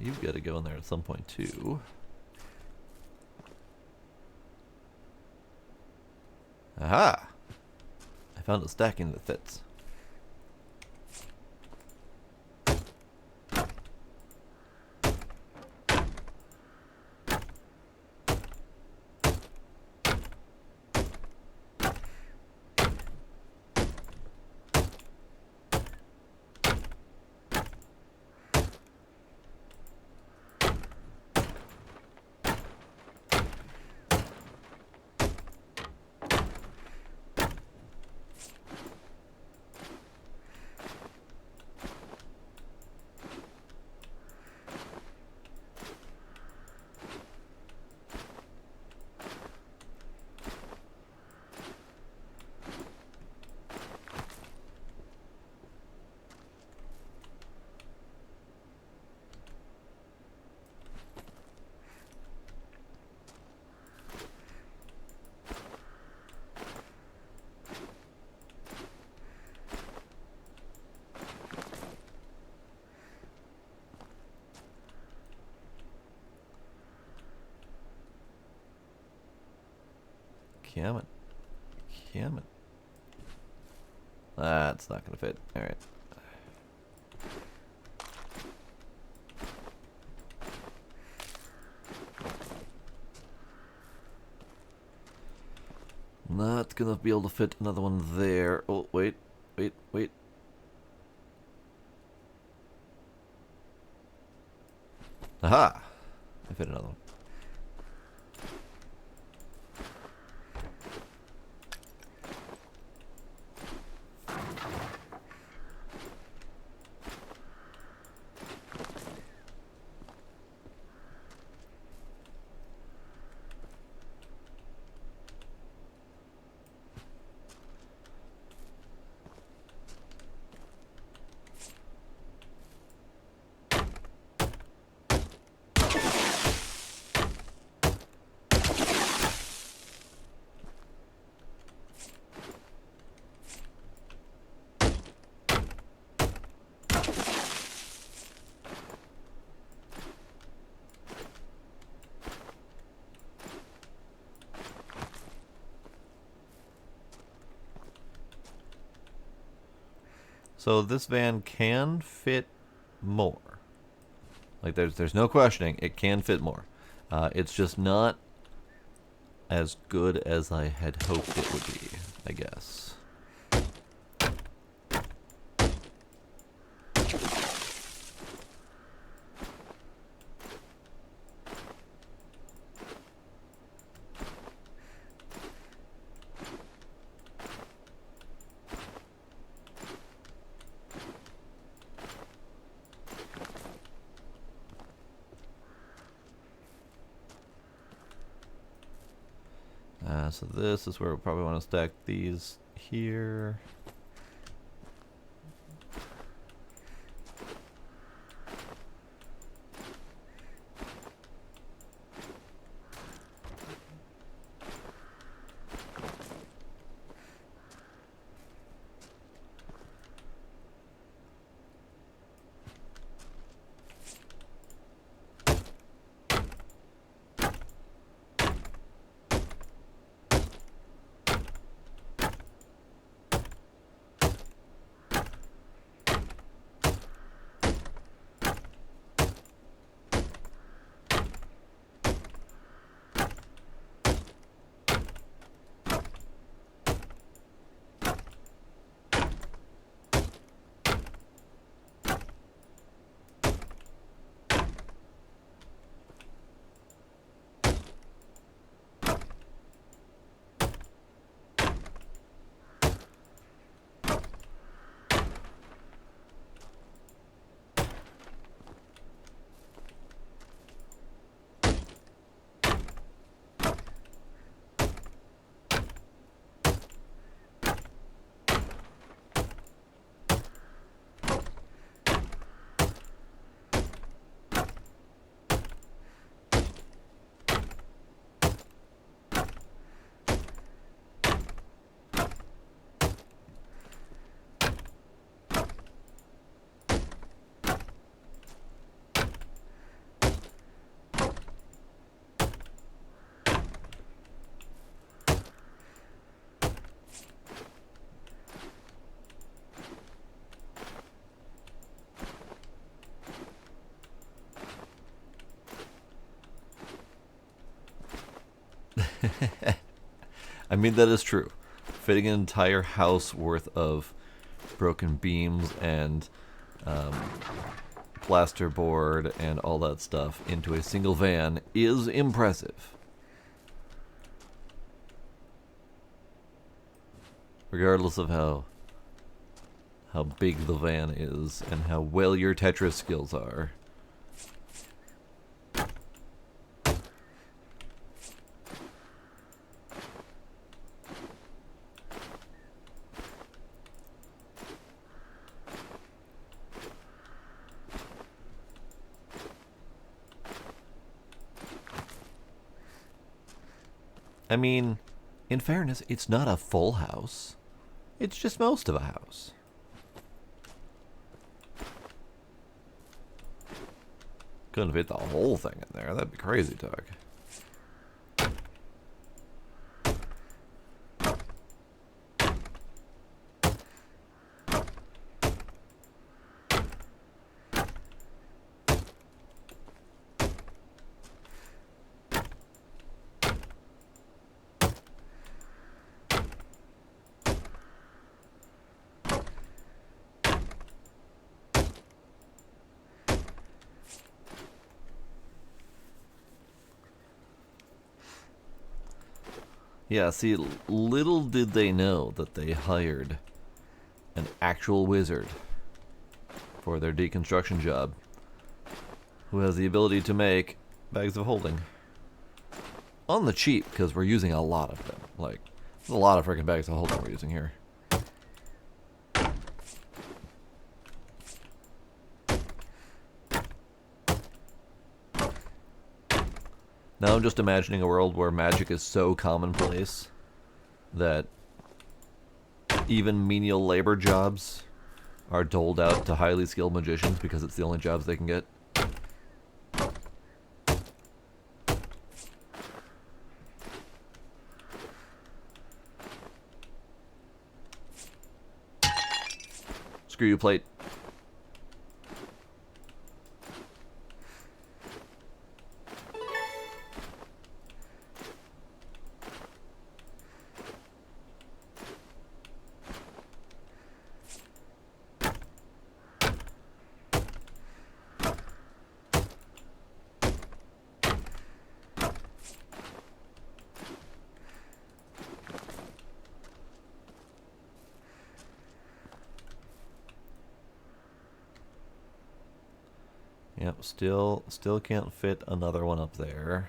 You've got to go in there at some point too. Aha! I found a stacking that fits. Damn it. Damn it. That's not gonna fit. Alright. Not gonna be able to fit another one there. Oh, wait. Wait. Aha! I fit another one. So this van can fit more. Like there's no questioning, it can fit more. It's just not as good as I had hoped it would be, I guess. So this is where we'll probably want to stack these here. I mean, that is true. Fitting an entire house worth of broken beams and plasterboard and all that stuff into a single van is impressive. Regardless of how big the van is and how well your Tetris skills are. I mean, in fairness, it's not a full house. It's just most of a house. Couldn't fit the whole thing in there. That'd be crazy talk. Yeah, see, little did they know that they hired an actual wizard for their deconstruction job who has the ability to make bags of holding. On the cheap, because we're using a lot of them. Like, there's a lot of freaking bags of holding we're using here. Now I'm just imagining a world where magic is so commonplace that even menial labor jobs are doled out to highly skilled magicians because it's the only jobs they can get. Screw you, plate. Yep, still can't fit another one up there.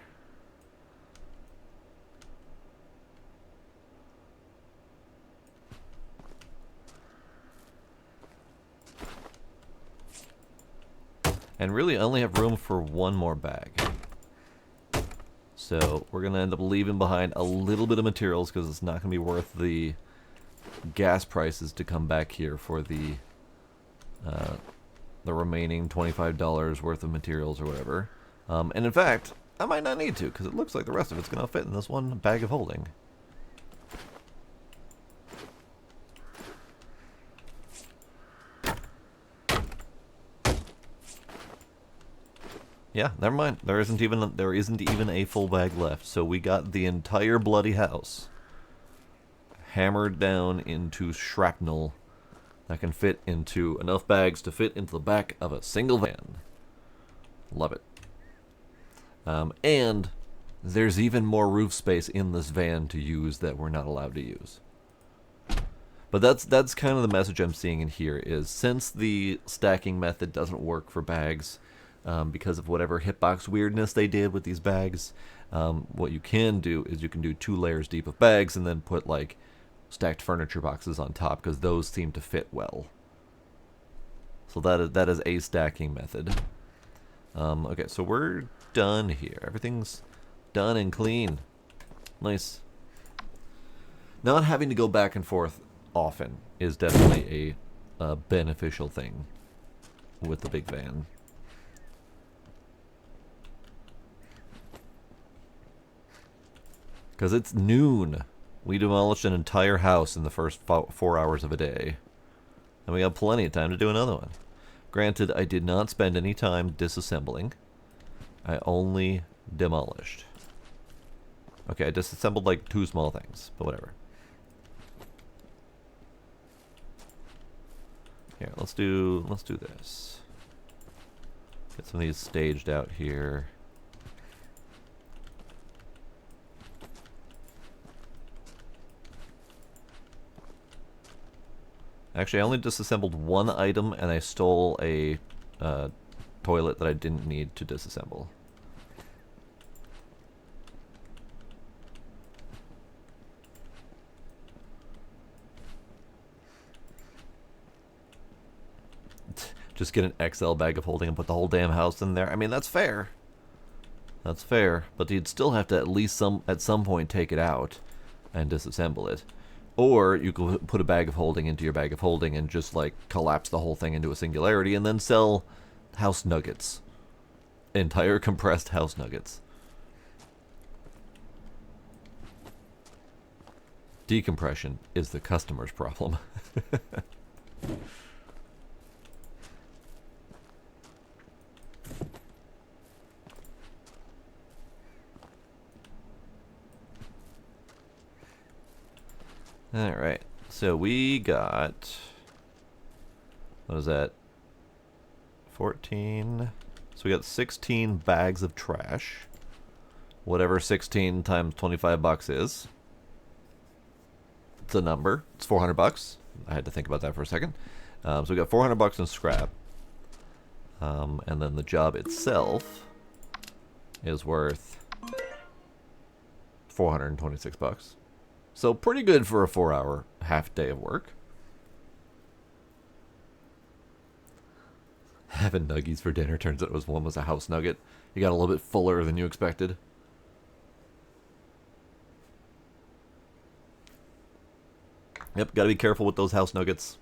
And really, I only have room for one more bag. So we're gonna end up leaving behind a little bit of materials because it's not gonna be worth the gas prices to come back here for the remaining $25 worth of materials or whatever. And in fact, I might not need to because it looks like the rest of it's gonna fit in this one bag of holding. Yeah, never mind. There isn't even a full bag left. So we got the entire bloody house hammered down into shrapnel that can fit into enough bags to fit into the back of a single van. Love it. And there's even more roof space in this van to use that we're not allowed to use. But that's kind of the message I'm seeing in here is since the stacking method doesn't work for bags because of whatever hitbox weirdness they did with these bags, what you can do is you can do 2 layers deep of bags and then put like stacked furniture boxes on top because those seem to fit well. So that is a stacking method. Okay, so we're done here. Everything's done and clean. Nice. Not having to go back and forth often is definitely a beneficial thing with the big van. Because it's noon. We demolished an entire house in the first 4 hours of a day. And we got plenty of time to do another one. Granted, I did not spend any time disassembling. I only demolished. Okay, I disassembled like 2 small things, but whatever. Here, let's do this. Get some of these staged out here. Actually, I only disassembled 1 item, and I stole a toilet that I didn't need to disassemble. Just get an XL bag of holding and put the whole damn house in there. I mean, that's fair. That's fair, but you'd still have to at least at some point take it out and disassemble it. Or you could put a bag of holding into your bag of holding and just like collapse the whole thing into a singularity and then sell house nuggets. Entire compressed house nuggets. Decompression is the customer's problem. Alright, so we got, what is that, 14, so we got 16 bags of trash, whatever 16 times 25 bucks is. It's a number, it's 400 bucks, I had to think about that for a second. So we got 400 bucks in scrap, and then the job itself is worth 426 bucks. So pretty good for a 4-hour half day of work. Having nuggies for dinner, turns out one was a house nugget. You got a little bit fuller than you expected. Yep, gotta be careful with those house nuggets.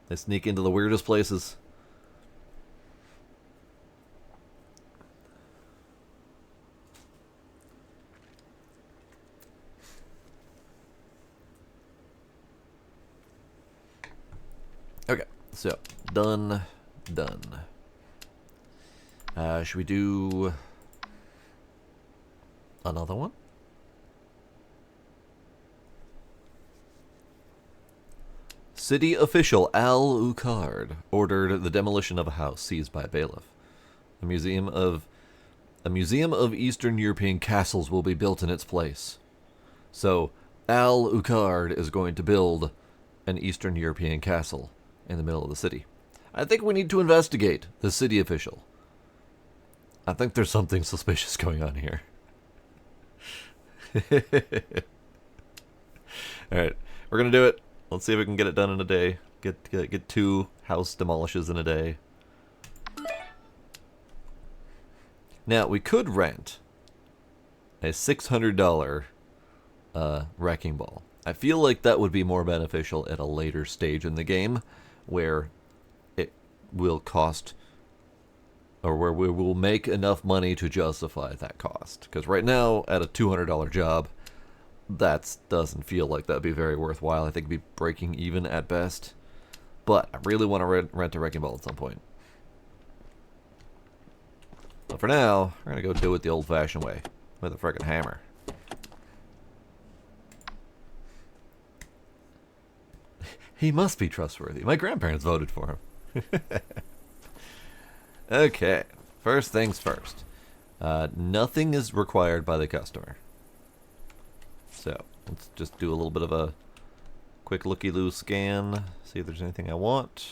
They sneak into the weirdest places. Okay, So, done. Done. Should we do another one? City official Al Ucard ordered the demolition of a house seized by a bailiff. A museum of Eastern European castles will be built in its place. So, Al Ucard is going to build an Eastern European castle in the middle of the city. I think we need to investigate the city official. I think there's something suspicious going on here. Alright, we're gonna do it. Let's see if we can get it done in a day. Get 2 house demolishes in a day. Now, we could rent a $600 wrecking ball. I feel like that would be more beneficial at a later stage in the game where it will cost, or where we will make enough money to justify that cost. Because right now, at a $200 job, that doesn't feel like that'd be very worthwhile. I think it'd be breaking even at best. But I really want to rent a wrecking ball at some point. But for now, we're going to go do it the old-fashioned way, with a frickin' hammer. He must be trustworthy. My grandparents voted for him. Okay, first things first. Nothing is required by the customer. So, let's just do a little bit of a quick looky-loo scan, see if there's anything I want.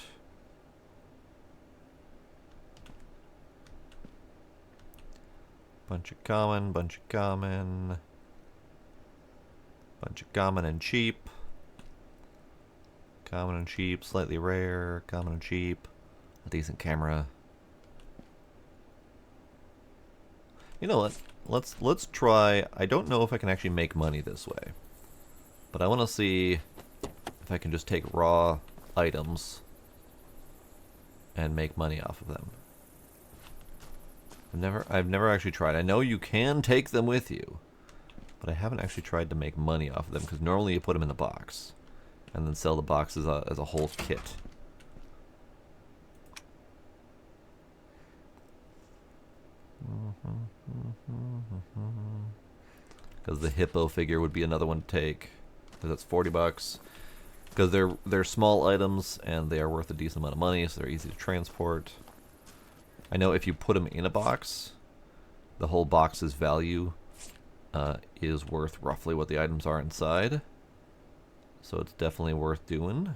Bunch of common, bunch of common. Bunch of common and cheap. Common and cheap, slightly rare, common and cheap. A decent camera. You know what? Let's try. I don't know if I can actually make money this way, but I want to see if I can just take raw items and make money off of them. I've never actually tried. I know you can take them with you, but I haven't actually tried to make money off of them because normally you put them in the box and then sell the box as a whole kit. Because the hippo figure would be another one to take. Because that's $40. Because they're small items and they are worth a decent amount of money, so they're easy to transport. I know if you put them in a box, the whole box's value is worth roughly what the items are inside. So it's definitely worth doing.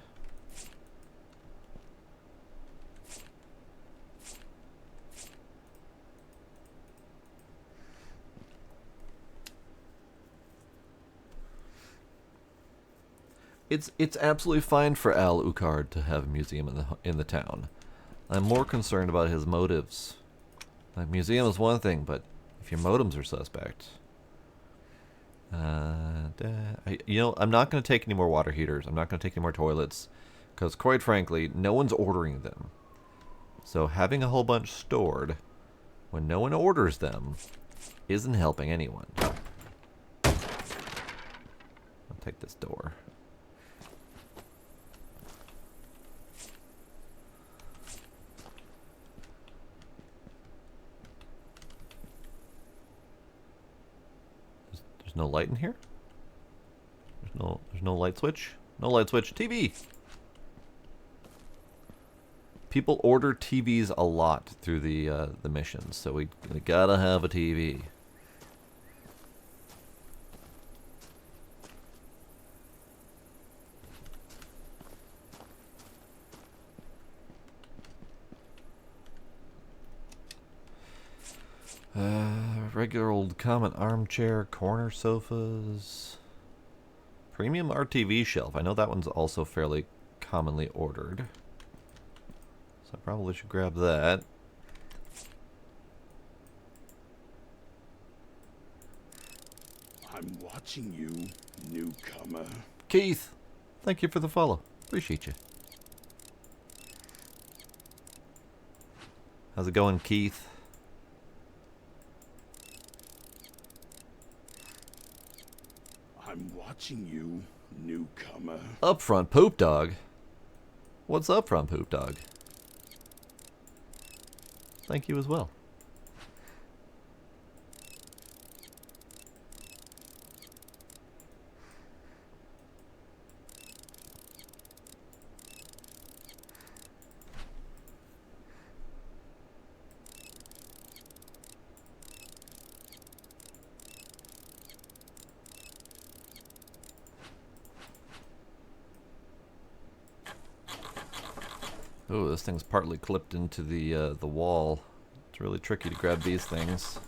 It's absolutely fine for Al Ucard to have a museum in the town. I'm more concerned about his motives. A museum is one thing, but if your motives are suspect, I'm not going to take any more water heaters. I'm not going to take any more toilets, because quite frankly, no one's ordering them. So having a whole bunch stored when no one orders them isn't helping anyone. I'll take this door. There's no light in here? There's no light switch? No light switch. TV! People order TVs a lot through the missions, so we gotta have a TV. Regular old common armchair, corner sofas. Premium RTV shelf. I know that one's also fairly commonly ordered. So I probably should grab that. I'm watching you, newcomer. Keith, thank you for the follow. Appreciate you. How's it going, Keith? I'm watching you, newcomer. Up front, poop dog. What's up from Poop Dog? Thank you as well. Oh, this thing's partly clipped into the wall. It's really tricky to grab these things.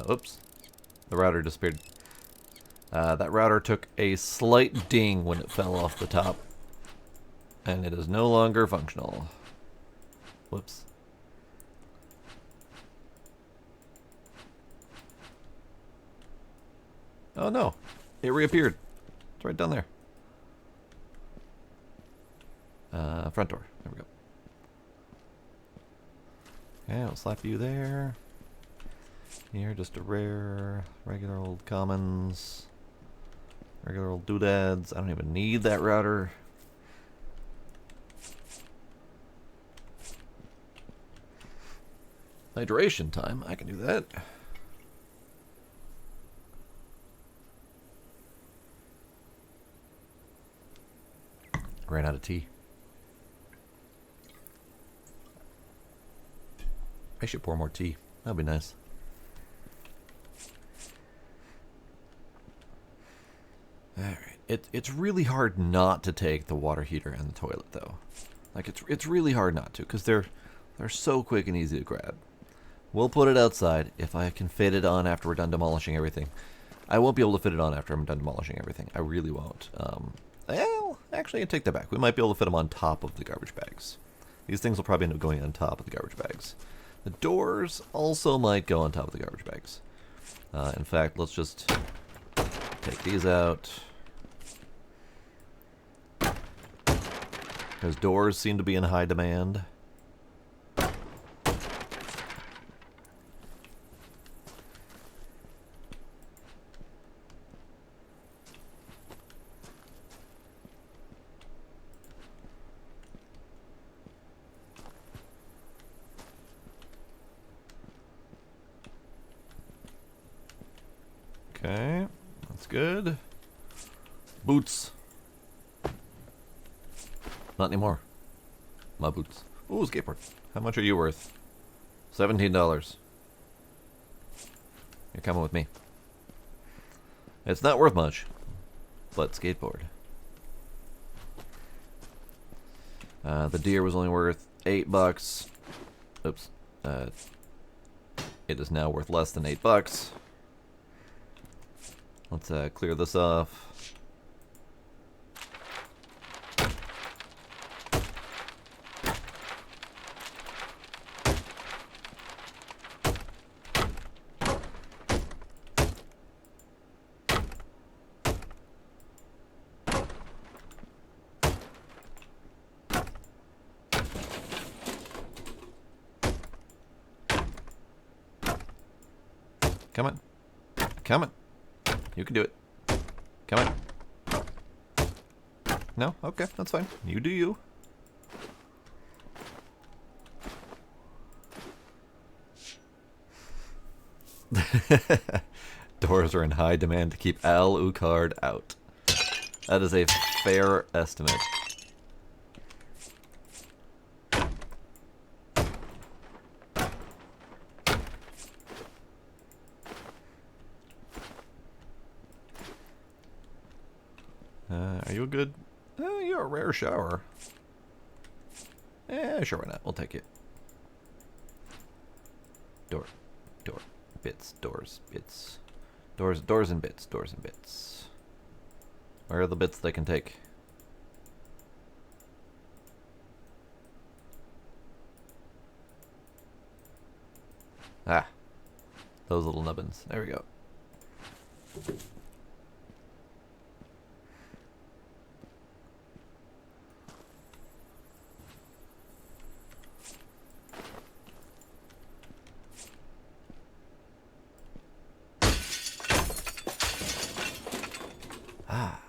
Oops. The router disappeared. That router took a slight ding when it fell off the top. And it is no longer functional. Whoops. Oh no. It reappeared. It's right down there. Front door. There we go. Okay, I'll slap you there. Here, just a rare, regular old commons. Regular old doodads. I don't even need that router. Hydration time. I can do that. Ran out of tea. I should pour more tea. That'd be nice. Alright. It's really hard not to take the water heater and the toilet, though. Like, it's really hard not to, because they're so quick and easy to grab. We'll put it outside if I can fit it on after we're done demolishing everything. I won't be able to fit it on after I'm done demolishing everything. I really won't. Well, actually, I take that back. We might be able to fit them on top of the garbage bags. These things will probably end up going on top of the garbage bags. The doors also might go on top of the garbage bags. In fact, let's just take these out. Because doors seem to be in high demand. Okay, that's good. Boots. Not anymore. My boots. Ooh, skateboard. How much are you worth? $17. You're coming with me. It's not worth much, but skateboard. The deer was only worth $8. Oops. It is now worth less than $8. Let's clear this off. Come on. Come on. You can do it. Come on. No? Okay, that's fine. You do you. Doors are in high demand to keep Alucard out. That is a fair estimate. Are you good? You're a rare shower. Sure, why not? We'll take it. Door. Bits. Doors. Bits. Doors and bits. Doors and bits. Where are the bits they can take? Ah. Those little nubbins. There we go. Ah,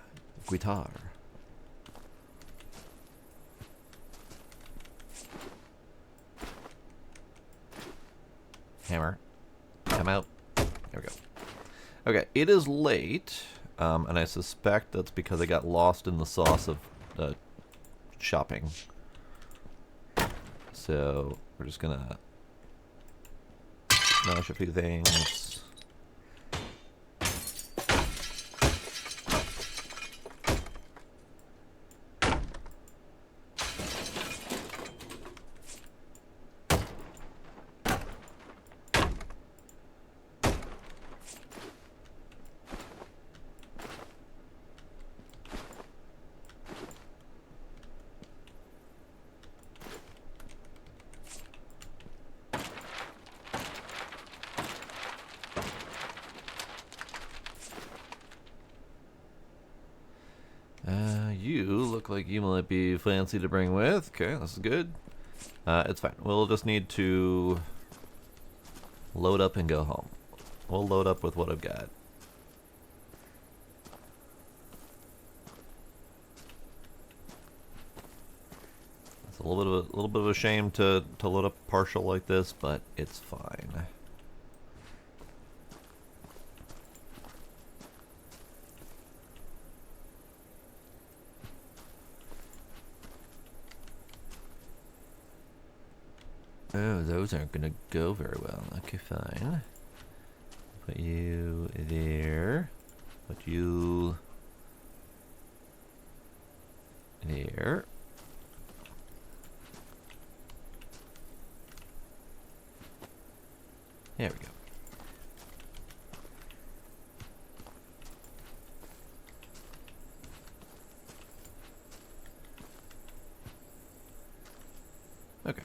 guitar. Hammer. Come out. There we go. Okay, it is late, and I suspect that's because I got lost in the sauce of shopping. So we're just gonna smash a few things. You look like you might be fancy to bring with. Okay, this is good. It's fine. We'll just need to load up and go home. We'll load up with what I've got. It's a little bit of a shame to load up partial like this, but it's fine. Oh, those aren't gonna go very well. Okay, fine. Put you there. Put you there. There we go. Okay.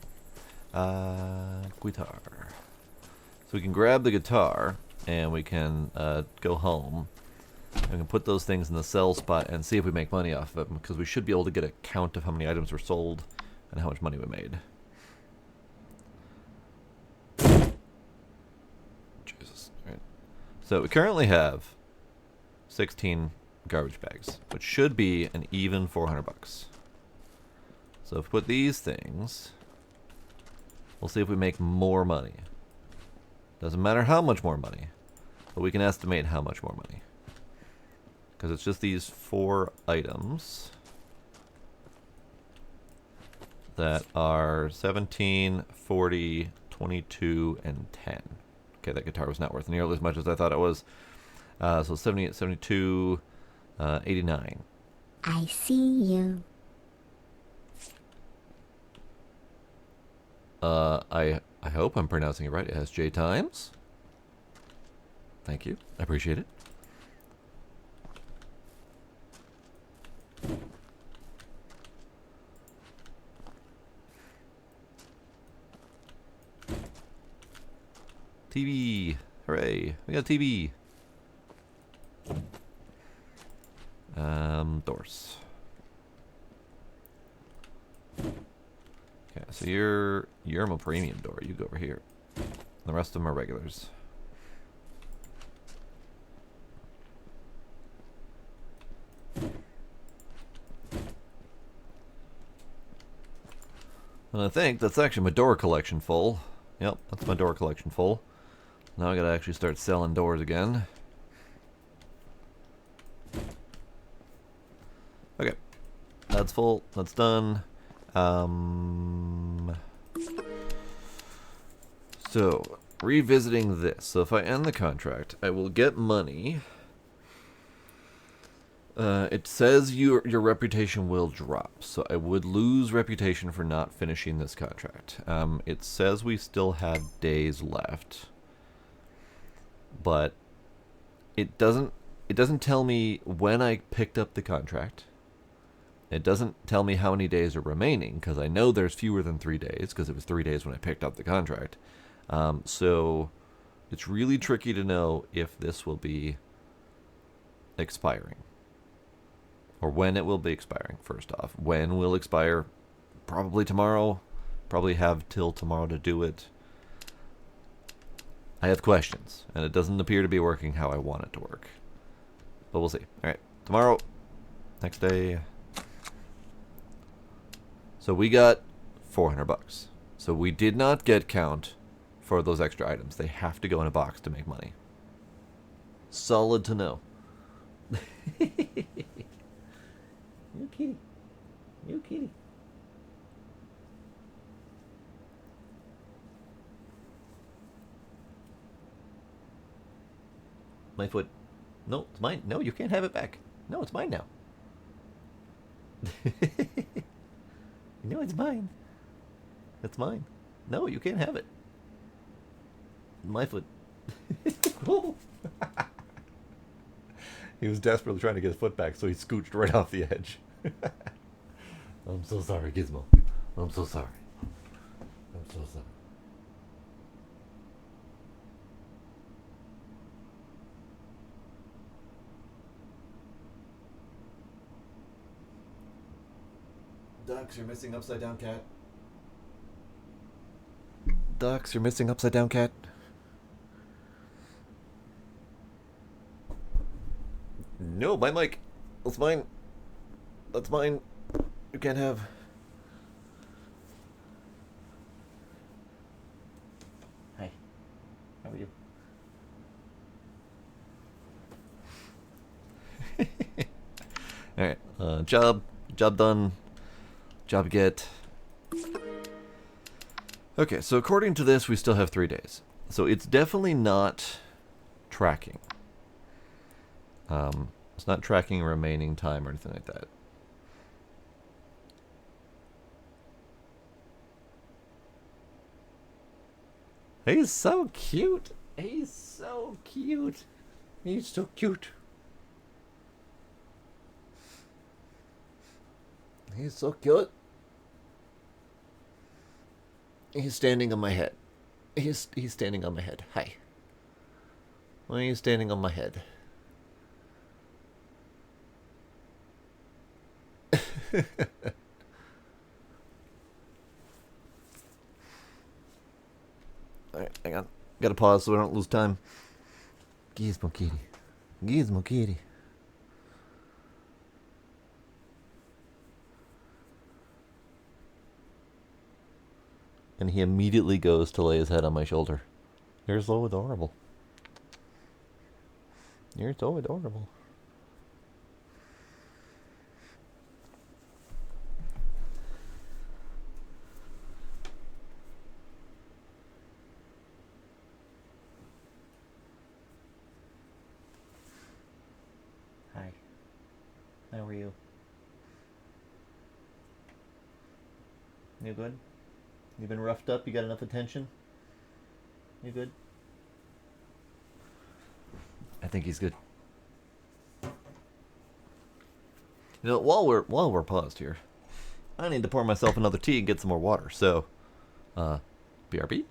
Guitar. So we can grab the guitar and we can go home. And we can put those things in the sell spot and see if we make money off of them, because we should be able to get a count of how many items were sold and how much money we made. Jesus. All right. So we currently have 16 garbage bags, which should be an even 400 bucks. So if we put these things, we'll see if we make more money. Doesn't matter how much more money, but we can estimate how much more money. Because it's just these 4 items that are 17, 40, 22, and 10. Okay, that guitar was not worth nearly as much as I thought it was. So 78, 72, 89. I see you. I hope I'm pronouncing it right. It has J times. Thank you. I appreciate it. TV. Hooray. We got a TV. Doors. Okay, so you're my premium door. You go over here. The rest of them are regulars. And I think that's actually my door collection full. Yep, that's my door collection full. Now I gotta actually start selling doors again. Okay, that's full. That's done. So, revisiting this. So if I end the contract, I will get money. It says your reputation will drop, so I would lose reputation for not finishing this contract. It says we still have days left, but it doesn't tell me when I picked up the contract. It doesn't tell me how many days are remaining, because I know there's fewer than 3 days, because it was 3 days when I picked up the contract. So it's really tricky to know if this will be expiring. Or when it will be expiring, first off. When will expire? Probably tomorrow. Probably have till tomorrow to do it. I have questions, and it doesn't appear to be working how I want it to work. But we'll see. Alright, tomorrow. Next day. So we got $400. So we did not get count for those extra items. They have to go in a box to make money. Solid to know. You kitty. You kitty. My foot. No, it's mine. No, you can't have it back. No, it's mine now. No, it's mine. It's mine. No, you can't have it. My foot. He was desperately trying to get his foot back, so he scooched right off the edge. I'm so sorry, Gizmo. I'm so sorry. I'm so sorry. Ducks, you're missing upside down cat. Ducks, you're missing upside down cat. No, my mic. That's mine. That's mine. You can't have. Hi. How are you? Alright. Job done. Job get. Okay, so according to this, we still have 3 days. So it's definitely not tracking. It's not tracking remaining time or anything like that. He's so cute. He's so cute. He's so cute. He's so cute. He's standing on my head. He's standing on my head. Hi. Why are you standing on my head? Alright, hang on. Gotta pause so I don't lose time. Gizmo kitty. Gizmo kitty. And he immediately goes to lay his head on my shoulder. You're so adorable. You're so adorable. Hi. How are you? You good? You been roughed up? You got enough attention? You good? I think he's good. You know, while we're paused here, I need to pour myself another tea and get some more water. So, BRB.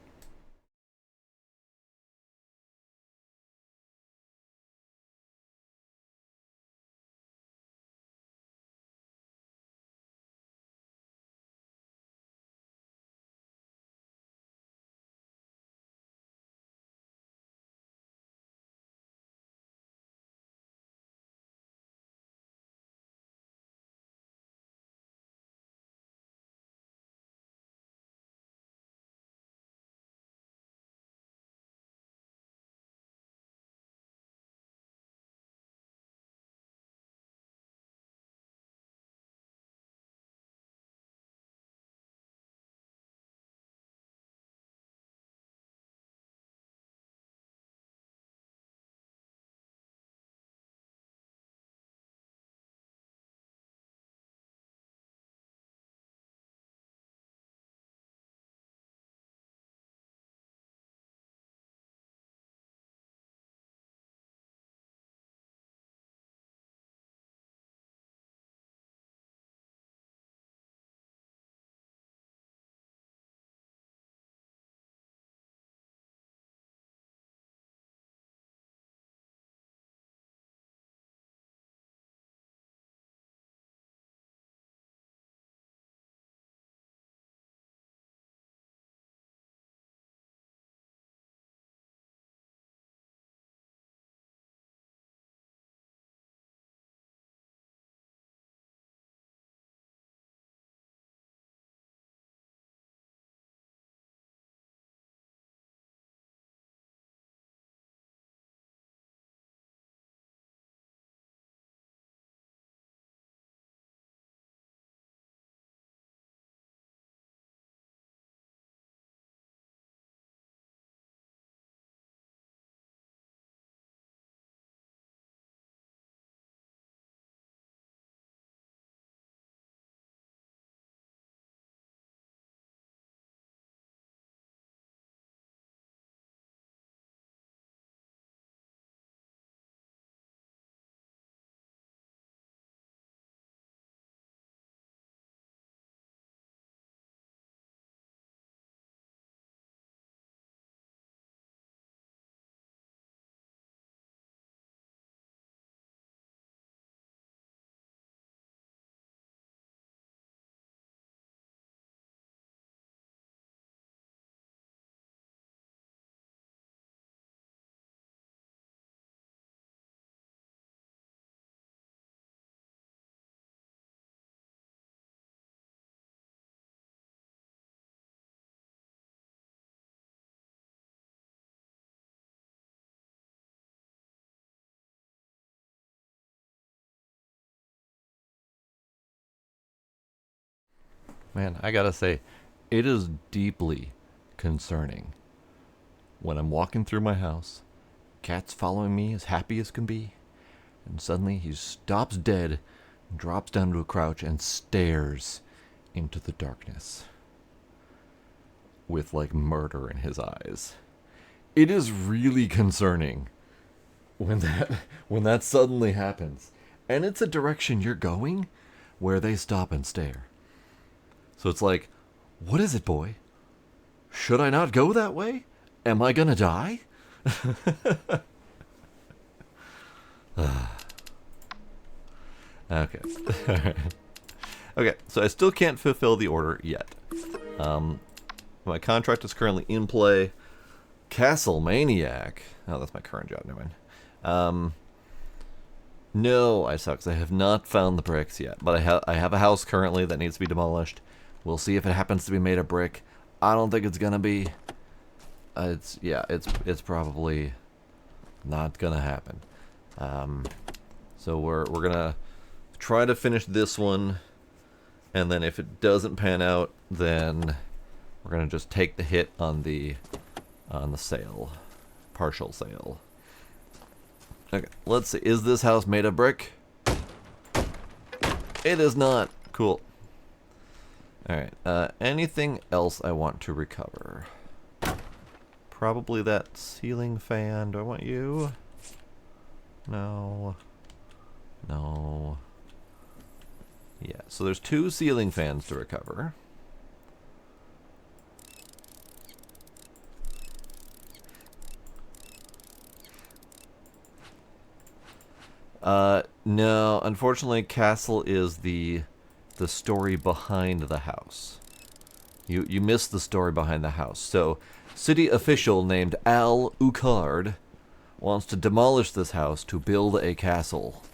Man, I gotta say, it is deeply concerning when I'm walking through my house, cat's following me as happy as can be, and suddenly he stops dead, drops down to a crouch, and stares into the darkness with like murder in his eyes. It is really concerning when that suddenly happens, and it's a direction you're going where they stop and stare. So it's like, what is it, boy? Should I not go that way? Am I gonna die? Okay. Okay, so I still can't fulfill the order yet. My contract is currently in play. Castle Maniac. Oh, that's my current job, never mind. No, I suck, 'cause I have not found the bricks yet. But I have a house currently that needs to be demolished. We'll see if it happens to be made of brick. I don't think it's gonna be. It's probably not gonna happen. So we're gonna try to finish this one, and then if it doesn't pan out, then we're gonna just take the hit on the sale, partial sale. Okay, let's see. Is this house made of brick? It is not. Cool. Alright, anything else I want to recover? Probably that ceiling fan. Do I want you? No. No. Yeah, so there's 2 ceiling fans to recover. No, unfortunately, Castle is the story behind the house. You missed the story behind the house. So, city official named Al Ucard wants to demolish this house to build a castle.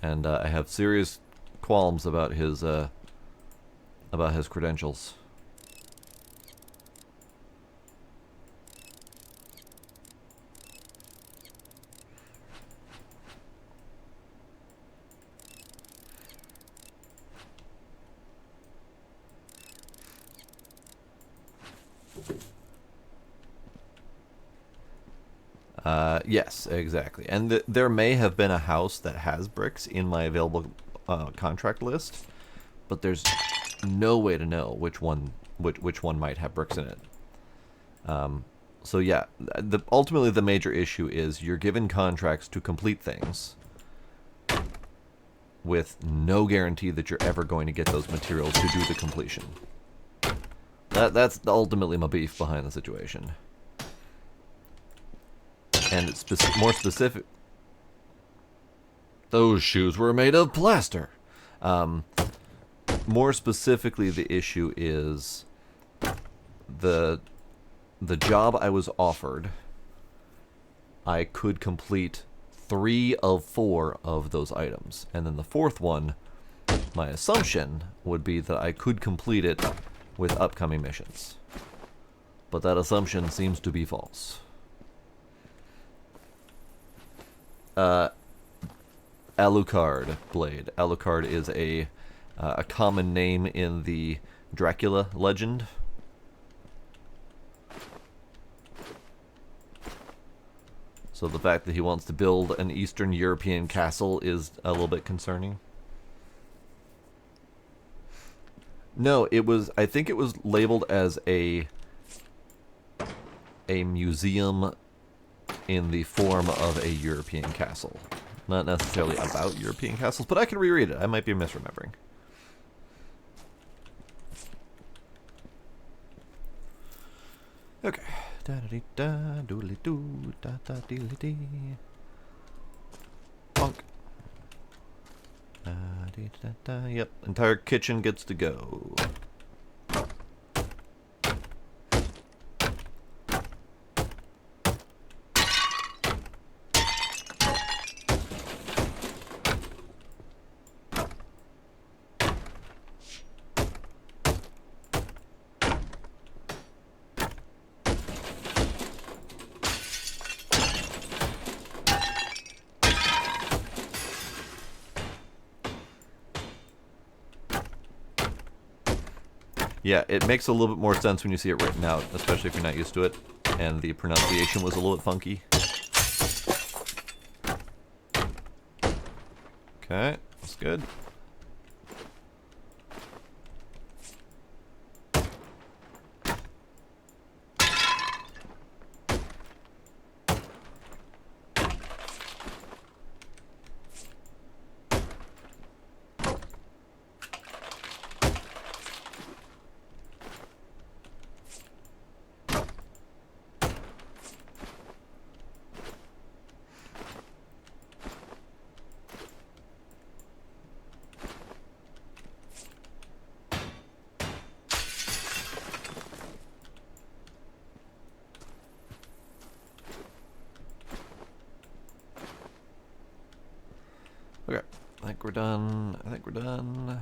And I have serious qualms about his credentials. Yes, exactly. And there may have been a house that has bricks in my available contract list, but there's no way to know which one might have bricks in it. So yeah, ultimately the major issue is you're given contracts to complete things with no guarantee that you're ever going to get those materials to do the completion. That's ultimately my beef behind the situation. And it's more specific. Those shoes were made of plaster. More specifically, the issue is the job I was offered. I could complete 3 of 4 of those items, and then the 4th one, my assumption would be that I could complete it with upcoming missions. But that assumption seems to be false. Alucard blade. Alucard is a common name in the Dracula legend. So the fact that he wants to build an Eastern European castle is a little bit concerning. No, I think it was labeled as a museum in the form of a European castle. Not necessarily about European castles, but I can reread it. I might be misremembering. Okay. Da-da-dee-da, doodly-doo, da-da-dee-dee. Bonk. Da-dee-da-da. Yep, entire kitchen gets to go. Yeah, it makes a little bit more sense when you see it written out, especially if you're not used to it, and the pronunciation was a little bit funky. Okay, that's good. Okay, I think we're done. I think we're done.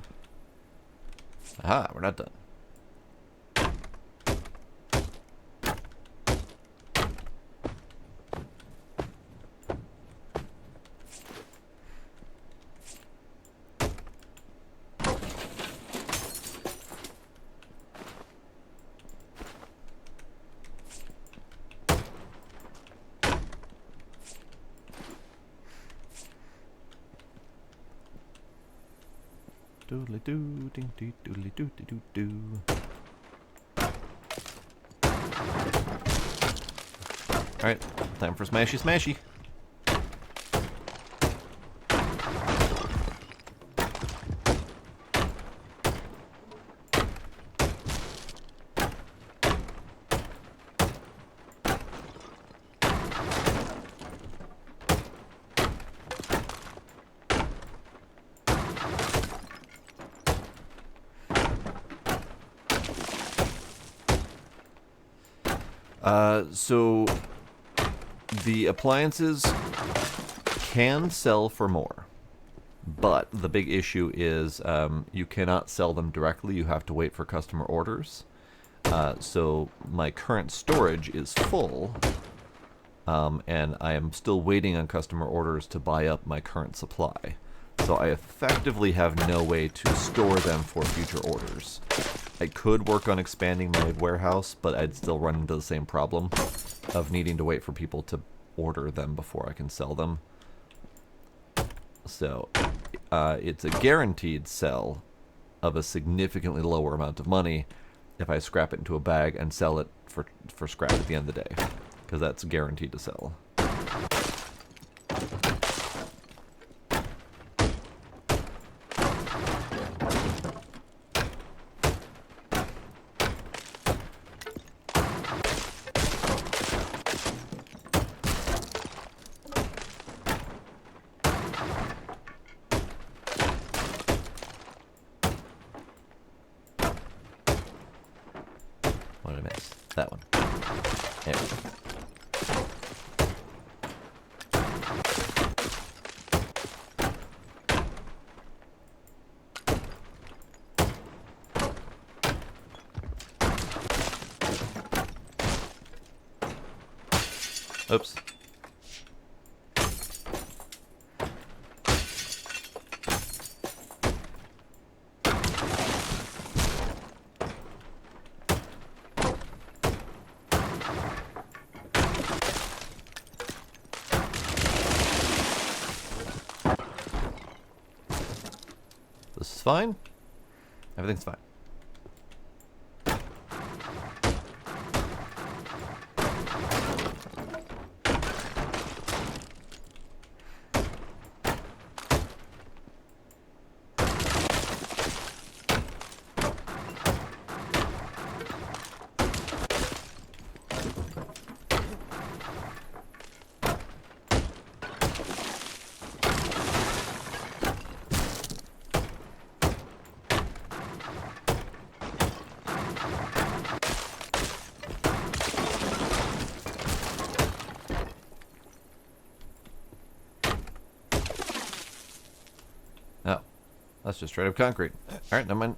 Aha, we're not done. Doodly doo, ding dee doodly doo dee doo doo. Alright, time for smashy smashy. So the appliances can sell for more, but the big issue is you cannot sell them directly. You have to wait for customer orders. So my current storage is full, and I am still waiting on customer orders to buy up my current supply. So I effectively have no way to store them for future orders. I could work on expanding my warehouse, but I'd still run into the same problem of needing to wait for people to order them before I can sell them. So it's a guaranteed sell of a significantly lower amount of money if I scrap it into a bag and sell it for scrap at the end of the day, because that's guaranteed to sell. What did I miss? That one. There we go. Oops. This is fine. Everything's fine. Oh, that's just straight up concrete. Alright, never mind.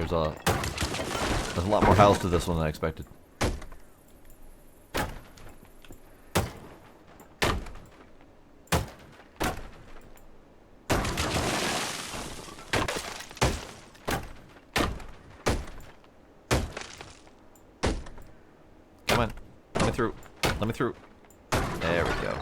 there's a lot more house to this one than I expected. Come on, let me through. Let me through. There we go.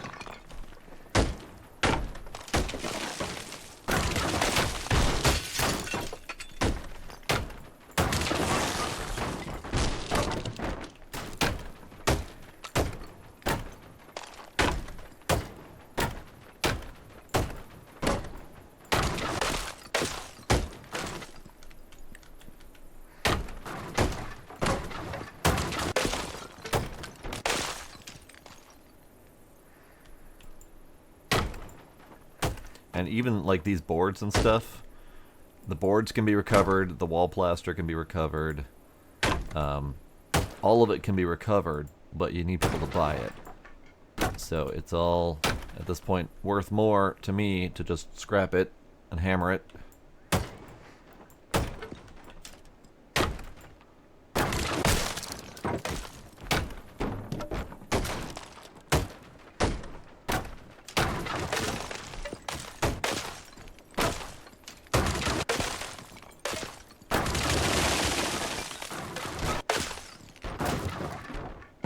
And even like these boards and stuff, the boards can be recovered, the wall plaster can be recovered, all of it can be recovered, but you need people to buy it. So it's all, at this point, worth more to me to just scrap it and hammer it.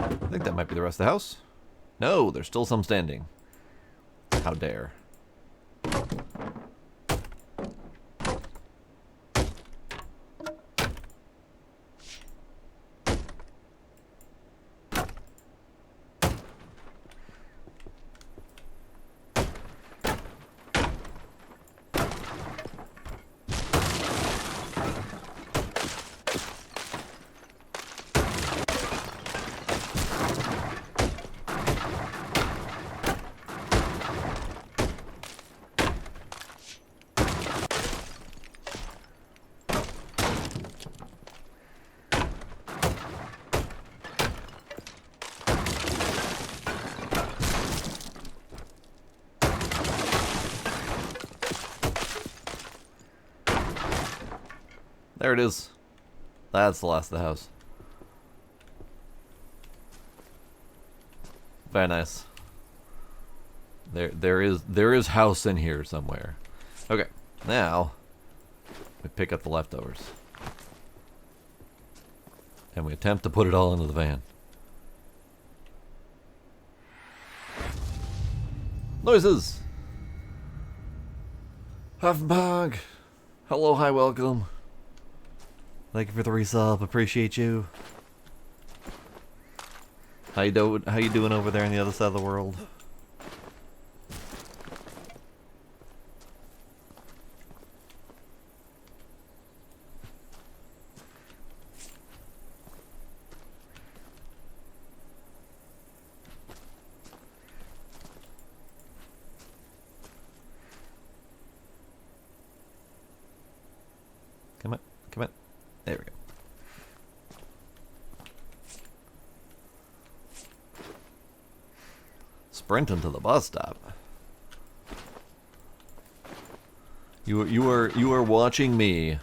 I think that might be the rest of the house. No, there's still some standing. How dare. There it is. That's the last of the house. Very nice. There is house in here somewhere. Okay, now we pick up the leftovers. And we attempt to put it all into the van. Noises! Huffenbug! Hello, hi, welcome. Thank you for the resub. Appreciate you. How you doing over there on the other side of the world? Come on, come on. There we go. Sprinting to the bus stop. You are watching me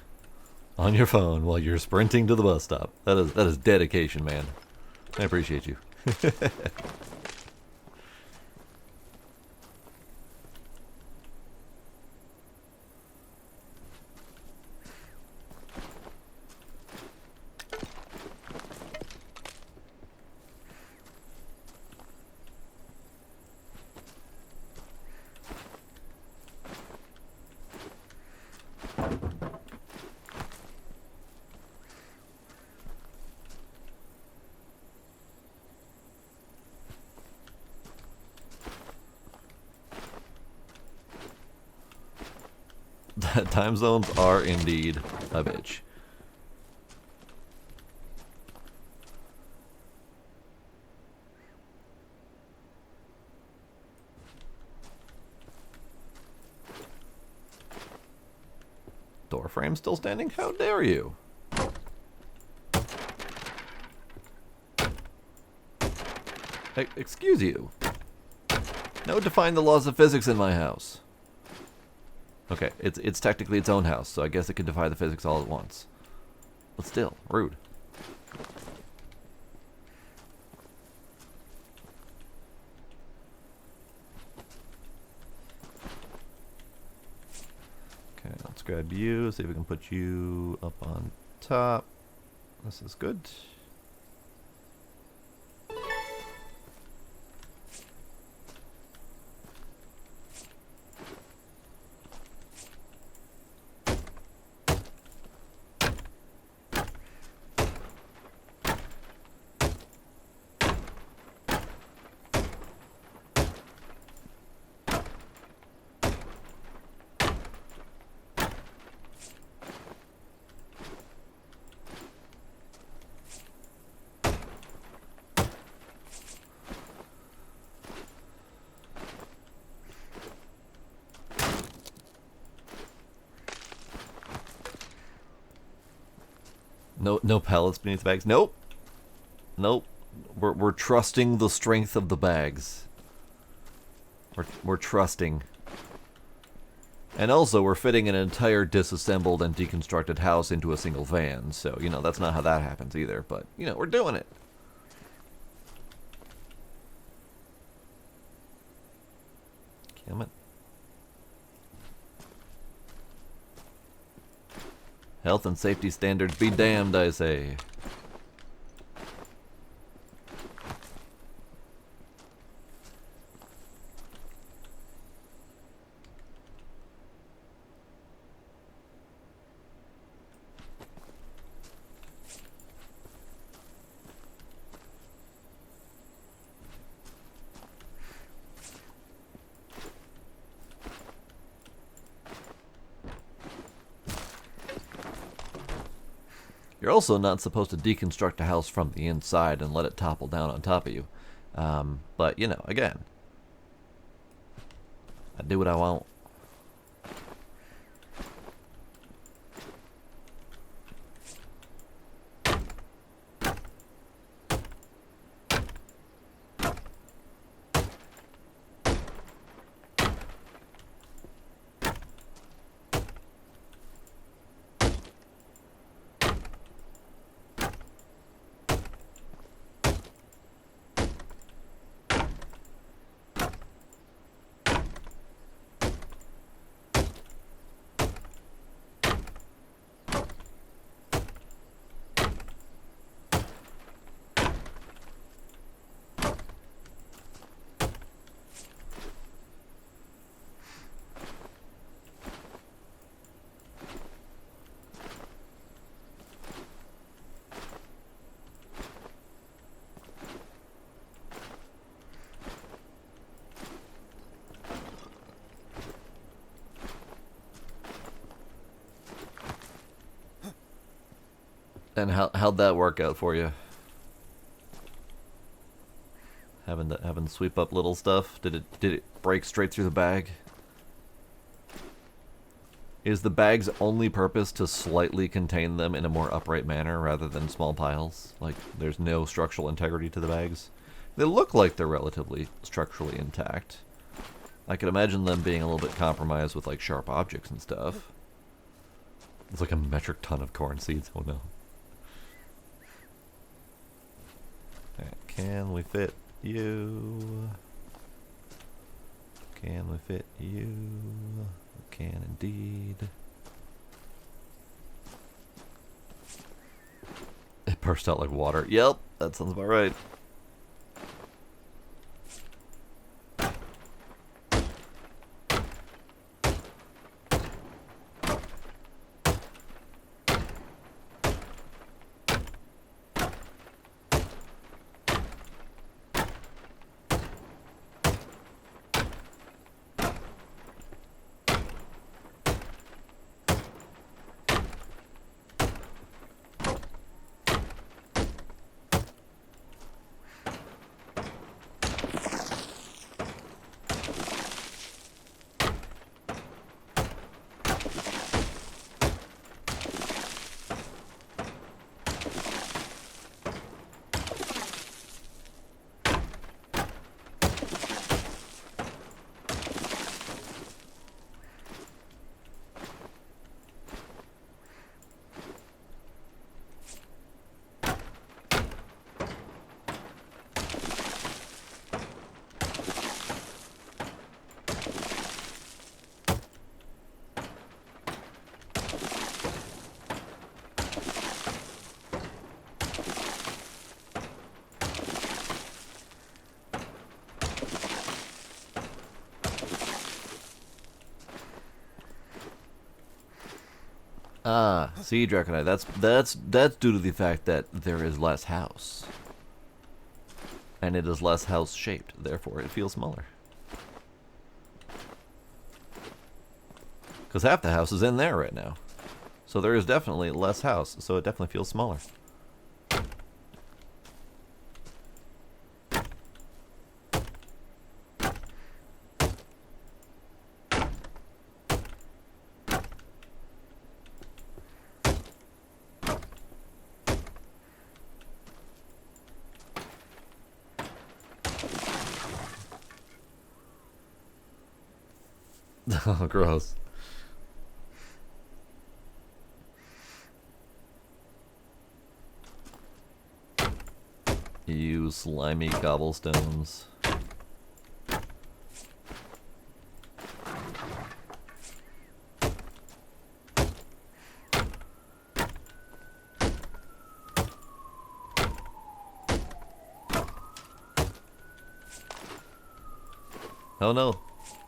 on your phone while you're sprinting to the bus stop. That is dedication, man. I appreciate you. Time zones are indeed a bitch. Door frame still standing? How dare you? Hey, excuse you. No, define the laws of physics in my house. Okay, it's technically its own house, so I guess it can defy the physics all at once. But still, rude. Okay, let's grab you, see if we can put you up on top. This is good. No pallets beneath the bags. Nope. Nope. We're trusting the strength of the bags. We're trusting. And also, we're fitting an entire disassembled and deconstructed house into a single van. So, you know, that's not how that happens either. But, you know, we're doing it. Damn it. Health and safety standards be damned, I say. You're also not supposed to deconstruct a house from the inside and let it topple down on top of you. But, you know, again, I do what I want. And how'd that work out for you? Having to sweep up little stuff? Did it break straight through the bag? Is the bag's only purpose to slightly contain them in a more upright manner rather than small piles? Like, there's no structural integrity to the bags? They look like they're relatively structurally intact. I could imagine them being a little bit compromised with, like, sharp objects and stuff. It's like a metric ton of corn seeds. Oh no. Can we fit you? Can we fit you? We can indeed. It burst out like water. Yep, that sounds about right. Ah, see, Draconite. That's due to the fact that there is less house, and it is less house shaped. Therefore, it feels smaller. Because half the house is in there right now, so there is definitely less house. So it definitely feels smaller. Oh, gross. You slimy cobblestones. Oh no,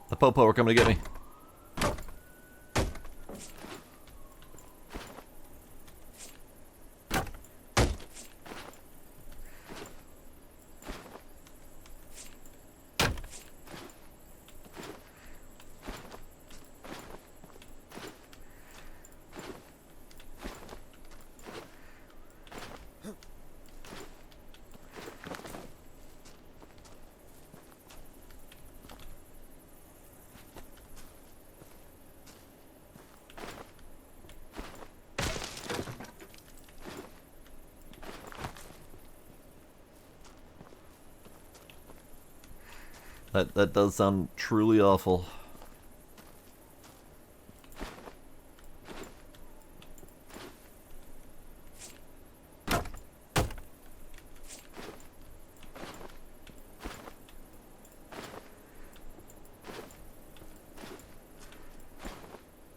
the popo are coming to get me. That does sound truly awful.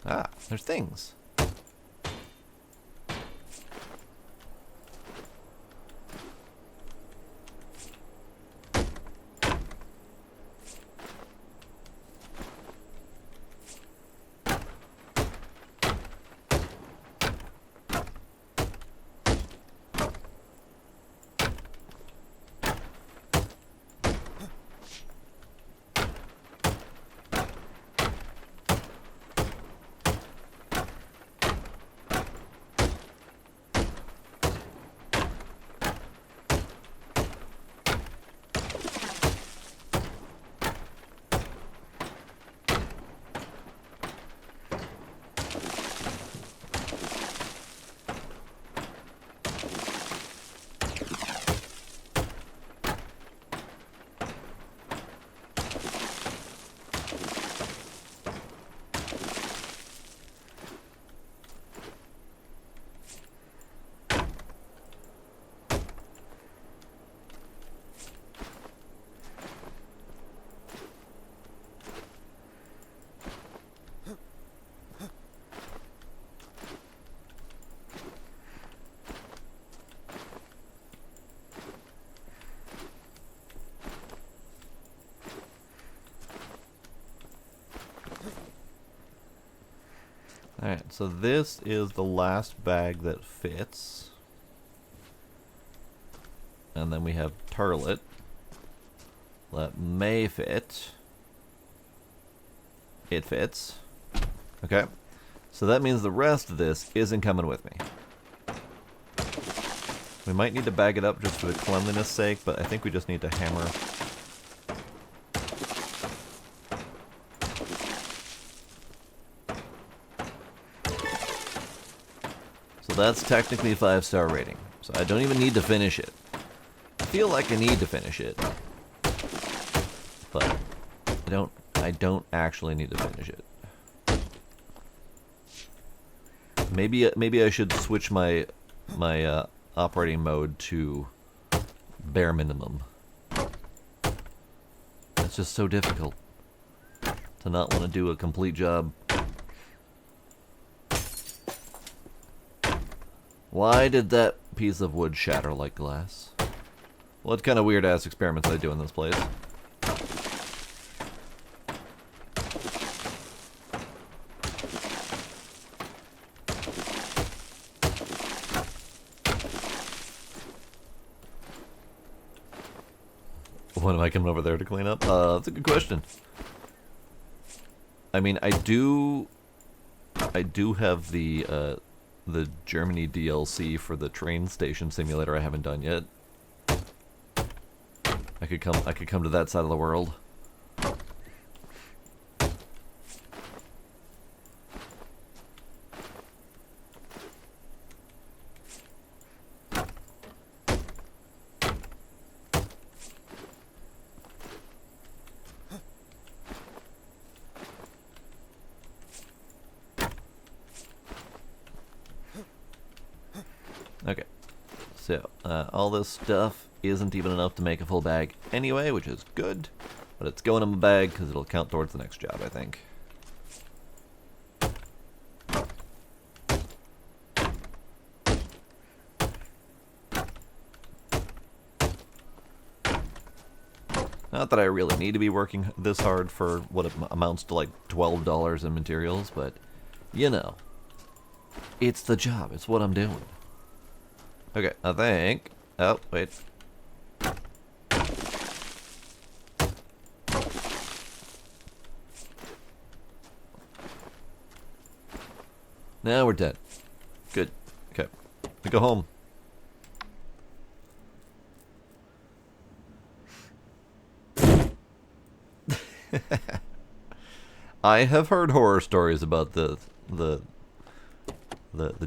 Ah, there's things. Alright, so this is the last bag that fits. And then we have Turlet. That may fit. It fits. Okay. So that means the rest of this isn't coming with me. We might need to bag it up just for the cleanliness sake, but I think we just need to hammer. So that's technically a 5-star rating. So I don't even need to finish it. I feel like I need to finish it. But I don't actually need to finish it. Maybe I should switch my operating mode to bare minimum. It's just so difficult to not want to do a complete job. Why did that piece of wood shatter like glass? What kind of weird ass experiments I do in this place? What am I coming over there to clean up? That's a good question. I mean, I do have the Germany DLC for the train station simulator I haven't done yet. I could come to that side of the world. Okay, so all this stuff isn't even enough to make a full bag anyway, which is good, but it's going in my bag because it'll count towards the next job, I think. Not that I really need to be working this hard for what amounts to like $12 in materials, but you know, it's the job, it's what I'm doing. Okay, I think... Oh, wait. Now we're dead. Good. Okay. We go home. I have heard horror stories about the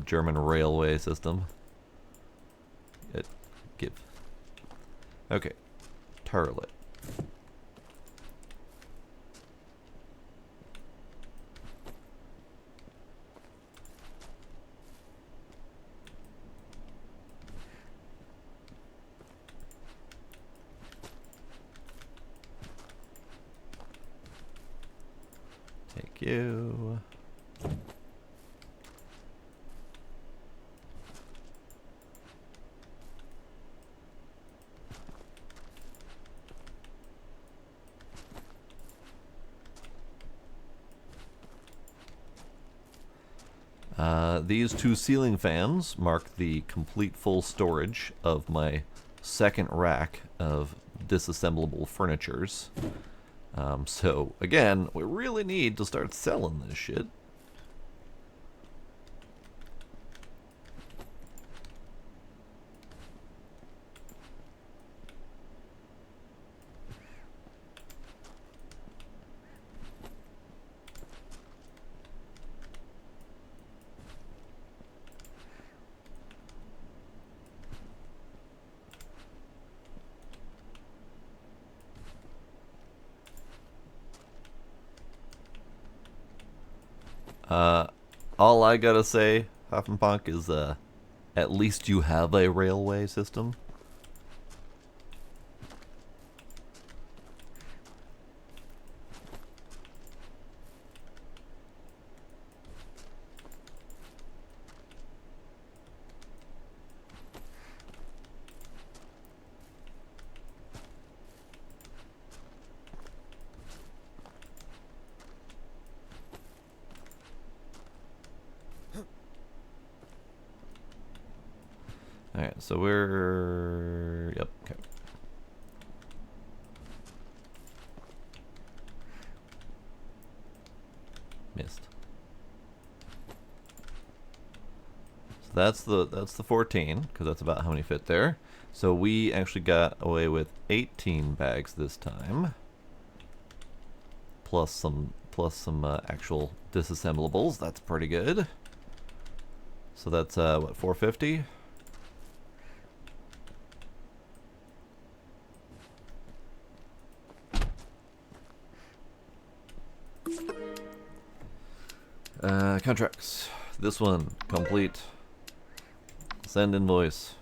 German railway system. Give. Okay. Turlet. Take you. These two ceiling fans mark the complete full storage of my second rack of disassemblable furnitures. So, again, we really need to start selling this shit. All I gotta say, Hoffenpunk, is at least you have a railway system. Alright, so we're... Yep, okay. Missed. So that's the 14, because that's about how many fit there. So we actually got away with 18 bags this time. Plus some actual disassemblables. That's pretty good. So that's what, 450? Contracts. This one, complete. Send invoice.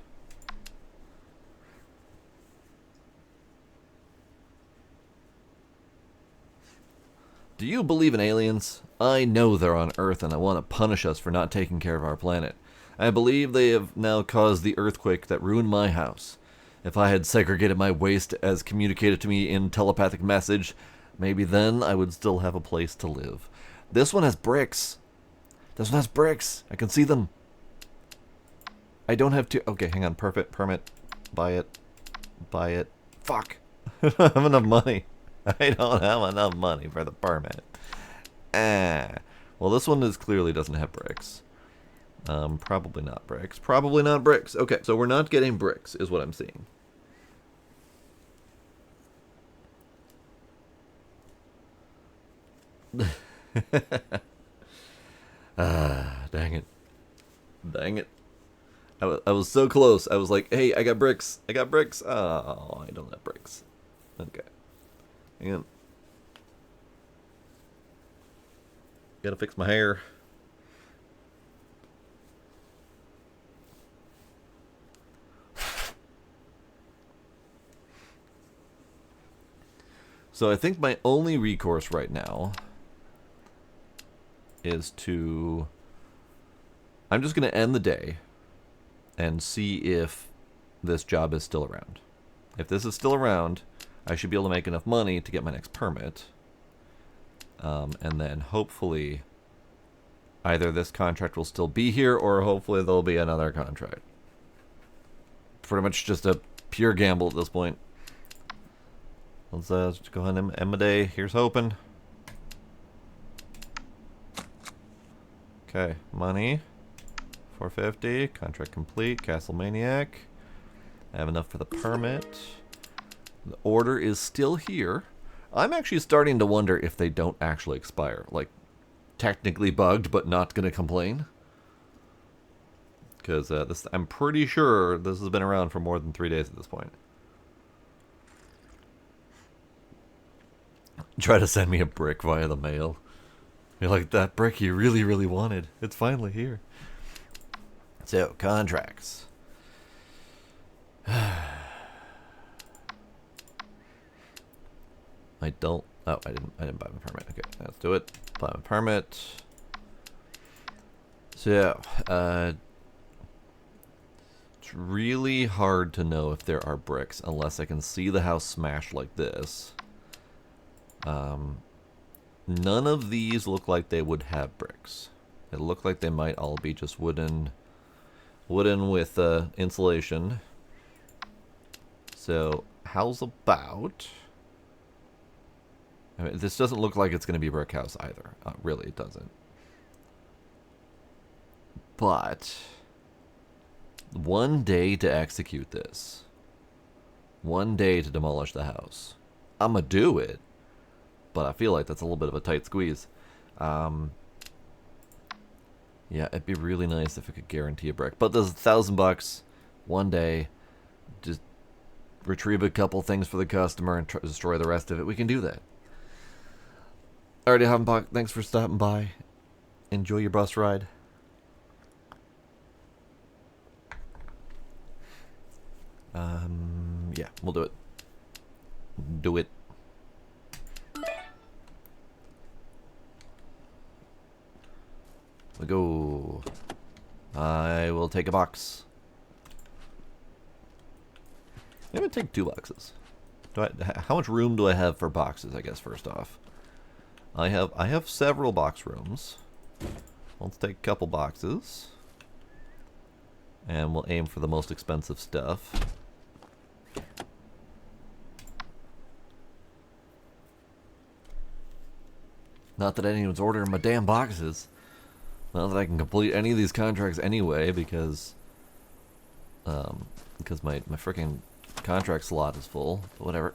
Do you believe in aliens? I know they're on Earth and they want to punish us for not taking care of our planet. I believe they have now caused the earthquake that ruined my house. If I had segregated my waste as communicated to me in telepathic message, maybe then I would still have a place to live. This one has bricks. This one has bricks. I can see them. I don't have to... Okay, hang on. Perfect. Permit. Buy it. Buy it. Fuck. I don't have enough money. I don't have enough money for the permit. Well, this one clearly doesn't have bricks. Probably not bricks. Probably not bricks. Okay, so we're not getting bricks, is what I'm seeing. Dang it. Dang it. I was so close. I was like, hey, I got bricks. I got bricks. Oh, I don't have bricks. Okay. Hang on. Gotta fix my hair. So I think my only recourse right now is to... I'm just going to end the day and see if this job is still around. If this is still around, I should be able to make enough money to get my next permit. And then hopefully either this contract will still be here or hopefully there'll be another contract. Pretty much just a pure gamble at this point. Let's just go ahead and end my day. Here's hoping. Okay, money. 450. Contract complete. Castle Maniac. I have enough for the permit. The order is still here. I'm actually starting to wonder if they don't actually expire. Like, technically bugged, but not going to complain. Because this, I'm pretty sure this has been around for more than 3 days at this point. Try to send me a brick via the mail. You're like, that brick you really, really wanted. It's finally here. So, contracts. I don't... Oh, I didn't buy my permit. Okay, let's do it. Buy my permit. So, it's really hard to know if there are bricks unless I can see the house smashed like this. None of these look like they would have bricks. It look like they might all be just wooden with insulation. So, how's about... I mean, this doesn't look like it's going to be a brick house either. Really, it doesn't. But, one day to execute this. One day to demolish the house. I'm going to do it. But I feel like that's a little bit of a tight squeeze. Yeah, it'd be really nice if I could guarantee a brick. But there's $1,000 one day. Just retrieve a couple things for the customer and destroy the rest of it. We can do that. Alrighty, Havenbach, thanks for stopping by. Enjoy your bus ride. Yeah, we'll do it. Do it. We go. I will take a box. I'm gonna take 2 boxes. How much room do I have for boxes? I guess first off, I have several box rooms. Let's take a couple boxes, and we'll aim for the most expensive stuff. Not that anyone's ordering my damn boxes. Not that I can complete any of these contracts anyway, because my freaking contract slot is full. But whatever.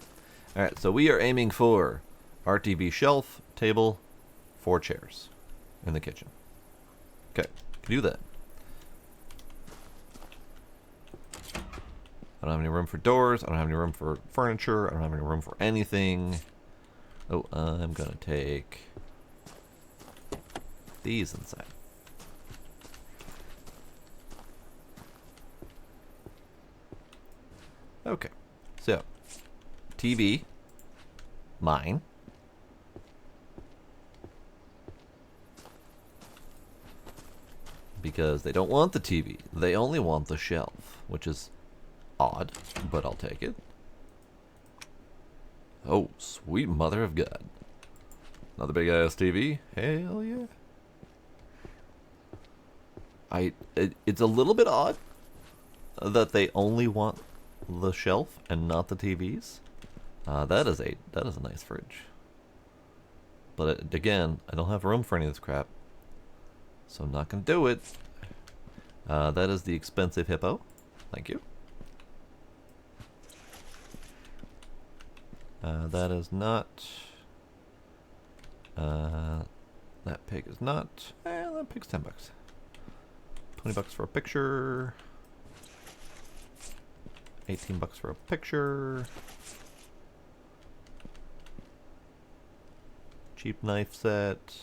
All right, so we are aiming for RTV shelf, table, 4 chairs in the kitchen. Okay, can do that. I don't have any room for doors. I don't have any room for furniture. I don't have any room for anything. Oh, I'm gonna take these inside. Okay, so TV, mine. Because they don't want the TV, they only want the shelf, which is odd, but I'll take it. Oh, sweet mother of God. Another big ass TV, hell yeah. It's a little bit odd that they only want the shelf and not the TVs. That is a nice fridge. But again, I don't have room for any of this crap, so I'm not gonna do it. That is the expensive hippo. Thank you. That is not. That pig is not. That pig's $10. $20 for a picture. $18 for a picture. Cheap knife set.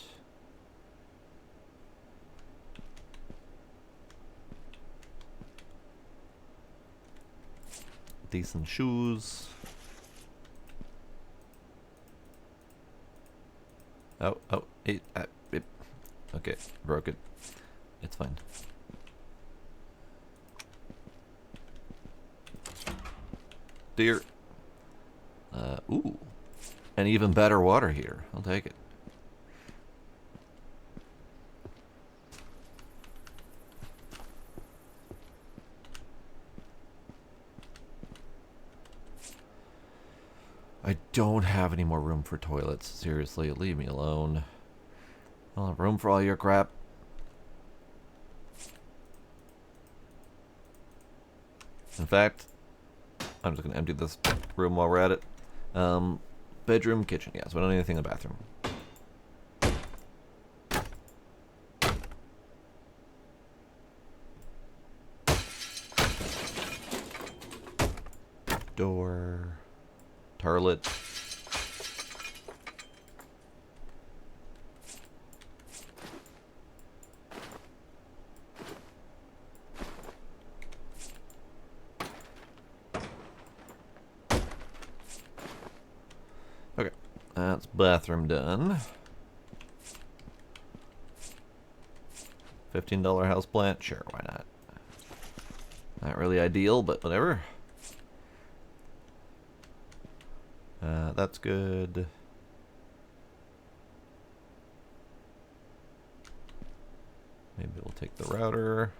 Decent shoes. Oh, okay, broke it. It's fine. Deer. Ooh. An even better water heater. I'll take it. I don't have any more room for toilets. Seriously, leave me alone. I don't have room for all your crap. In fact, I'm just gonna empty this room while we're at it. Bedroom, kitchen. Yes, we don't need anything in the bathroom. Door. Toilet. Okay, that's bathroom done. $15 house plant? Sure, why not? Not really ideal, but whatever. That's good. Maybe we'll take the router.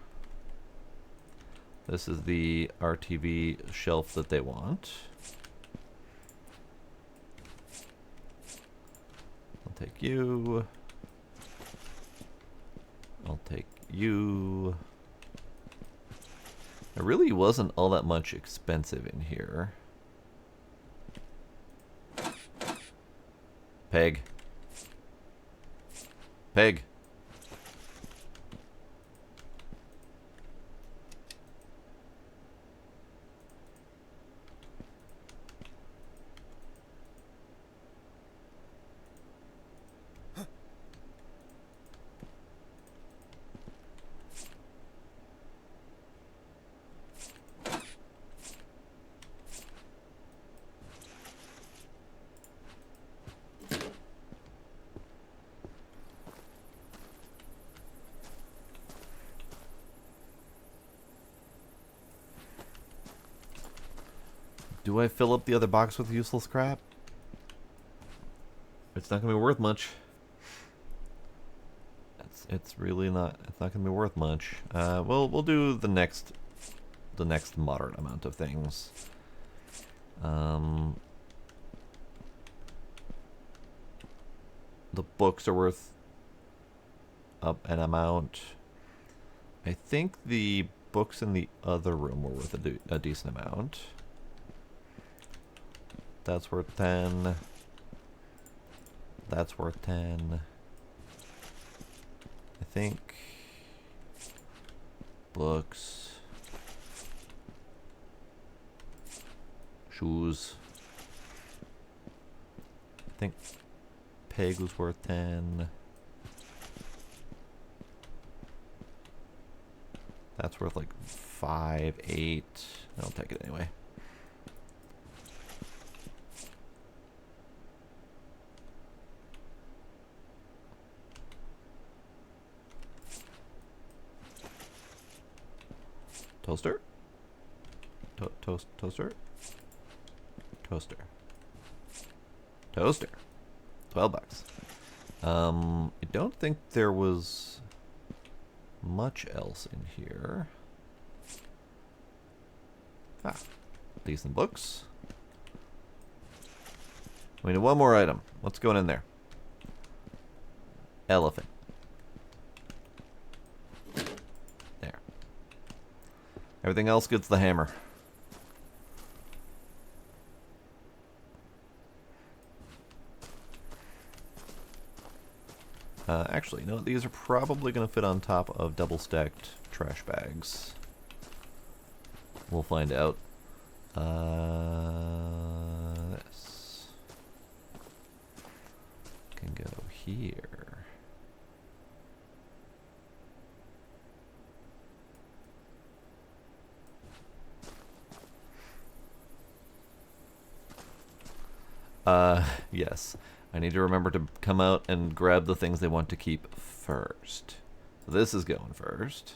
This is the RTV shelf that they want. I'll take you. I'll take you. It really wasn't all that much expensive in here. Peg. Peg. Do I fill up the other box with useless crap? It's not gonna be worth much. It's really not. It's not gonna be worth much. We'll do the next moderate amount of things. The books are worth up an amount. I think the books in the other room were worth a decent amount. That's worth 10. That's worth 10. I think books, shoes. I think peg was worth 10. That's worth like 5, 8. I'll take it anyway. Toaster? Toaster? Toaster. Toaster. $12. I don't think there was much else in here. Ah, decent books. We need one more item. What's going in there? Elephant. There. Everything else gets the hammer. Actually, you know what? These are probably going to fit on top of double-stacked trash bags. We'll find out. This can go here. Yes. I need to remember to come out and grab the things they want to keep first. So this is going first.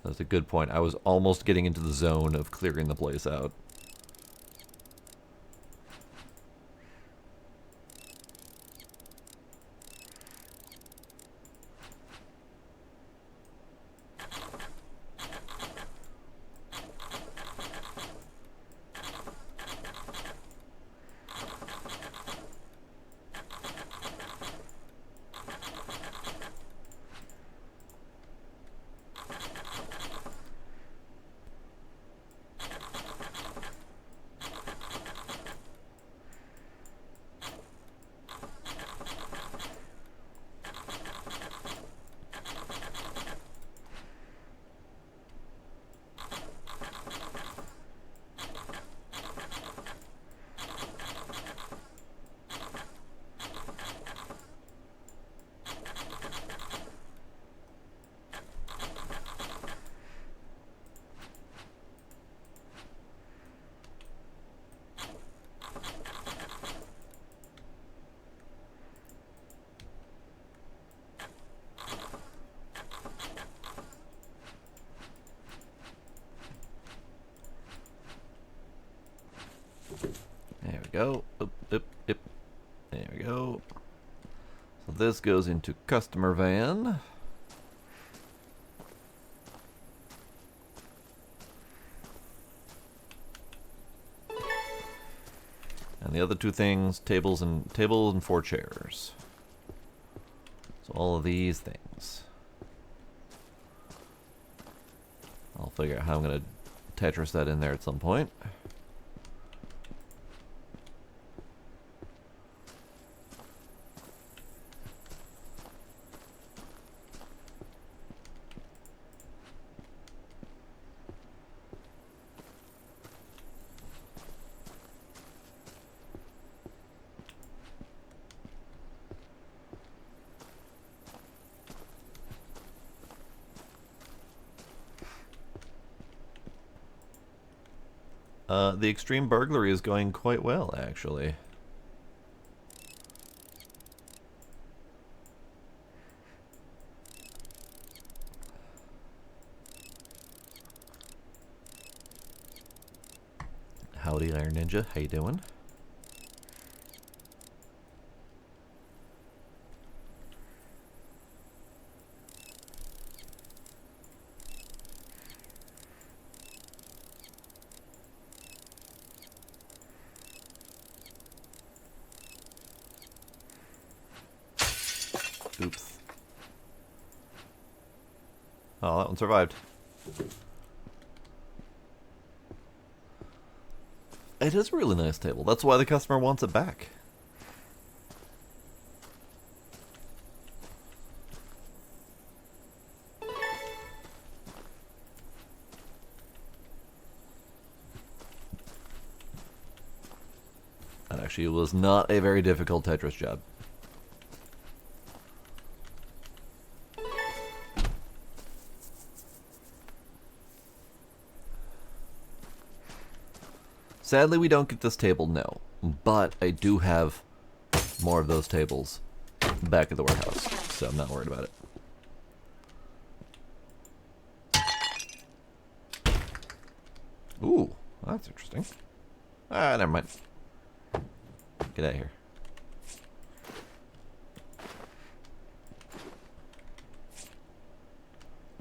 That's a good point. I was almost getting into the zone of clearing the place out. There we go. Oop, oop, oop. There we go. So this goes into customer van. And the other two things, tables and 4 chairs. So all of these things. I'll figure out how I'm going to Tetris that in there at some point. The extreme burglary is going quite well, actually. Howdy, Iron Ninja. How you doing? Oops. Oh, that one survived. It is a really nice table. That's why the customer wants it back. That actually was not a very difficult Tetris job. Sadly, we don't get this table, no. But I do have more of those tables back at the warehouse, so I'm not worried about it. Ooh, that's interesting. Ah, never mind. Get out of here.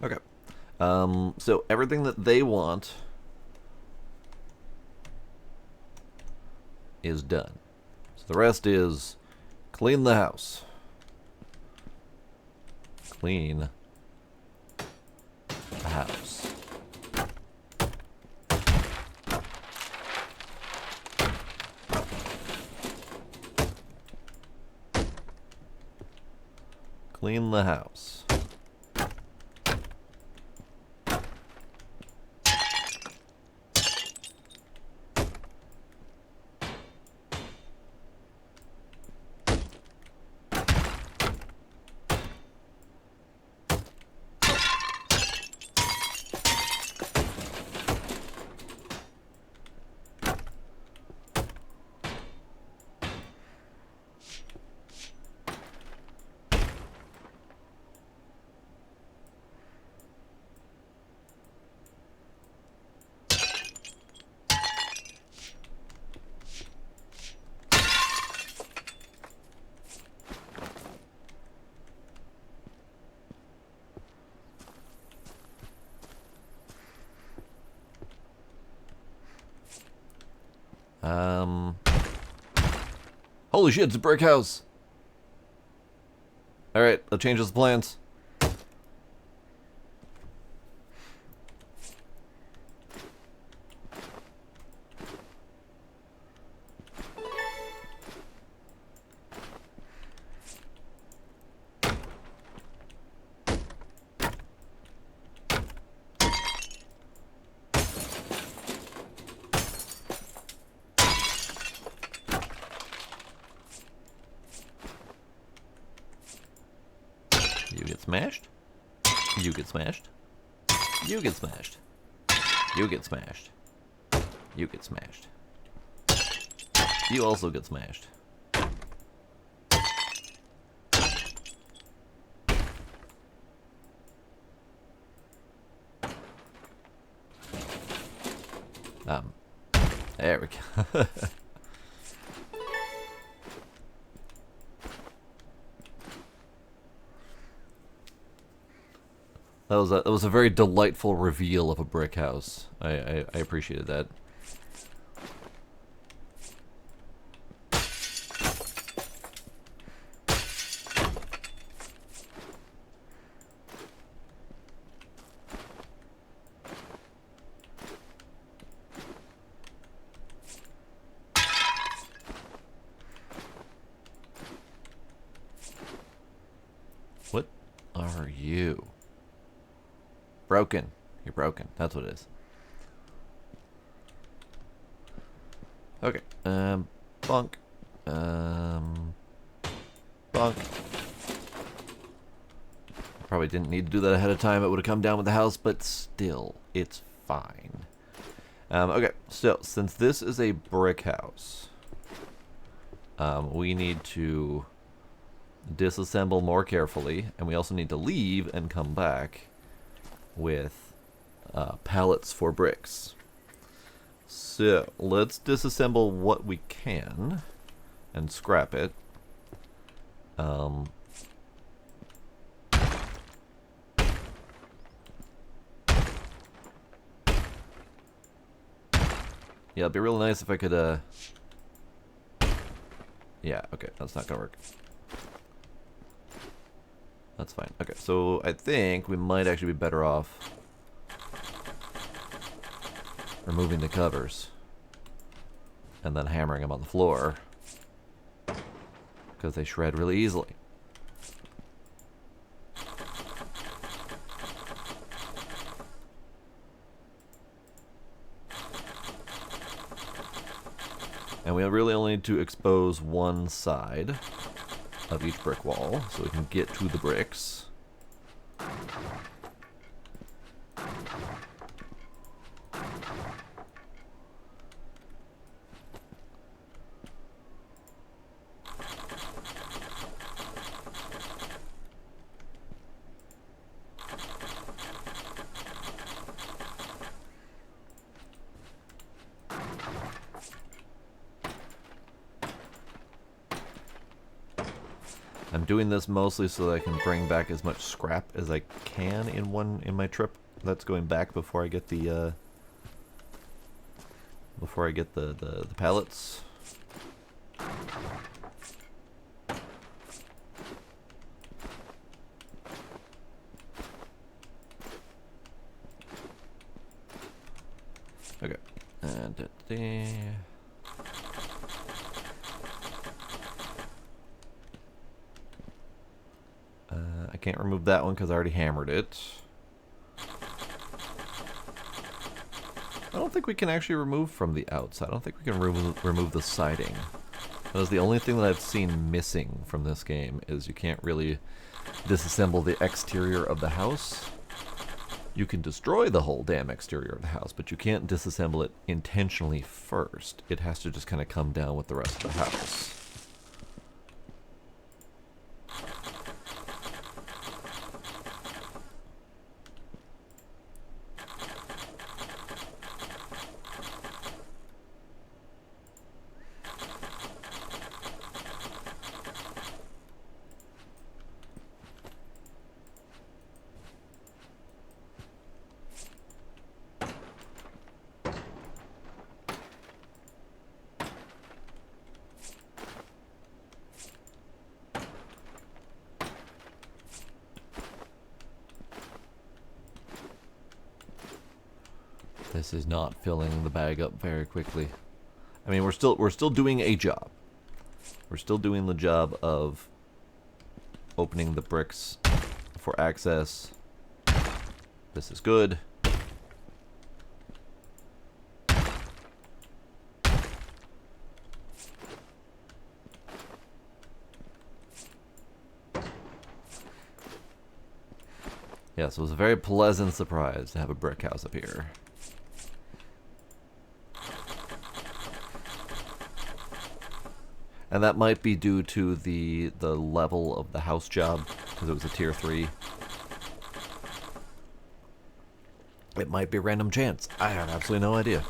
Okay. So everything that they want is done. So the rest is clean the house. Clean the house. Clean the house. Holy shit, it's a brick house. Alright, that changes the plans. You get smashed. You get smashed. You get smashed. You get smashed. You get smashed. You also get smashed. There we go. That was a very delightful reveal of a brick house. I appreciated that. What are you? Broken. You're broken. That's what it is. Okay. Bunk. Bunk. Probably didn't need to do that ahead of time. It would have come down with the house, but still, it's fine. Okay. So, since this is a brick house, we need to disassemble more carefully, and we also need to leave and come back with pallets for bricks. So let's disassemble what we can and scrap it. Yeah, it'd be really nice if I could yeah, okay, that's not gonna work. That's fine. Okay, so I think we might actually be better off removing the covers and then hammering them on the floor because they shred really easily. And we really only need to expose one side of each brick wall so we can get to the bricks. I'm doing this mostly so that I can bring back as much scrap as I can in my trip that's going back before I get the pallets. And I can't remove that one because I already hammered it. I don't think we can actually remove from the outside. I don't think we can remove the siding. That was the only thing that I've seen missing from this game, is you can't really disassemble the exterior of the house. You can destroy the whole damn exterior of the house, but you can't disassemble it intentionally first. It has to just kind of come down with the rest of the house. This is not filling the bag up very quickly. I mean, we're still doing a job. We're still doing the job of opening the bricks for access. This is good. Yes, it was a very pleasant surprise to have a brick house up here. And that might be due to the level of the house job, because it was a tier 3. It might be random chance. I have absolutely no idea.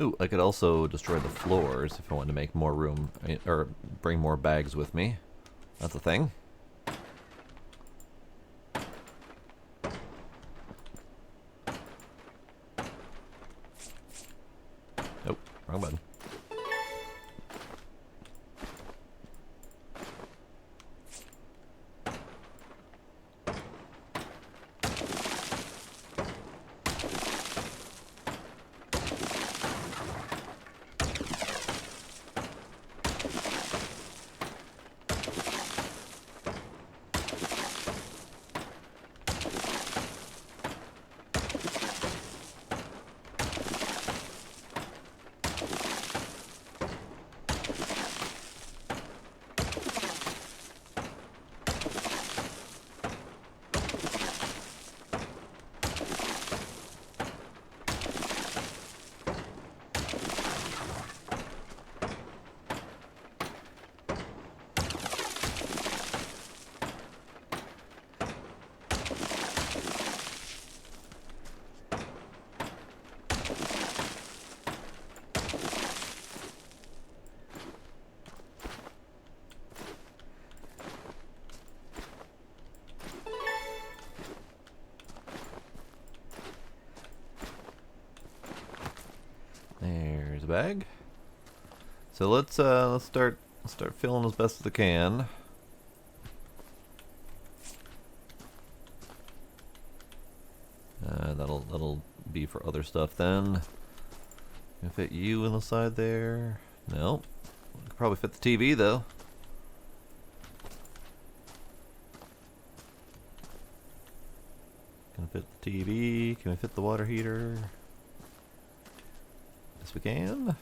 Ooh, I could also destroy the floors if I wanted to make more room, or bring more bags with me. That's a thing. Nope, wrong button. There's a bag. So let's start filling as best as I can. That'll be for other stuff then. Can fit you in the side there. Nope. Could probably fit the TV though. Can fit the TV. Can we fit the water heater? Yes, we can.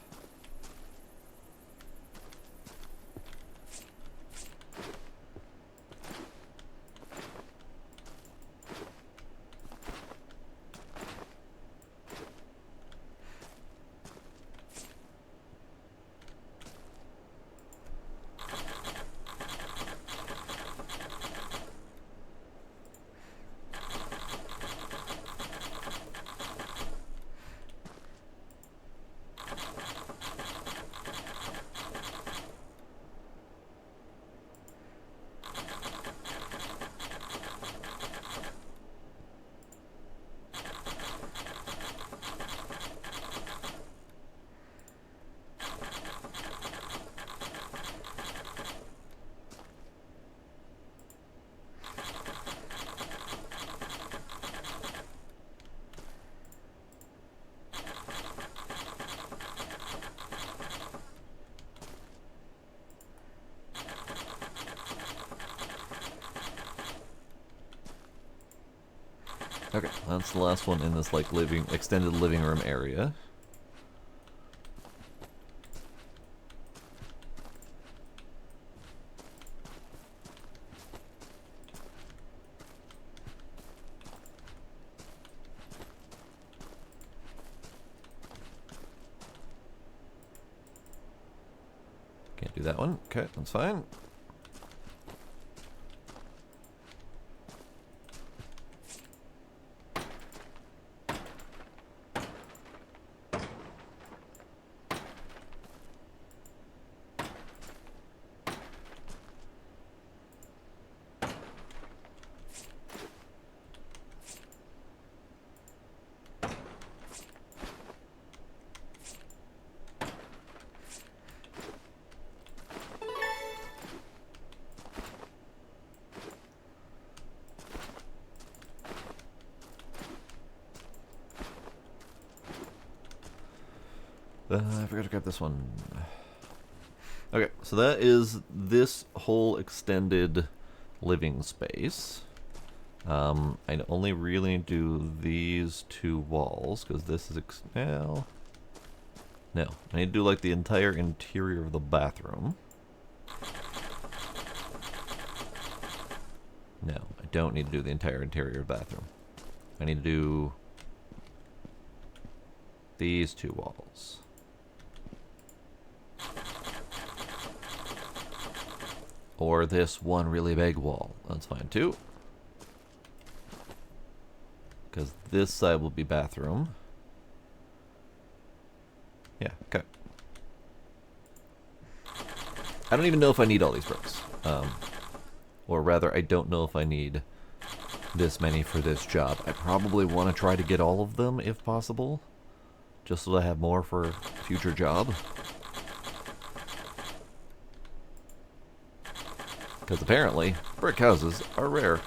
Okay, that's the last one in this like extended living room area. Can't do that one. Okay, that's fine. I forgot to grab this one. Okay, so that is this whole extended living space. I only really do these two walls, because this is... No, I need to do like the entire interior of the bathroom. No, I don't need to do the entire interior of the bathroom. I need to do these two walls. Or this one really big wall. That's fine too. Because this side will be bathroom. Yeah, okay. I don't even know if I need all these bricks. Or rather, I don't know if I need this many for this job. I probably want to try to get all of them if possible. Just so I have more for a future job. Because apparently, brick houses are rare.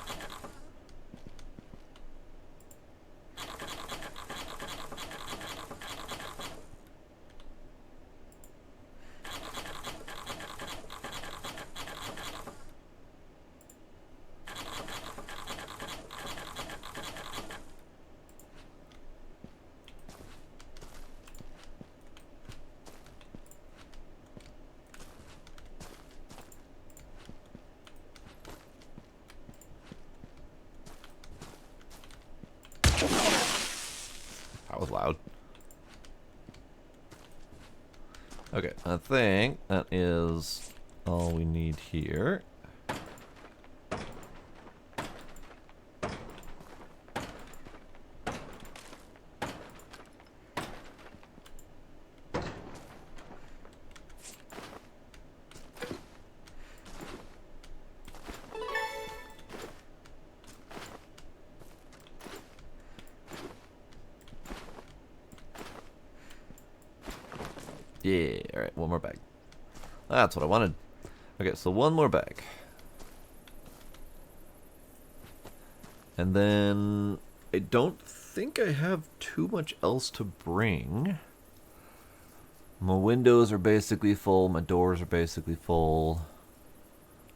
That was loud. Okay, I think that is all we need here. Yeah, alright, one more bag. That's what I wanted. Okay, so one more bag. And then I don't think I have too much else to bring. My windows are basically full, my doors are basically full,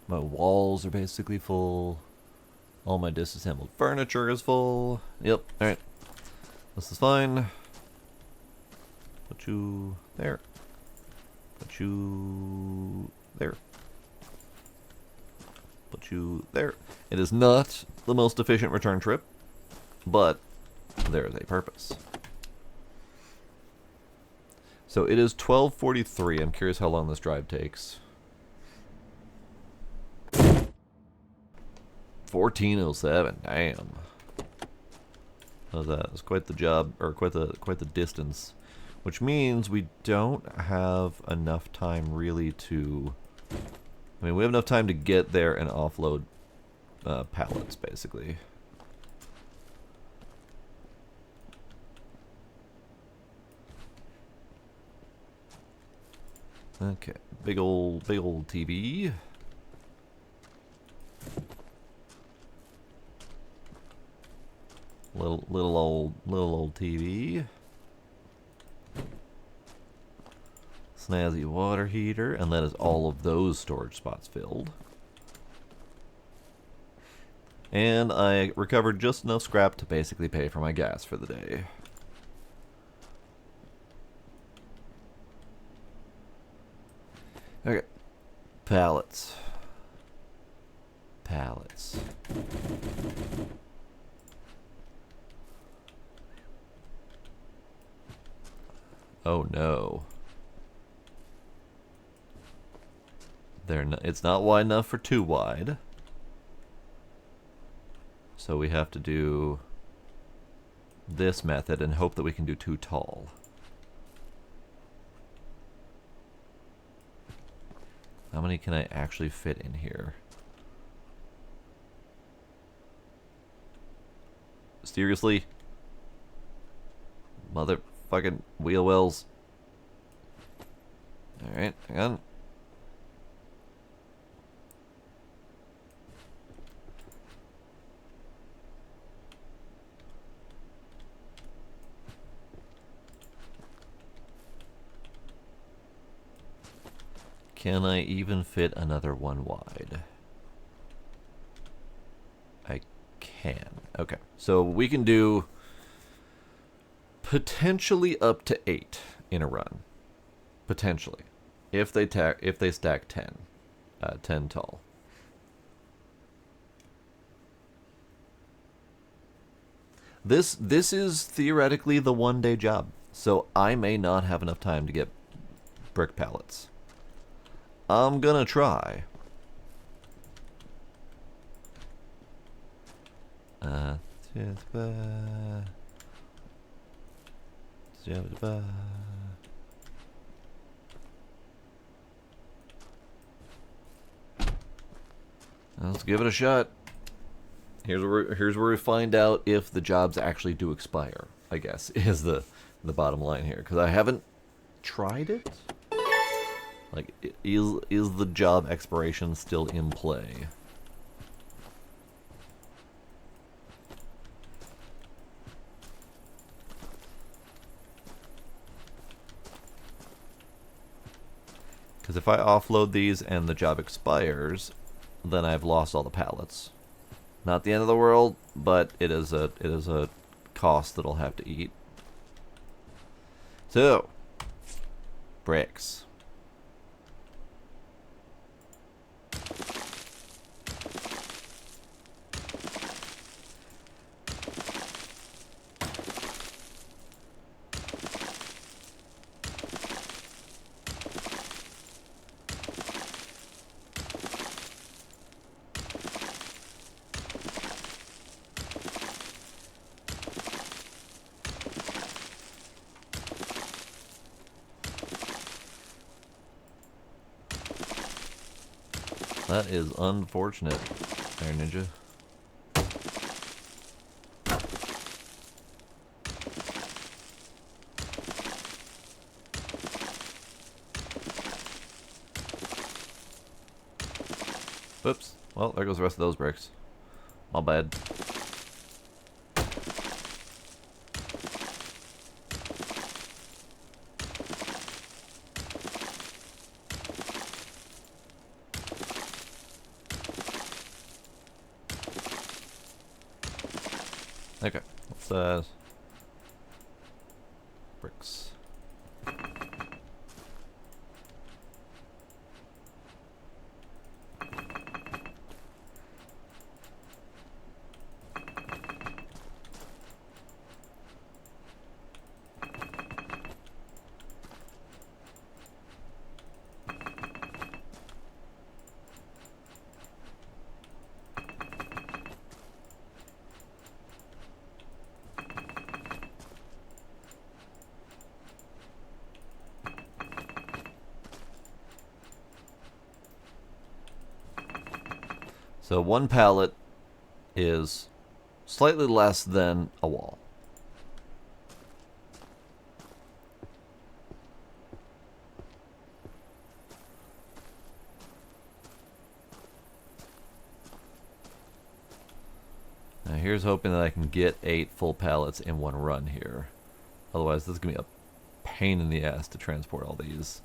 my walls are basically full, all my disassembled furniture is full. Yep, alright. This is fine. Put you there. Put you there. Put you there. It is not the most efficient return trip, but there is a purpose. So it is 12:43. I'm curious how long this drive takes. 14:07. Damn. That's quite the job, or quite the distance. Which means we don't have enough time really to... I mean, we have enough time to get there and offload pallets, basically. Okay, big old TV. Little old TV. Snazzy water heater, and that is all of those storage spots filled. And I recovered just enough scrap to basically pay for my gas for the day. Okay. Pallets. Pallets. Oh no. It's not wide enough for too wide. So we have to do this method and hope that we can do too tall. How many can I actually fit in here? Seriously? Motherfucking wheel wells. Alright, hang on. Can I even fit another one wide? I can. Okay. So we can do potentially up to 8 in a run. Potentially. If they stack 10. 10 tall. This is theoretically the one-day job. So I may not have enough time to get brick pallets. I'm gonna try. Let's give it a shot. Here's where we find out if the jobs actually do expire, I guess, is the bottom line here. Because I haven't tried it. Like, is the job expiration still in play? Because if I offload these and the job expires, then I've lost all the pallets. Not the end of the world, but it is a cost that I'll have to eat. So, bricks. That is unfortunate, there, Ninja. Oops. Well, there goes the rest of those bricks. My bad. Okay, let's bricks. So one pallet is slightly less than a wall. Now here's hoping that I can get 8 full pallets in one run here. Otherwise this is going to be a pain in the ass to transport all these.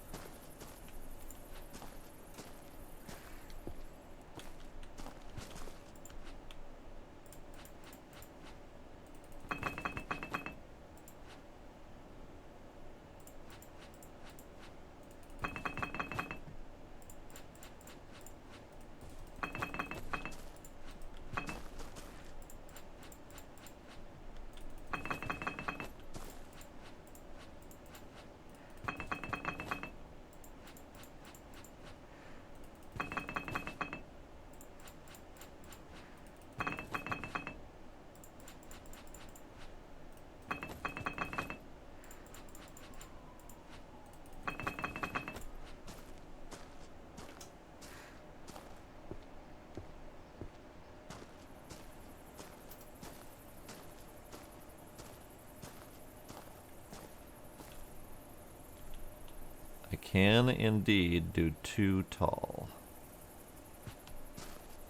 can indeed do too tall.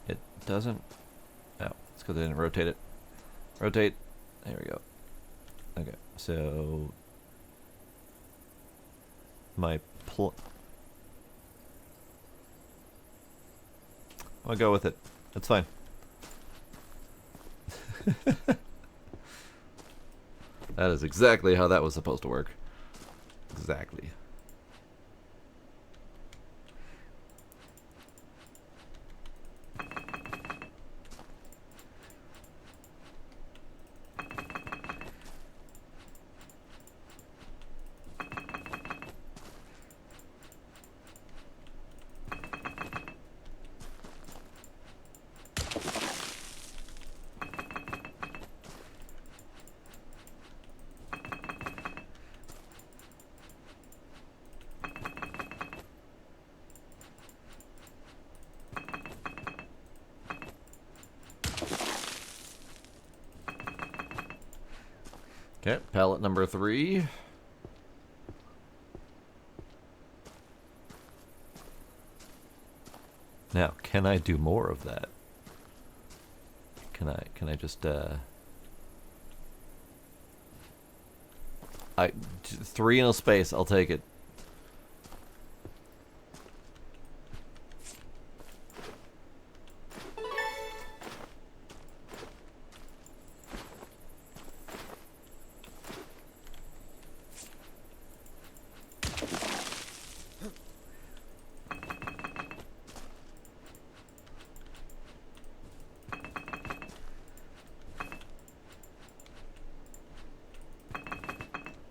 It doesn't... Oh, it's because I didn't rotate it. Rotate. There we go. Okay, so... I'll go with it. That's fine. That is exactly how that was supposed to work. Exactly. Okay, pallet number 3. Now, can I do more of that? Can I just 3 in a space, I'll take it.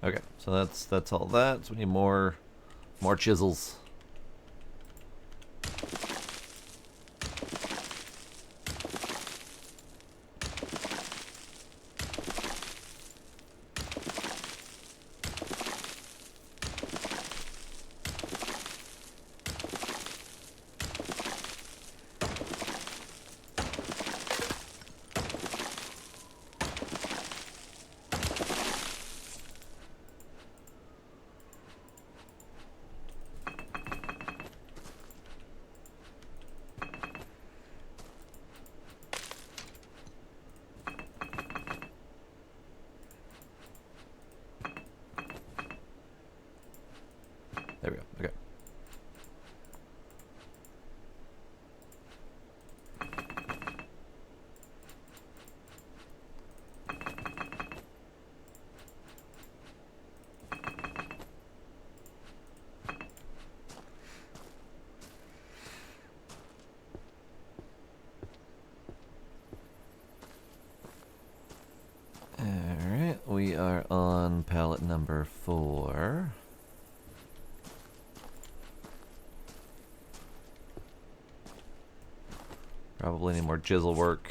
Okay, so that's all that. So we need more chisels. There we go. Okay. Alright, we are on pallet number 4. Probably need more chisel work.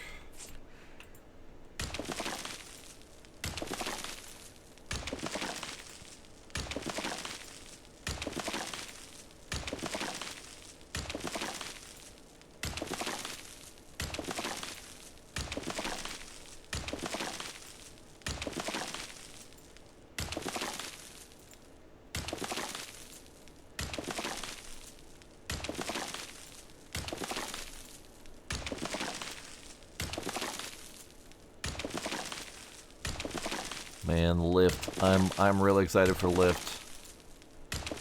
Man, lift. I'm really excited for lift.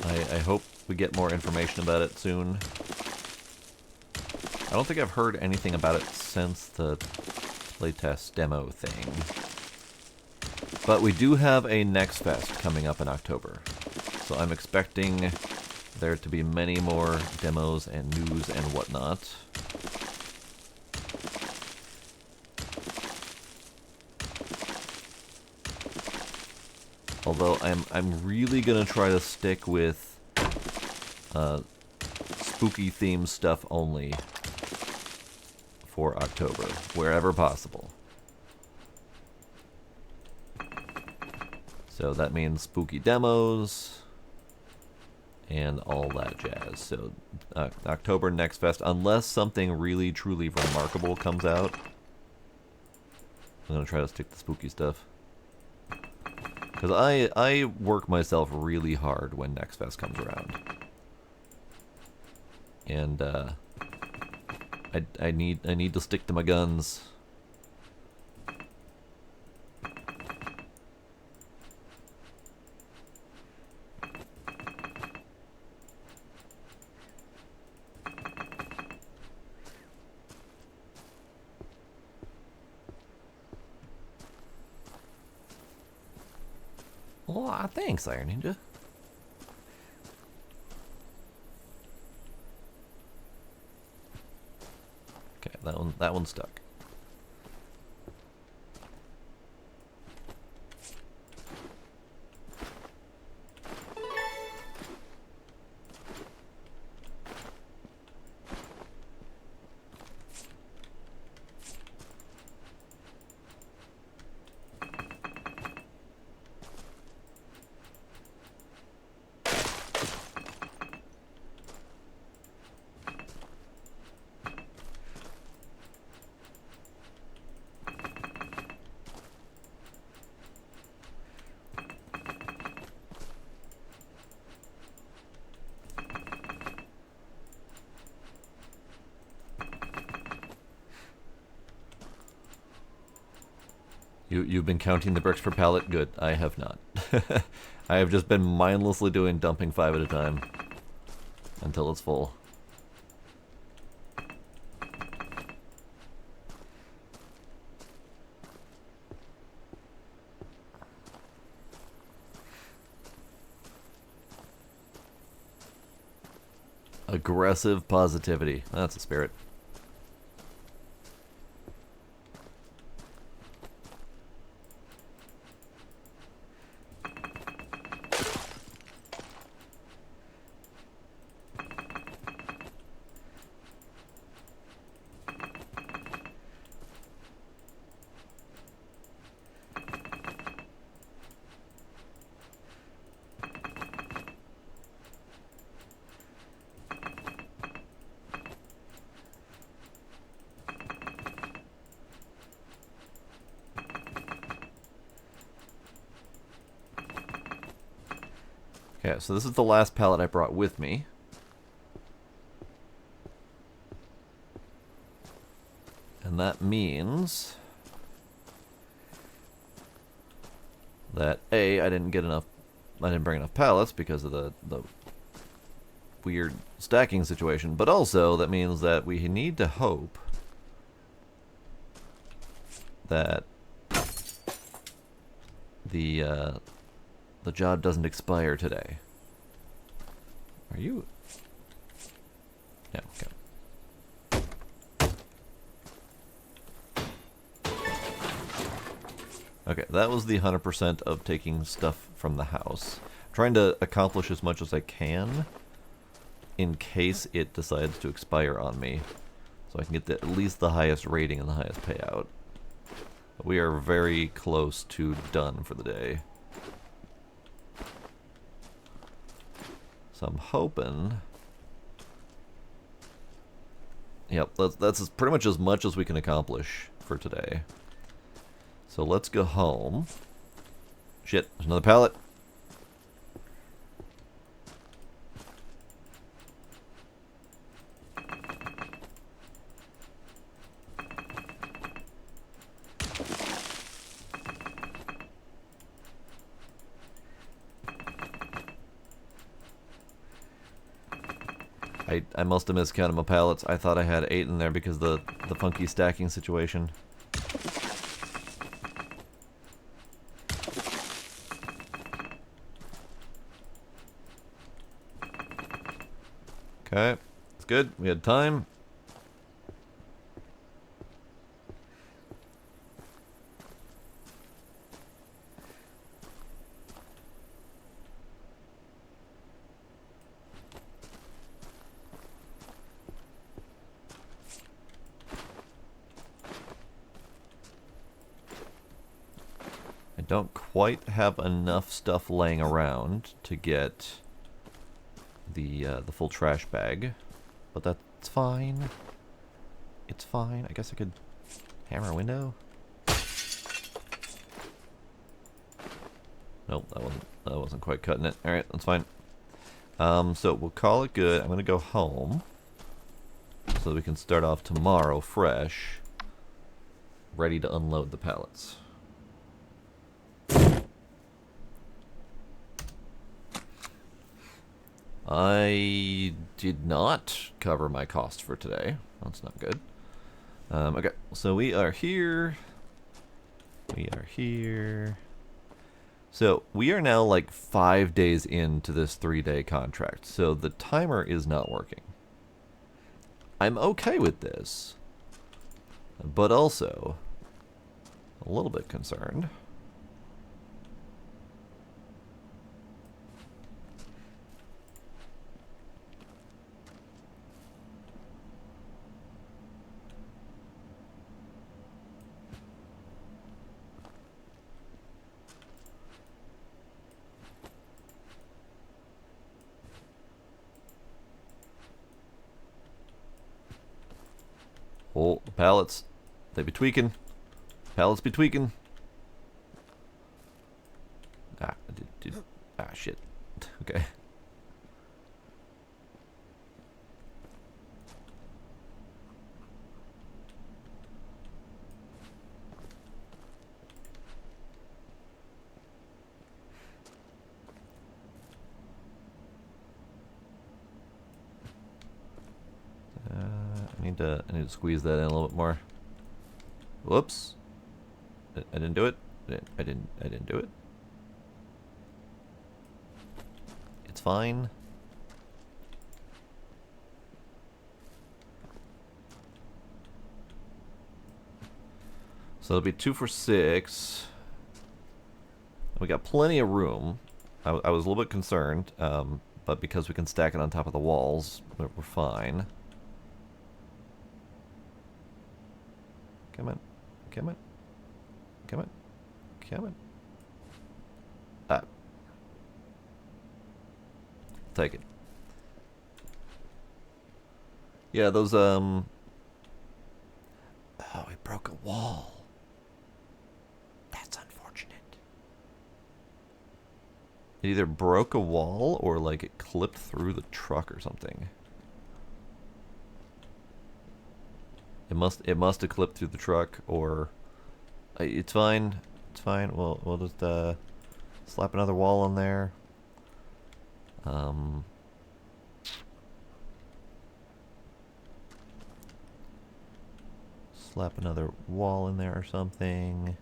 I hope we get more information about it soon. I don't think I've heard anything about it since the playtest demo thing. But we do have a Next Fest coming up in October. So I'm expecting there to be many more demos and news and whatnot. Although I'm really gonna try to stick with spooky themed stuff only for October, wherever possible. So that means spooky demos and all that jazz. So October Next Fest, unless something really truly remarkable comes out, I'm gonna try to stick to spooky stuff. Because I work myself really hard when Next Fest comes around. And I need to stick to my guns. Oh, thanks, Iron Ninja. Okay, that one stuck. You've been counting the bricks per pallet? Good. I have not. I have just been mindlessly dumping 5 at a time until it's full. Aggressive positivity. That's a spirit. Okay, so this is the last pallet I brought with me. And that means that A, I didn't bring enough pallets because of the weird stacking situation, but also that means that we need to hope that the job doesn't expire today. Are you? Yeah, okay. Okay, that was the 100% of taking stuff from the house. I'm trying to accomplish as much as I can in case it decides to expire on me, so I can get at least the highest rating and the highest payout. But we are very close to done for the day. So I'm hoping... Yep, that's pretty much as we can accomplish for today. So let's go home. Shit, there's another pallet. I must have miscounted my pallets. I thought I had 8 in there because the funky stacking situation. Okay, it's good. We had time. I don't quite have enough stuff laying around to get the full trash bag, but that's fine. It's fine. I guess I could hammer a window. Nope, that wasn't quite cutting it. All right, that's fine. So we'll call it good. I'm gonna go home. so we can start off tomorrow fresh, ready to unload the pallets. I did not cover my cost for today. That's not good. Okay, so we are here. We are here. So we are now like 5 days into this 3-day contract. So the timer is not working. I'm okay with this, but also a little bit concerned. Oh, the pallets. They be tweaking. Pallets be tweaking. Shit. Okay. I need to squeeze that in a little bit more. Whoops. I didn't do it. I didn't do it. It's fine. So it'll be 2 for 6. We got plenty of room. I was a little bit concerned, but because we can stack it on top of the walls, we're fine. Come on. Come on. Come on. Come on. Ah. Take it. Yeah, those, Oh, we broke a wall. That's unfortunate. It either broke a wall or, like, it clipped through the truck or something. It must have clipped through the truck, or it's fine. It's fine. We'll just slap another wall on there. Slap another wall in there or something.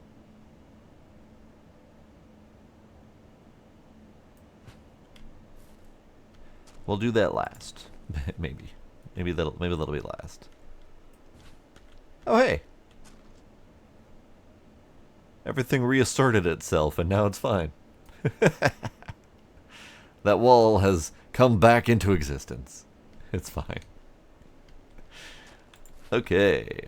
We'll do that last. Maybe that'll be last. Oh, hey! Everything reasserted itself, and now it's fine. That wall has come back into existence. It's fine. Okay.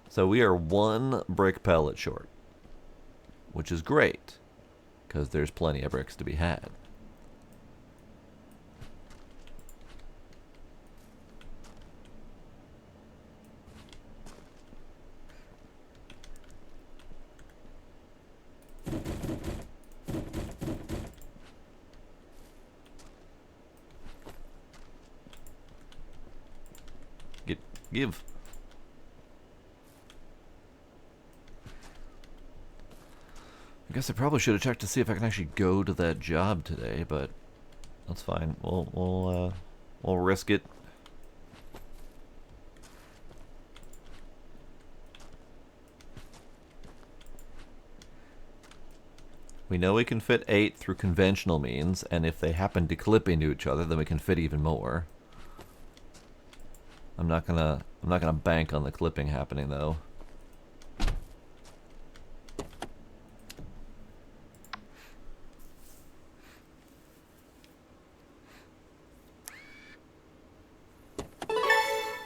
So we are 1 brick pellet short, which is great, because there's plenty of bricks to be had. Give. I guess I probably should have checked to see if I can actually go to that job today, but that's fine. We'll risk it. We know we can fit 8 through conventional means, and if they happen to clip into each other, then we can fit even more. I'm not gonna bank on the clipping happening though.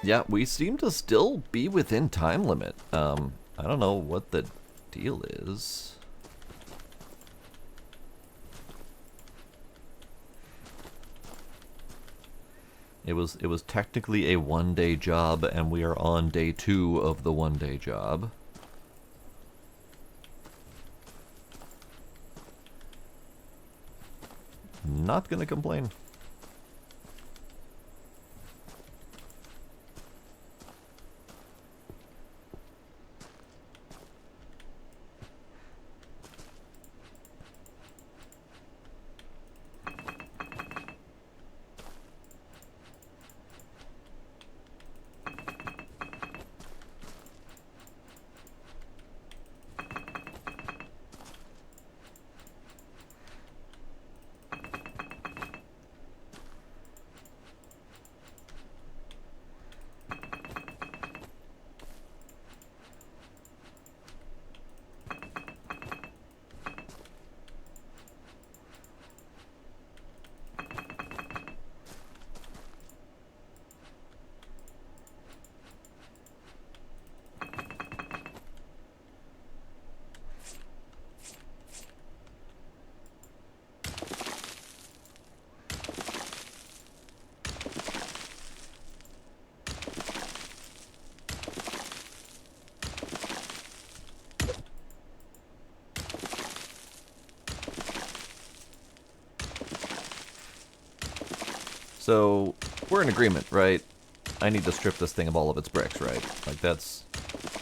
Yeah, we seem to still be within time limit. I don't know what the deal is. It was technically a 1-day job, and we are on day 2 of the 1-day job. not gonna complain. So, we're in agreement, right? I need to strip this thing of all of its bricks, right? Like, that's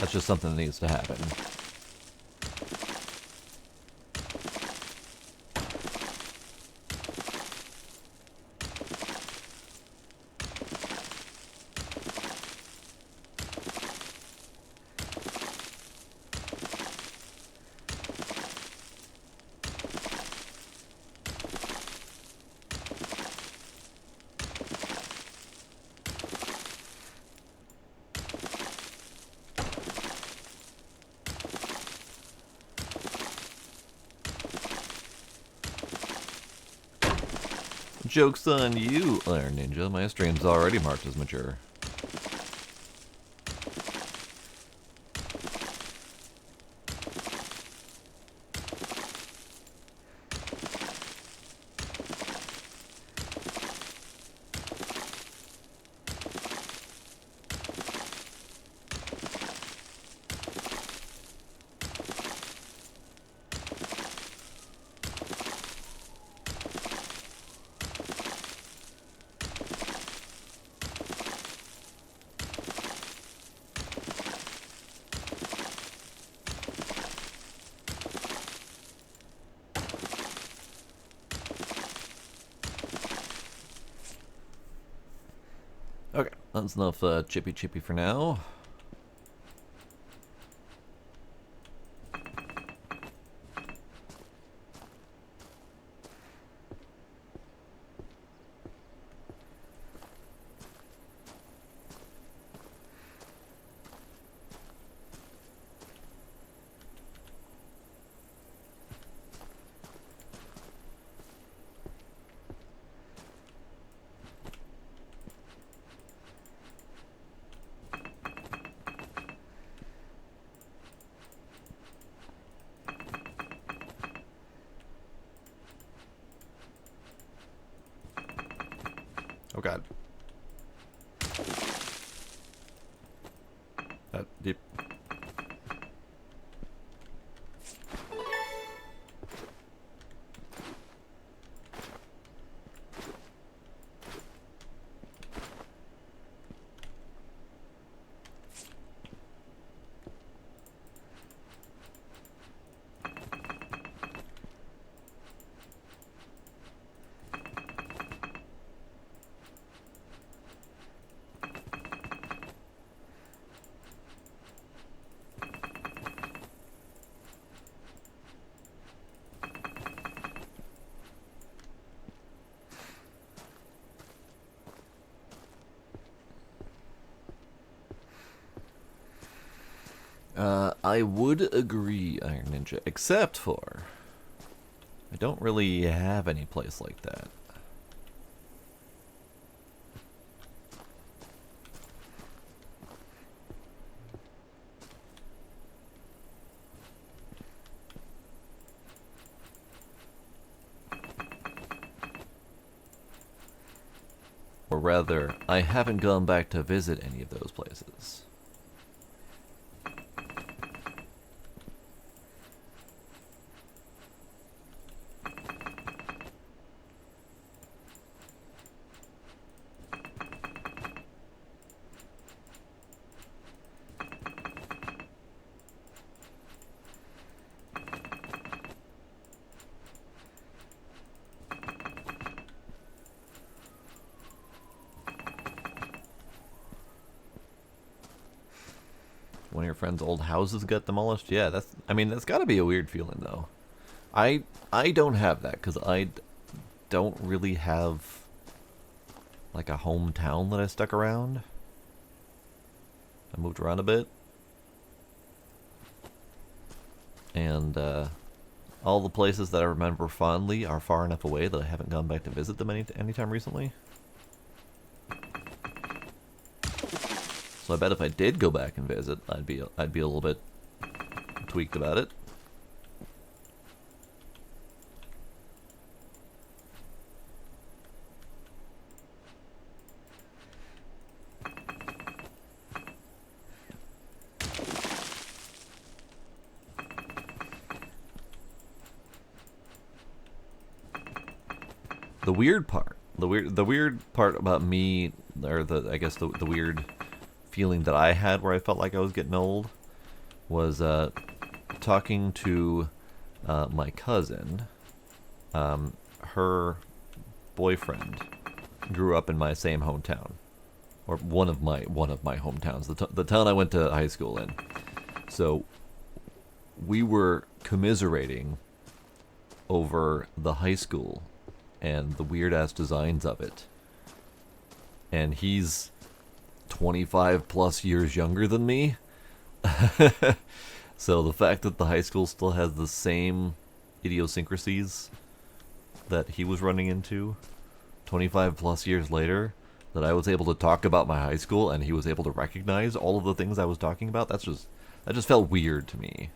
just something that needs to happen. Joke's on you, Iron Ninja. My stream's already marked as mature. Okay, that's enough chippy chippy for now. Oh god. That deep. I would agree, Iron Ninja, except for I don't really have any place like that. Or rather, I haven't gone back to visit any of those places. One of your friend's old houses got demolished? Yeah, that's got to be a weird feeling, though. I don't have that, because don't really have, like, a hometown that I stuck around. I moved around a bit. And, all the places that I remember fondly are far enough away that I haven't gone back to visit them anytime recently. So I bet if I did go back and visit, I'd be a little bit tweaked about it. The weird part about me, or I guess the weird feeling that I had where I felt like I was getting old, was talking to my cousin. Her boyfriend grew up in my same hometown, or one of my hometowns, the town I went to high school in. So we were commiserating over the high school and the weird-ass designs of it. And he's 25 plus years younger than me. So the fact that the high school still has the same idiosyncrasies that he was running into 25 plus years later, that I was able to talk about my high school and he was able to recognize all of the things I was talking about, that just felt weird to me.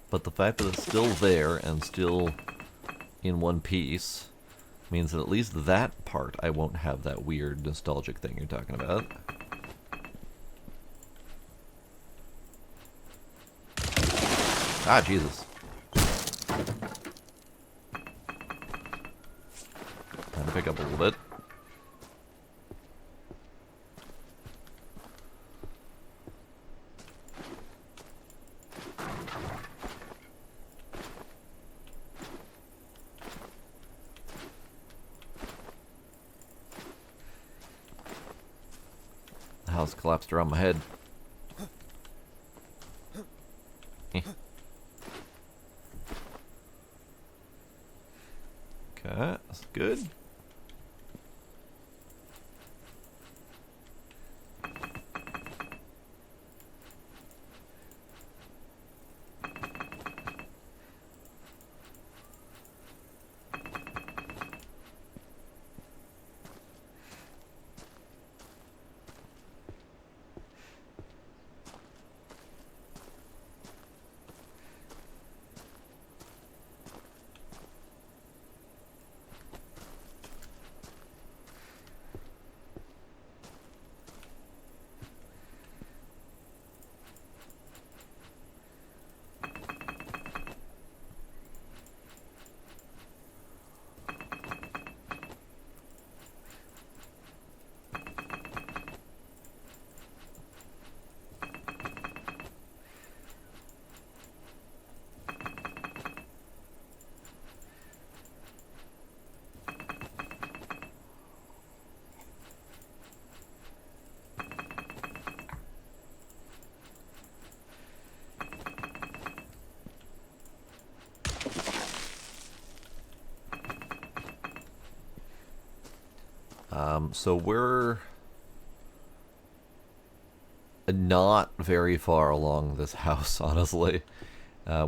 But the fact that it's still there and still in one piece means that at least that part I won't have that weird nostalgic thing you're talking about. Ah, Jesus. Time to pick up a little bit. House collapsed around my head. Okay, that's good. So we're not very far along this house, honestly.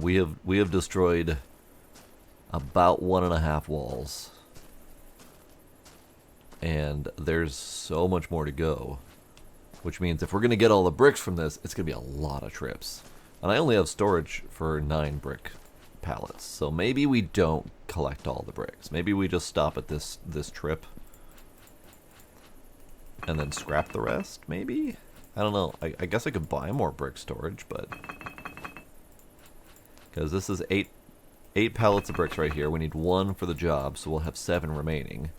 We have destroyed about 1.5 walls, and there's so much more to go. Which means if we're gonna get all the bricks from this, it's gonna be a lot of trips. And I only have storage for 9 brick pallets, so maybe we don't collect all the bricks. Maybe we just stop at this trip and then scrap the rest, maybe? I don't know. I guess I could buy more brick storage, but... because this is 8 pallets of bricks right here. We need 1 for the job, so we'll have 7 remaining.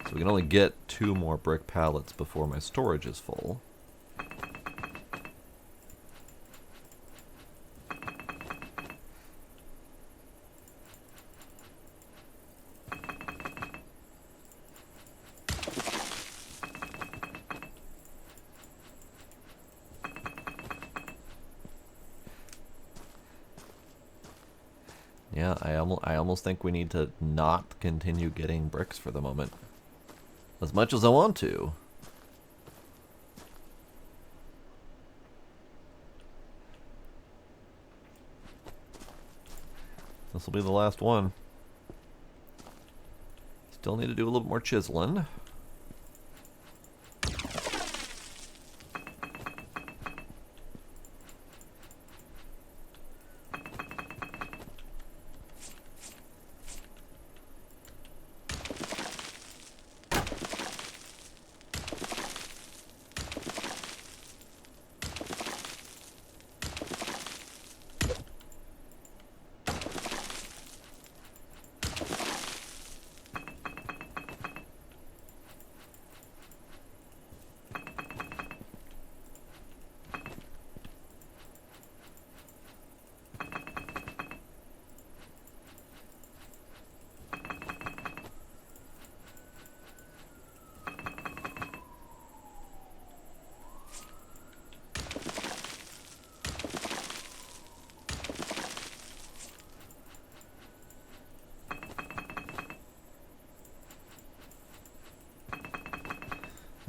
So we can only get 2 more brick pallets before my storage is full. Yeah, I almost think we need to not continue getting bricks for the moment. As much as I want to. This will be the last one. Still need to do a little more chiseling.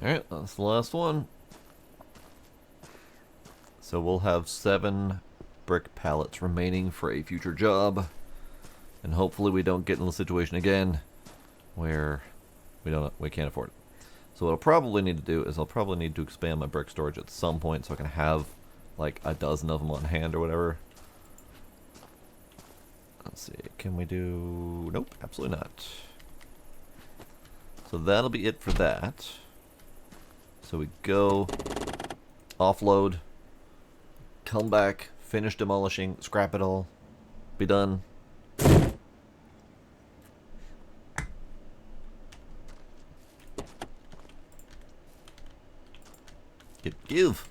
Alright, that's the last one. So we'll have 7 brick pallets remaining for a future job. And hopefully we don't get in the situation again where we can't afford it. So what I'll probably need to do is I'll probably need to expand my brick storage at some point so I can have like a dozen of them on hand or whatever. Let's see, can we do... Nope, absolutely not. So that'll be it for that. So we go, offload, come back, finish demolishing, scrap it all, be done. Give.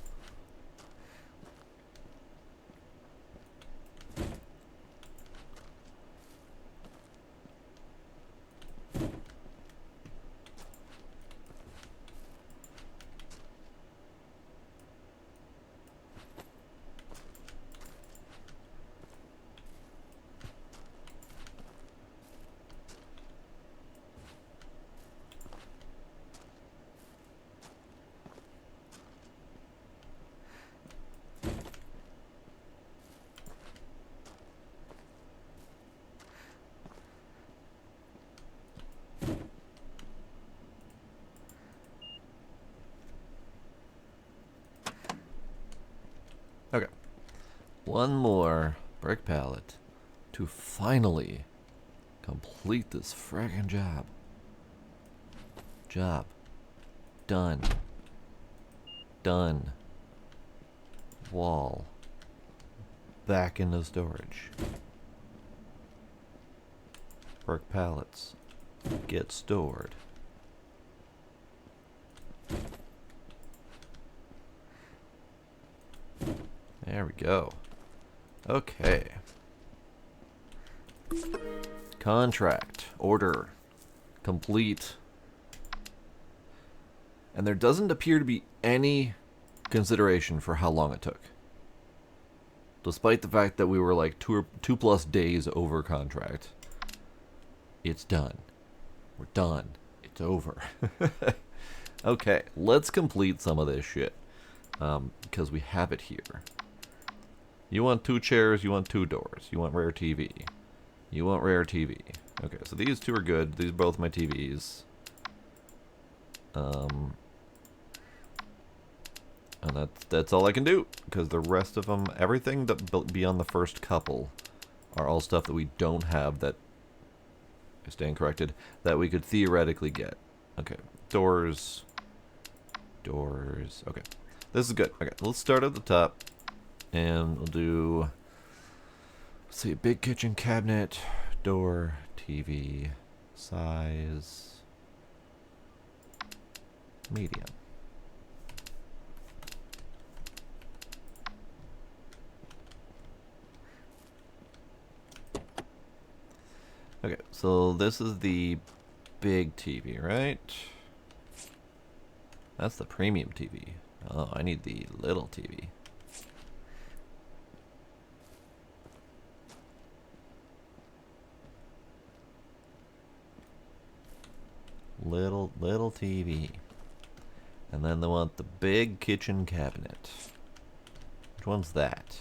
Okay. One more brick pallet to finally complete this friggin' job. Job. Done. Done. Wall. Back into storage. Brick pallets. Get stored. There we go. Okay. Contract. Order. Complete. And there doesn't appear to be any consideration for how long it took. Despite the fact that we were like 2+ days over contract. It's done. We're done. It's over. Okay, let's complete some of this shit. Because we have it here. You want 2 chairs, you want 2 doors. You want rare TV. You want rare TV. Okay, so these 2 are good. These are both my TVs. And that's all I can do. Because the rest of them, everything that beyond the first couple are all stuff that we don't have that, I stand corrected, that we could theoretically get. Okay, doors. Doors. Okay, this is good. Okay, let's start at the top. And we'll do, let's see, big kitchen cabinet, door, TV, size, medium. Okay, so this is the big TV, right? That's the premium TV. Oh, I need the little TV. TV. And then they want the big kitchen cabinet. Which one's that?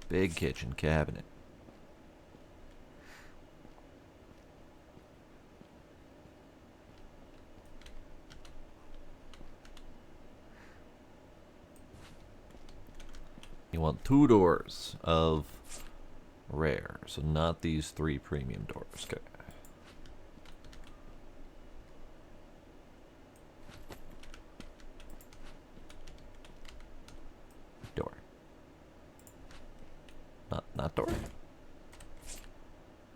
Big kitchen cabinet. You want 2 doors of rare, so not these 3 premium doors. Okay. Door. Not door.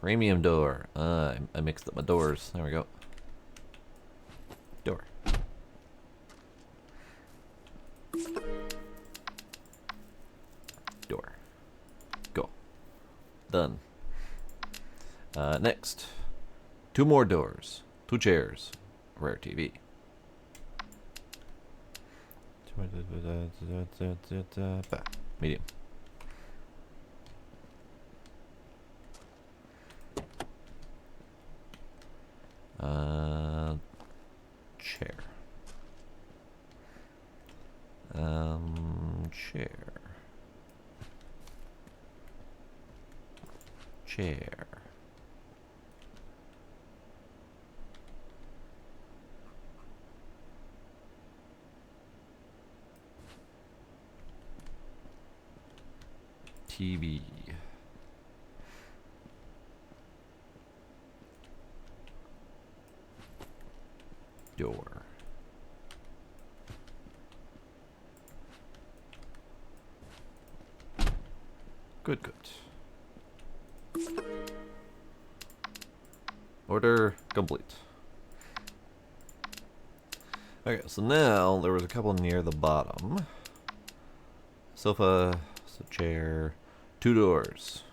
Premium door. I mixed up my doors. There we go. Door. Door. Go. Done. Next. 2 more doors. 2 chairs. Rare TV. Medium. Chair. Chair. Chair. TV. Door. Good, good. Order complete. Okay, so now there was a couple near the bottom. Sofa, so chair, 2 doors.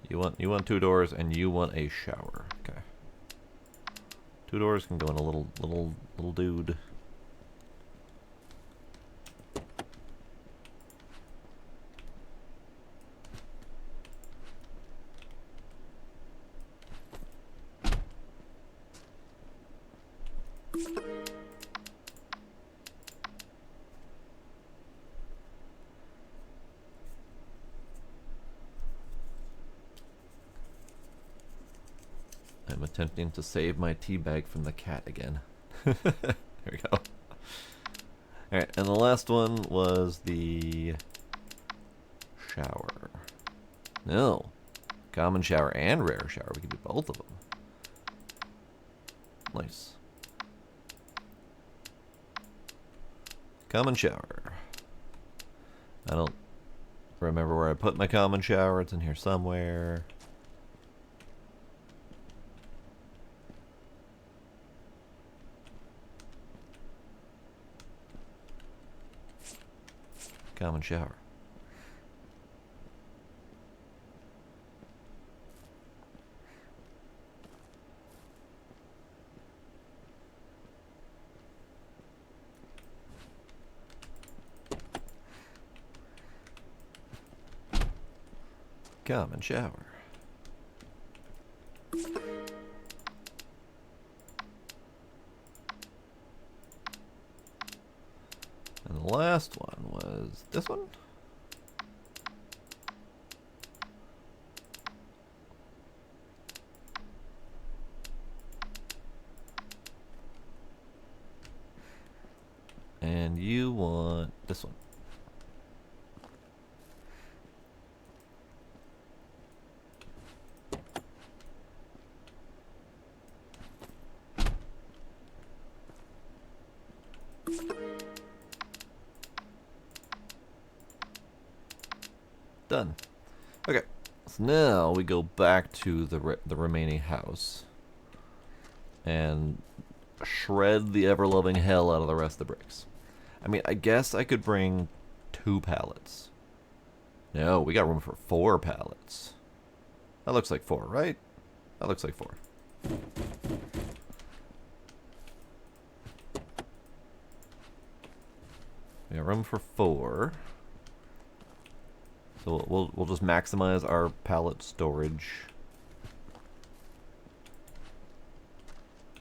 You want 2 doors, and you want a shower. Okay. 2 doors can go in a little dude. I'm attempting to save my tea bag from the cat again. There we go. Alright, and the last one was the shower. No. Common shower and rare shower. We can do both of them. Nice. Common shower. I don't remember where I put my common shower. It's in here somewhere. Common shower. Common shower. And the last one was this one? And you want this one. Done. Okay, so now we go back to the remaining house and shred the ever-loving hell out of the rest of the bricks. I mean, I guess I could bring 2 pallets. No, we got room for 4 pallets. That looks like 4, right? That looks like 4. We got room for 4. So we'll just maximize our pallet storage.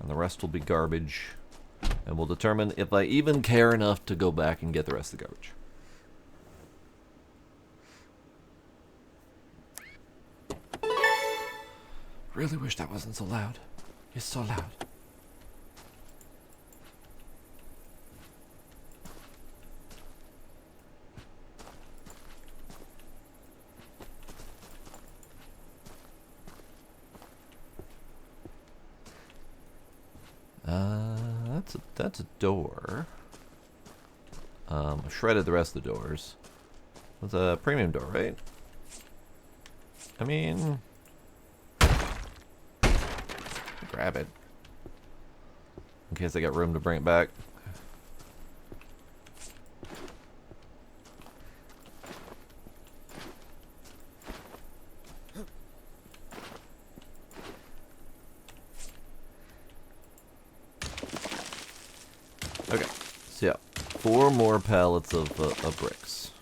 And the rest will be garbage. And we'll determine if I even care enough to go back and get the rest of the garbage. Really wish that wasn't so loud. It's so loud. That's a door. I shredded the rest of the doors. It's a premium door, right? I mean, grab it in case I got room to bring it back. Okay, so yeah, 4 more pallets of bricks.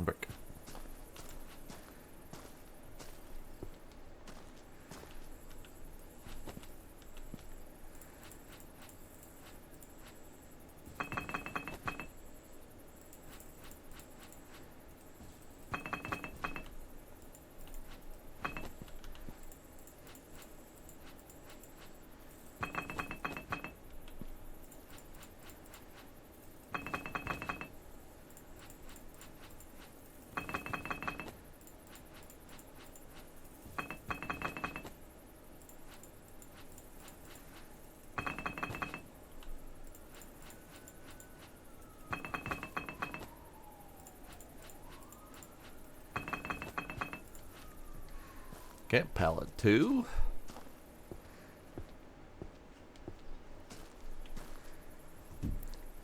Brick. Okay, pallet 2.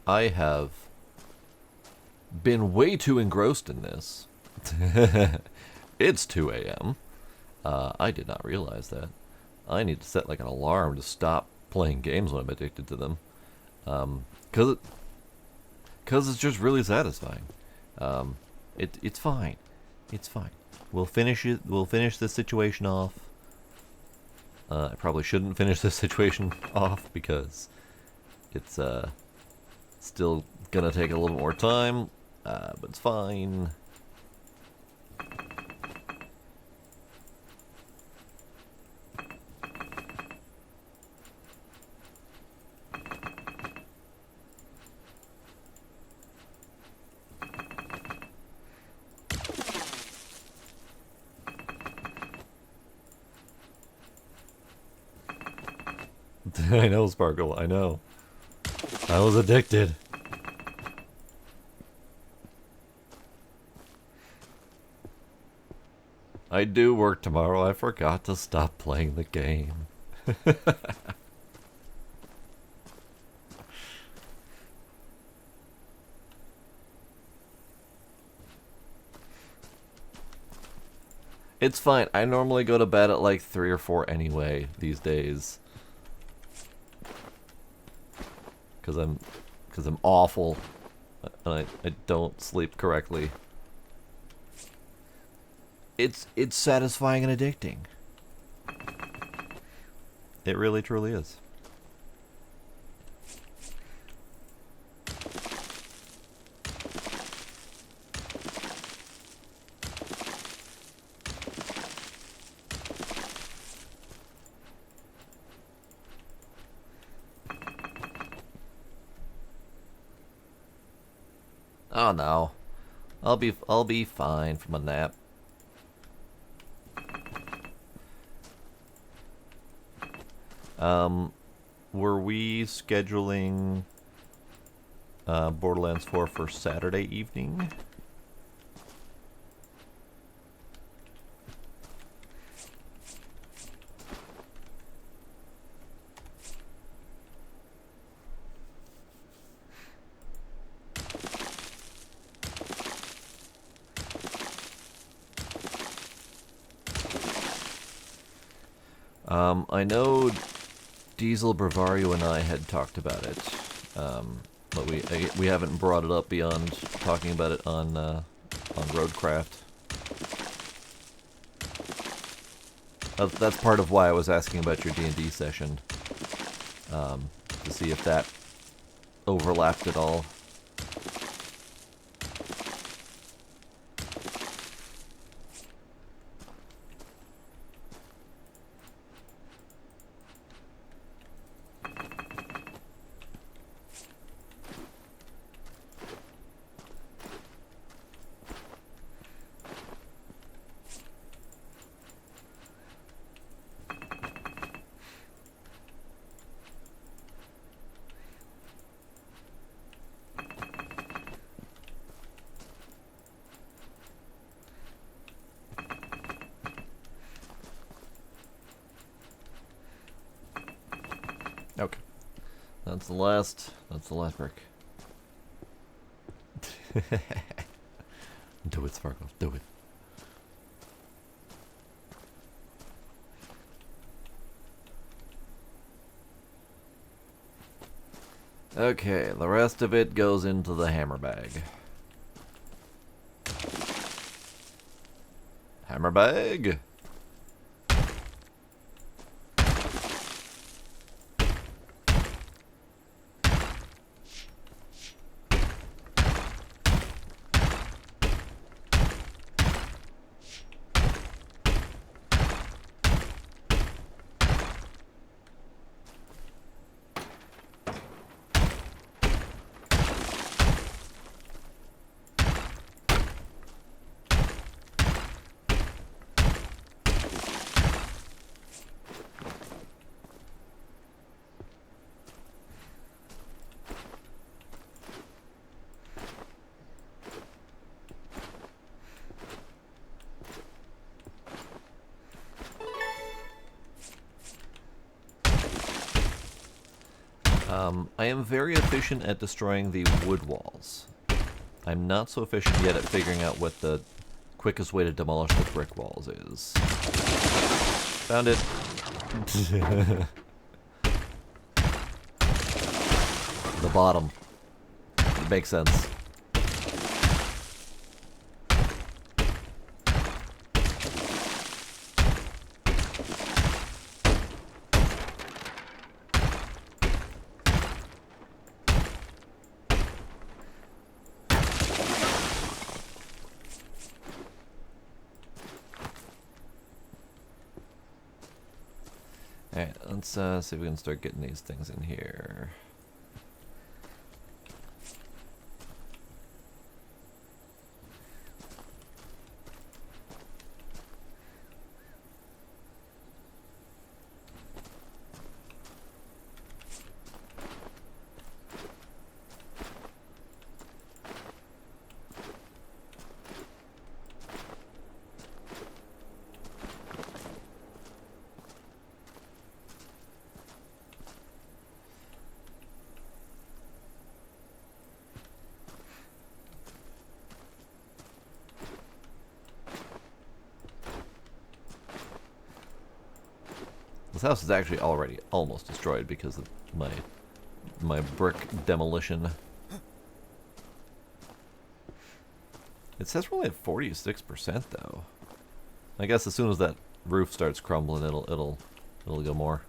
I have been way too engrossed in this. It's 2 a.m. I did not realize that. I need to set like an alarm to stop playing games when I'm addicted to them. Cause it's just really satisfying. It's fine. It's fine. We'll finish it. We'll finish this situation off. I probably shouldn't finish this situation off because it's still gonna take a little more time, but it's fine. I know, Sparkle, I know. I was addicted. I do work tomorrow. I forgot to stop playing the game. It's fine. I normally go to bed at like 3 or 4 anyway these days. Cause I'm awful and I don't sleep correctly. It's satisfying and addicting. It really truly is. Oh no. I'll be fine from a nap. Were we scheduling Borderlands 4 for Saturday evening? I know Diesel Bravario and I had talked about it, but we haven't brought it up beyond talking about it on Roadcraft. That's part of why I was asking about your D&D session, to see if that overlapped at all. Okay. That's the last brick. Do it, Sparkles, do it. Okay, the rest of it goes into the hammer bag. Hammer bag! I am very efficient at destroying the wood walls. I'm not so efficient yet at figuring out what the quickest way to demolish the brick walls is. Found it. The bottom. It makes sense. Alright, let's see if we can start getting these things in here. This house is actually already almost destroyed because of my brick demolition. It says we're only at 46% though. I guess as soon as that roof starts crumbling, it'll go more.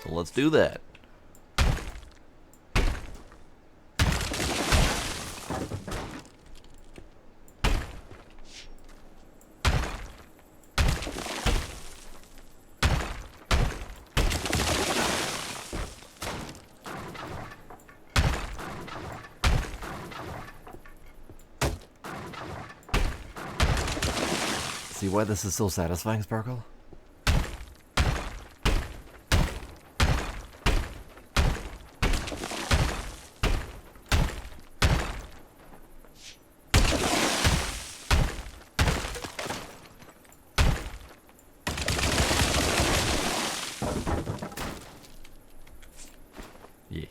So let's do that. See why this is so satisfying, Sparkle? Yeah.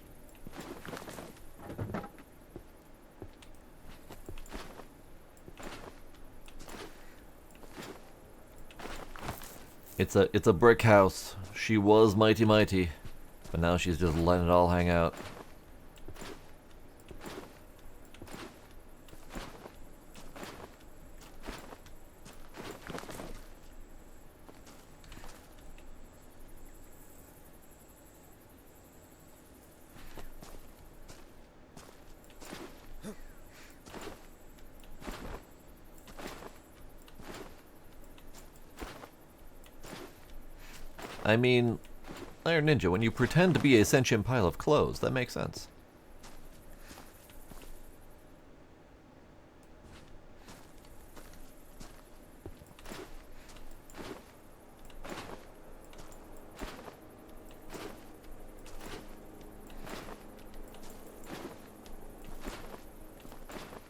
It's a brick house. She was mighty mighty, but now she's just letting it all hang out. I mean, Iron Ninja, when you pretend to be a sentient pile of clothes, that makes sense.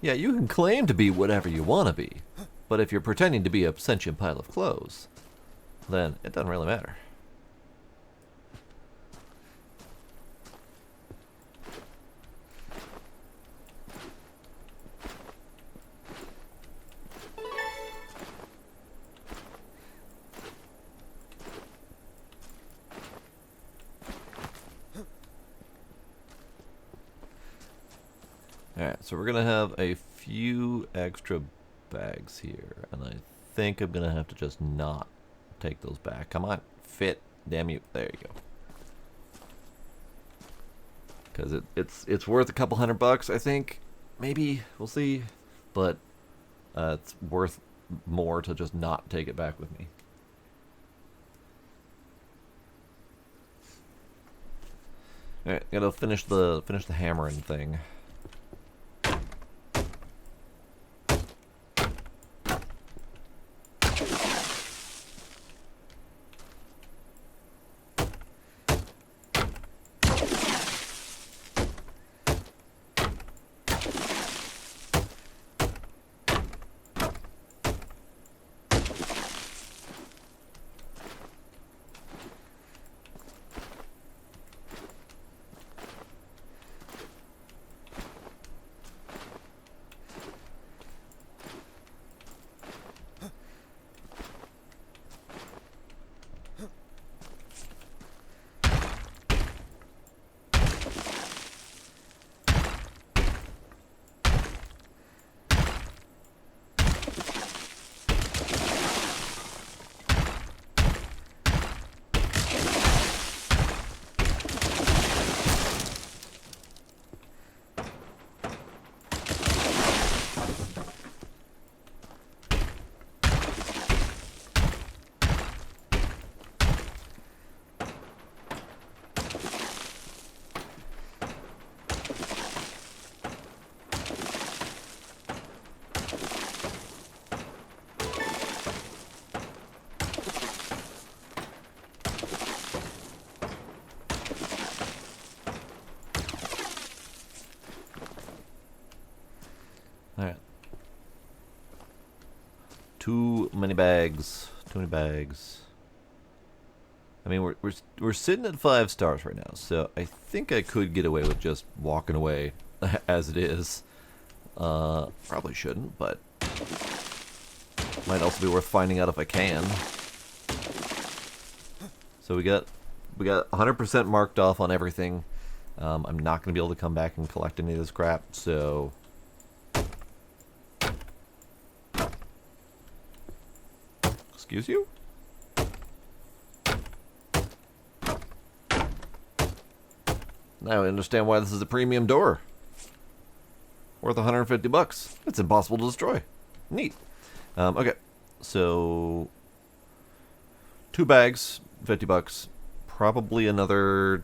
Yeah, you can claim to be whatever you want to be, but if you're pretending to be a sentient pile of clothes, then it doesn't really matter. Alright, so we're gonna have a few extra bags here, and I think I'm gonna have to just not take those back. Come on, fit, damn you. There you go. Because it's worth a couple $100, I think. Maybe, we'll see. But it's worth more to just not take it back with me. Alright, gotta finish the hammering thing. Alright. Too many bags. Too many bags. I mean, we're sitting at 5 stars right now, so I think I could get away with just walking away as it is. Probably shouldn't, but might also be worth finding out if I can. So we got 100% marked off on everything. I'm not going to be able to come back and collect any of this crap, so... Excuse you? Now I understand why this is a premium door. Worth 150 bucks. It's impossible to destroy. Neat. Okay, so 2 bags, 50 bucks. Probably another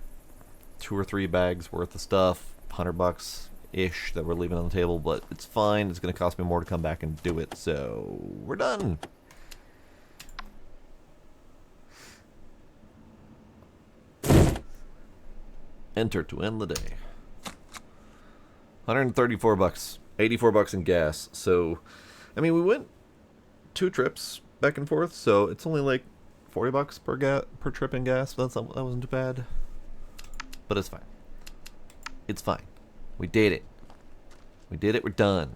2 or 3 bags worth of stuff, 100 bucks ish that we're leaving on the table, but it's fine. It's going to cost me more to come back and do it, so we're done. Enter to end the day. 134 bucks. 84 bucks in gas. So, I mean, we went 2 trips back and forth, so it's only like 40 bucks per trip in gas. That wasn't too bad. But it's fine. It's fine. We did it. We did it. We're done.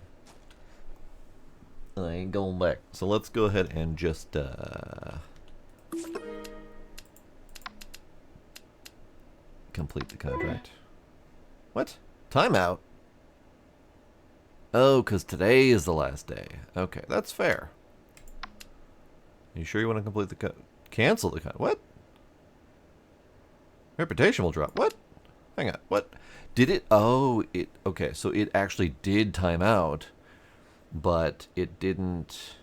I ain't going back. So let's go ahead and just complete the contract. What? Timeout? Oh, because today is the last day. Okay, that's fair. You sure you want to complete the cancel the what? Reputation will drop. What? Hang on. What? Did it? Oh, it. Okay, so it actually did time out, but it didn't.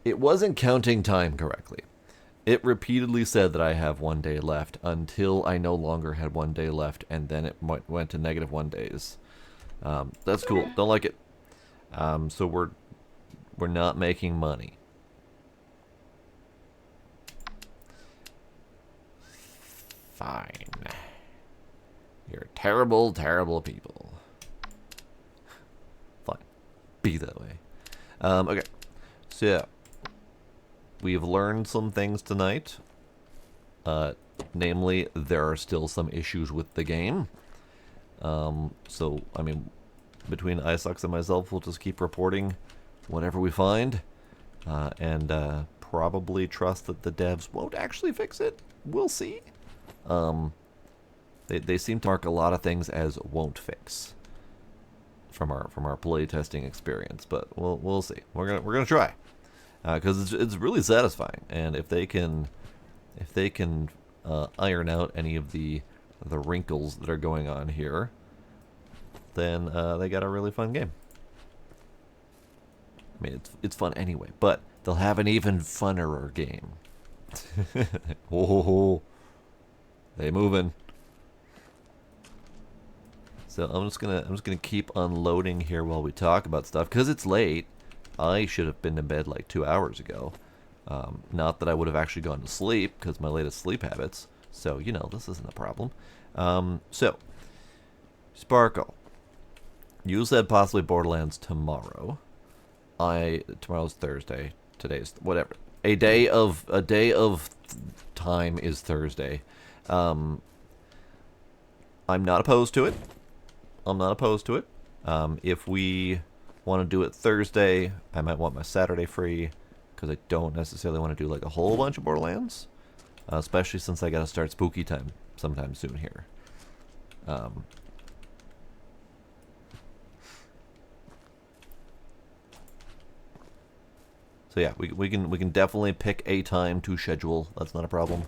It wasn't counting time correctly. It repeatedly said that I have 1 day left until I no longer had 1 day left, and then it went to -1 days. That's cool. Don't like it. So we're not making money. Fine. You're terrible, terrible people. Fine. Be that way. Okay. So we've learned some things tonight. Namely, there are still some issues with the game. So, I mean, between iSucks and myself, we'll just keep reporting whatever we find. And probably trust that the devs won't actually fix it. We'll see. They seem to mark a lot of things as won't fix from our play testing experience, but we'll see. We're gonna try. Because it's really satisfying, and if they can iron out any of the wrinkles that are going on here, then they got a really fun game. I mean, it's fun anyway, but they'll have an even funnerer game. Oh, they moving. So I'm just gonna keep unloading here while we talk about stuff because it's late. I should have been in bed like 2 hours ago. Not that I would have actually gone to sleep, because my latest sleep habits. So, you know, this isn't a problem. So, Sparkle. You said possibly Borderlands tomorrow. Tomorrow's Thursday. Today's whatever. A day of time is Thursday. I'm not opposed to it. If we want to do it Thursday, I might want my Saturday free, because I don't necessarily want to do like a whole bunch of Borderlands, especially since I gotta start spooky time sometime soon here. So yeah, we can definitely pick a time to schedule. That's not a problem.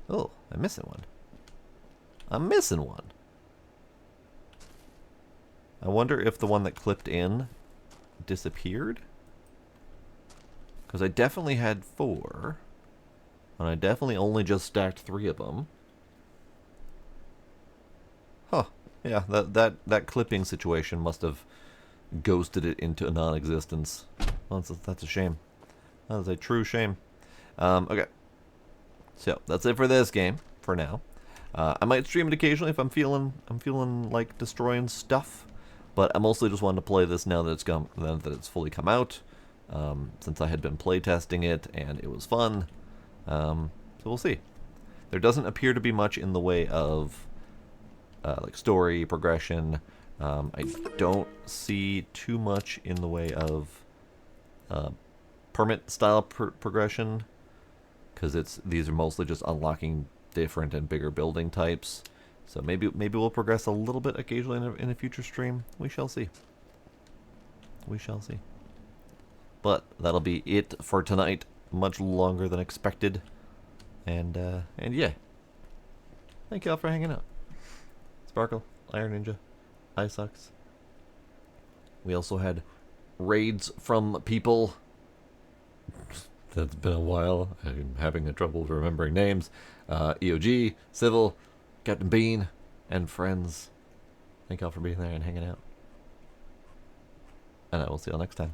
Oh, I'm missing one. I wonder if the one that clipped in disappeared, because I definitely had 4, and I definitely only just stacked 3 of them. Huh? Yeah, that clipping situation must have ghosted it into non-existence. Well, that's a shame. That is a true shame. Okay, so that's it for this game for now. I might stream it occasionally if I'm feeling like destroying stuff. But I mostly just wanted to play this now that it's fully come out, since I had been playtesting it and it was fun. So we'll see. There doesn't appear to be much in the way of like story progression. I don't see too much in the way of permit style progression, because these are mostly just unlocking different and bigger building types. So maybe we'll progress a little bit occasionally in a future stream. We shall see. We shall see. But that'll be it for tonight. Much longer than expected. And yeah. Thank y'all for hanging out. Sparkle, Iron Ninja, iSucks. We also had raids from people. That's been a while. I'm having trouble remembering names. EOG, Civil, Captain Bean, and friends. Thank y'all for being there and hanging out. And I will see y'all next time.